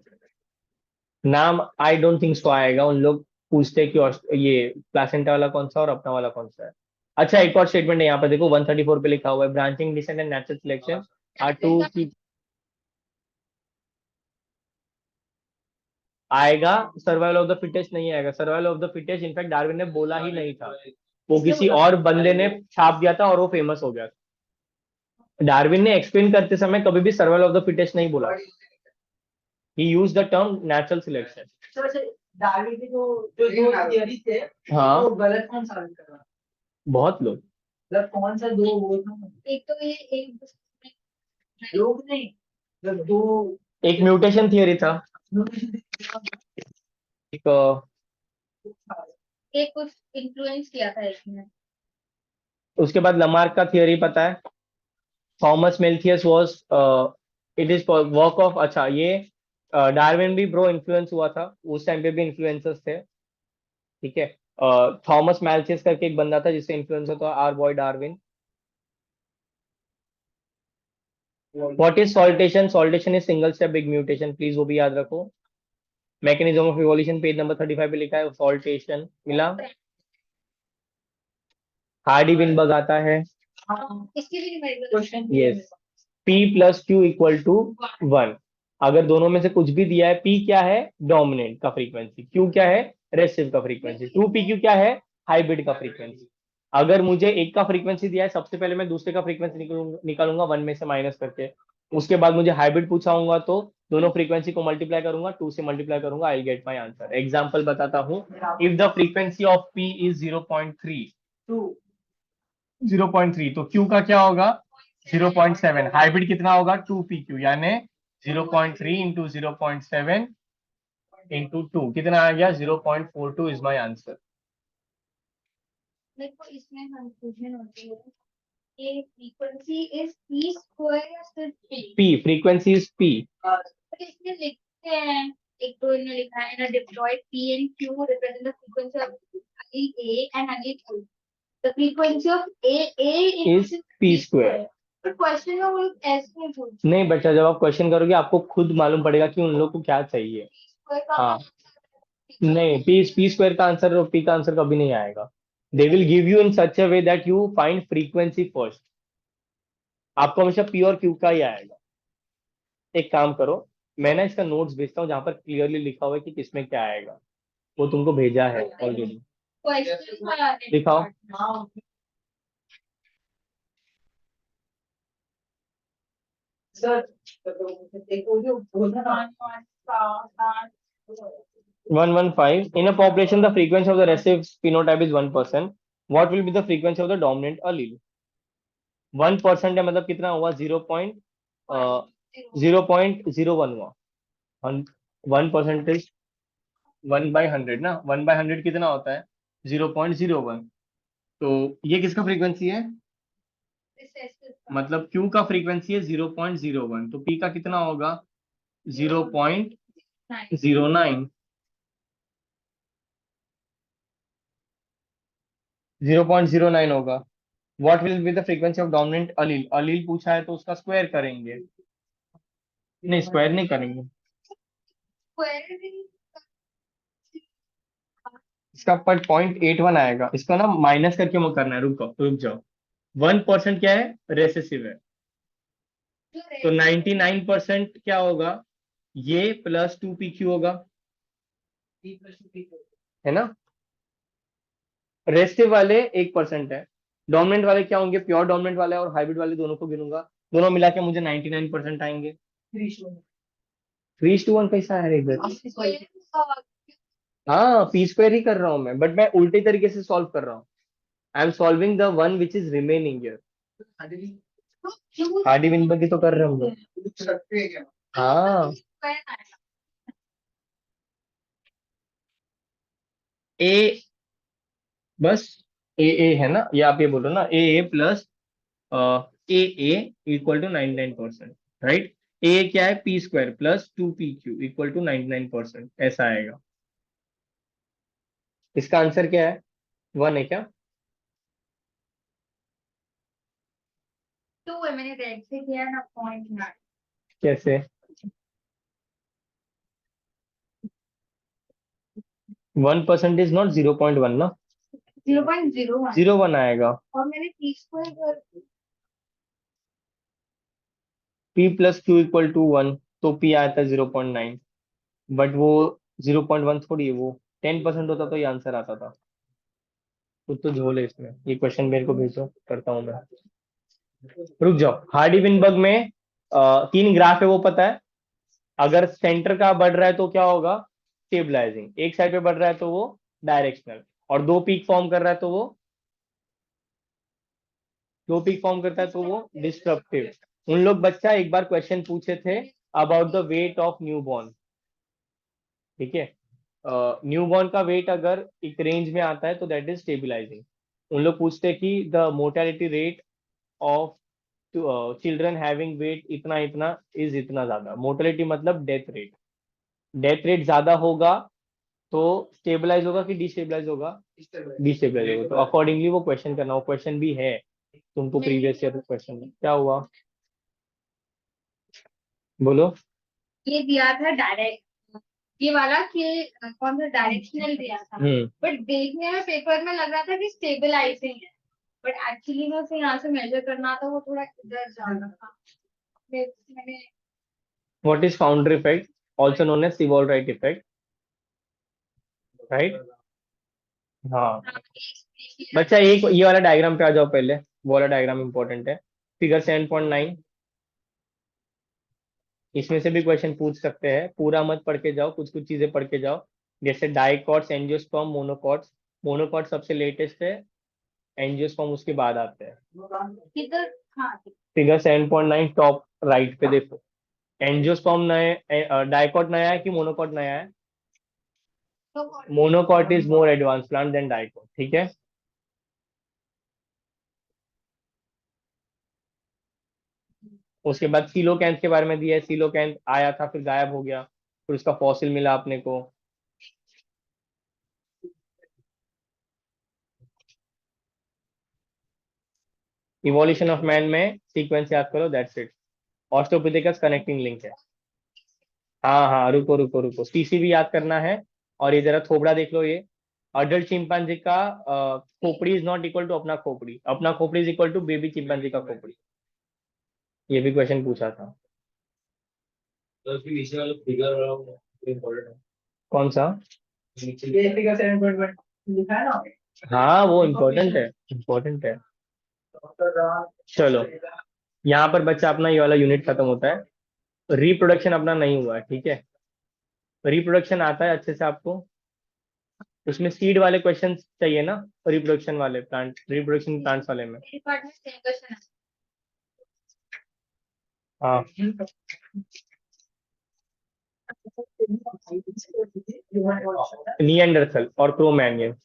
नाम आई डोंट थिंक सो आएगा, उन लोग पूछते हैं कि ये प्लासेंटा वाला कौन सा और अपना वाला कौन सा है। अच्छा एक और स्टेटमेंट है यहाँ पर देखो, 134 पे लिखा हुआ है, branching descent and natural selection are two की आएगा, सर्वाइवल ऑफ द फिटेस्ट नहीं आएगा। Survival of the fittest in fact Darwin ने बोला ही नहीं था, वो किसी और बंदे ने छाप दिया था और वो फेमस हो गया था। डार्विन ने एक्सप्लेन करते समय कभी भी सर्वाइवल ऑफ द फिटेस्ट नहीं बोला, he used the term natural selection. Darwin की जो जो दो थियरी थे, हाँ वो गलत कौन साबित कर रहा है? बहुत लोग, मतलब कौन सा दो वो था? एक तो ये एक लोग नहीं, मतलब दो एक म्यूटेशन थियरी था, एक एक कुछ इन्फ्लुएंस किया था इसने। उसके बाद लमार्क का थियरी पता है, Thomas Malthus was, it is work of, अच्छा ये डार्विन भी ब्रो इन्फ्लुएंस हुआ था, उस टाइम पे भी इन्फ्लुएंसर्स थे, ठीक है। थॉमस मैल्थियस करके एक बंदा था जिससे इन्फ्लुएंस होता are by Darwin. What is saltation? Saltation is single step big mutation, please वो भी याद रखो। Mechanism of evolution page number 35 पे लिखा है सॉल्टेशन, मिला। हार्डी विनबर्ग आता है, इसकी भी numerical question yes, P plus Q equal to 1। अगर दोनों में से कुछ भी दिया है, P क्या है? डोमिनेंट का फ्रीक्वेंसी, Q क्या है? रेसिव का फ्रीक्वेंसी, 2PQ क्या है? हाइब्रिड का फ्रीक्वेंसी। अगर मुझे एक का फ्रीक्वेंसी दिया है, सबसे पहले मैं दूसरे का फ्रीक्वेंसी निकालूंगा 1 में से माइनस करके, उसके बाद मुझे हाइब्रिड पूछा होगा तो दोनों फ्रीक्वेंसी को मल्टीप्लाई करूंगा, 2 से मल्टीप्लाई करूंगा, I get my answer. Example बताता हूँ, if the frequency of P is 0.3, 0.3 तो Q का क्या होगा? 0.7। हाइब्रिड कितना होगा? 2PQ, यानी 0.3 इंटू 0.7 इंटू 2 कितना आ गया? 0.42 इज माई आंसर। मेरे को इसमें कंफ्यूजन होती है, ये फ्रीक्वेंसी इज पी स्क्वायर या सिर्फ पी? P frequency is P, but इसमें लिखते हैं, एक तो इन्होंने लिखा है ना, diploid P and Q represent the frequency of allele A and allele Q. The frequency of A is P square. तो क्वेश्चन में वो लोग ऐसे नहीं पूछते। नहीं बच्चा, जब आप क्वेश्चन करोगे आपको खुद मालूम पड़ेगा कि उन लोग को क्या चाहिए। हाँ, नहीं, P स्क्वायर का आंसर और P का आंसर कभी नहीं आएगा। They will give you in such a way that you find frequency first, आपको हमेशा P और Q का ही आएगा। एक काम करो, मैं ना इसका नोट्स भेजता हूँ जहां पर क्लियरली लिखा हुआ है कि किसमें क्या आएगा, वो तुमको भेजा है ऑलरेडी, क्वेश्चन दिखाओ। सर देखो जो बोलना ना 115 in a population the frequency of the recessive phenotype is 1%, what will be the frequency of the dominant allele? 1% है मतलब कितना हुआ? 0.01 हुआ। 1% इज 1/100 ना, 1/100 कितना होता है? 0.01। तो ये किसका फ्रीक्वेंसी है? रिसेसिव का। मतलब Q का फ्रीक्वेंसी है 0.01, तो P का कितना होगा? 0.09। 0.09 होगा। What will be the frequency of dominant allele? Allele पूछा है तो उसका स्क्वायर करेंगे। नहीं, स्क्वायर नहीं करेंगे, इसका पर 0.81 आएगा। इसका ना माइनस करके वो करना है, रुक जाओ। 1% क्या है? रेसेसिव है। तो 99% क्या होगा? ये प्लस 2PQ होगा, है ना? रेसिस्टिव वाले 1% है। डोमिनेंट वाले क्या होंगे? प्योर डोमिनेंट वाले और हाइब्रिड वाले दोनों को गिनूंगा, दोनों मिला के मुझे 99% आएंगे। 3:1 कैसा है इधर? हाँ, P² ही कर रहा हूँ मैं, बट मैं उल्टे तरीके से सॉल्व कर रहा हूँ। I am solving the one which is remaining here. Hardy Weinberg की तो कर रहे हम लोग। हाँ, ए, बस ए है ना, ये आप ये बोलो ना, A plus A equal to 99%, right? A क्या है? P² plus 2PQ equal to 99%, ऐसा आएगा। इसका आंसर क्या है? 1 है क्या? टू है, मैंने रेड से किया ना 0.9। कैसे? 1% इज नॉट 0.1 ना, 0.01 0.1 आएगा। और मैंने P² P plus Q equal to 1, तो P आया था 0.9, बट वो 0.1 थोड़ी है, वो 10% होता तो ये आंसर आता था। कुछ तो झोल है इसमें। ये क्वेश्चन मेरे को भेजो, करता हूँ मैं। रुक जाओ। हार्डी विनबर्ग में 3 ग्राफ है, वो पता है। अगर सेंटर का बढ़ रहा है तो क्या होगा? स्टेबलाइजिंग। एक साइड पे बढ़ रहा है तो वो डायरेक्शनल, और दो पीक फॉर्म करता है तो वो डिस्ट्रप्टिव। उन लोग बच्चा एक बार क्वेश्चन पूछे थे about the weight of newborn, ठीक है? न्यूबॉर्न का वेट अगर एक रेंज में आता है तो दैट इज स्टेबलाइजिंग। उन लोग पूछते हैं कि the mortality rate of children having wait इतना इतना इज इतना ज्यादा। मोर्टेलिटी मतलब डेथ रेट। डेथ रेट ज्यादा होगा तो स्टेबलाइज होगा कि डिस्टेबलाइज होगा? डिस्टेबलाइज होगा। तो अकॉर्डिंगली वो क्वेश्चन करना, वो क्वेश्चन भी है तुमको प्रीवियस ईयर क्वेश्चन में। क्या हुआ? बोलो। ये दिया था डायरेक्ट, ये वाला कि कौन सा डायरेक्शनल दिया था, बट देखने में पेपर में लग रहा था कि स्टेबलाइजिंग है, बट एक्चुअली में उसे यहाँ से मेजर करना था, वो थोड़ा इधर जाना था। फिर मैंने what is founder effect, also known as Sewall Wright effect, right? हाँ बच्चा, एक ये वाला डायग्राम पे आ जाओ पहले, वो वाला डायग्राम इंपॉर्टेंट है। फिगर 7.9, इसमें से भी क्वेश्चन पूछ सकते हैं, पूरा मत पढ़ के जाओ, कुछ कुछ चीजें पढ़ के जाओ। जैसे डाइकॉट्स, एंजियोस्पर्म, मोनोकॉट्स। मोनोकॉट सबसे लेटेस्ट है, एंजियोस्पर्म उसके बाद आते हैं। किधर? हाँ, फिगर 7.9 टॉप राइट पे देखो। एंजियोस्पर्म नए, डाइकॉट नया है कि मोनोकॉट नया है? तो monocot is more advance plant than dicot, ठीक है? उसके बाद सीलोकैंथ के बारे में दिया है। सीलोकैंथ आया था फिर गायब हो गया, फिर उसका फॉसिल मिला अपने को। इवोल्यूशन ऑफ मैन में सीक्वेंस याद करो, दैट्स इट। ऑस्ट्रोपिथेकस कनेक्टिंग लिंक है। हाँ हाँ, रुको रुको रुको, TCV याद करना है। और ये जरा थोबड़ा देख लो, ये अडल्ट चिंपांजी का खोपड़ी इज नॉट इक्वल टू अपना खोपड़ी, अपना खोपड़ी is equal to baby chimpanzee का खोपड़ी। ये भी क्वेश्चन पूछा था। तो उसके नीचे वाला फिगर इम्पोर्टेंट है। कौन सा? ये फिगर 7.1 लिखा है ना। हाँ वो इम्पोर्टेंट है, इम्पोर्टेंट है। चलो, यहाँ पर बच्चा अपना ये वाला यूनिट खत्म होता है। रिप्रोडक्शन अपना नहीं हुआ है, ठीक है? रिप्रोडक्शन आता है अच्छे से आपको? उसमें सीड वाले क्वेश्चन चाहिए ना, रिप्रोडक्शन वाले, प्लांट रिप्रोडक्शन प्लांट्स वाले में। मेरे पार्ट में सेम क्वेश्चन है। हाँ, निएंडरथल और क्रोमैनियन,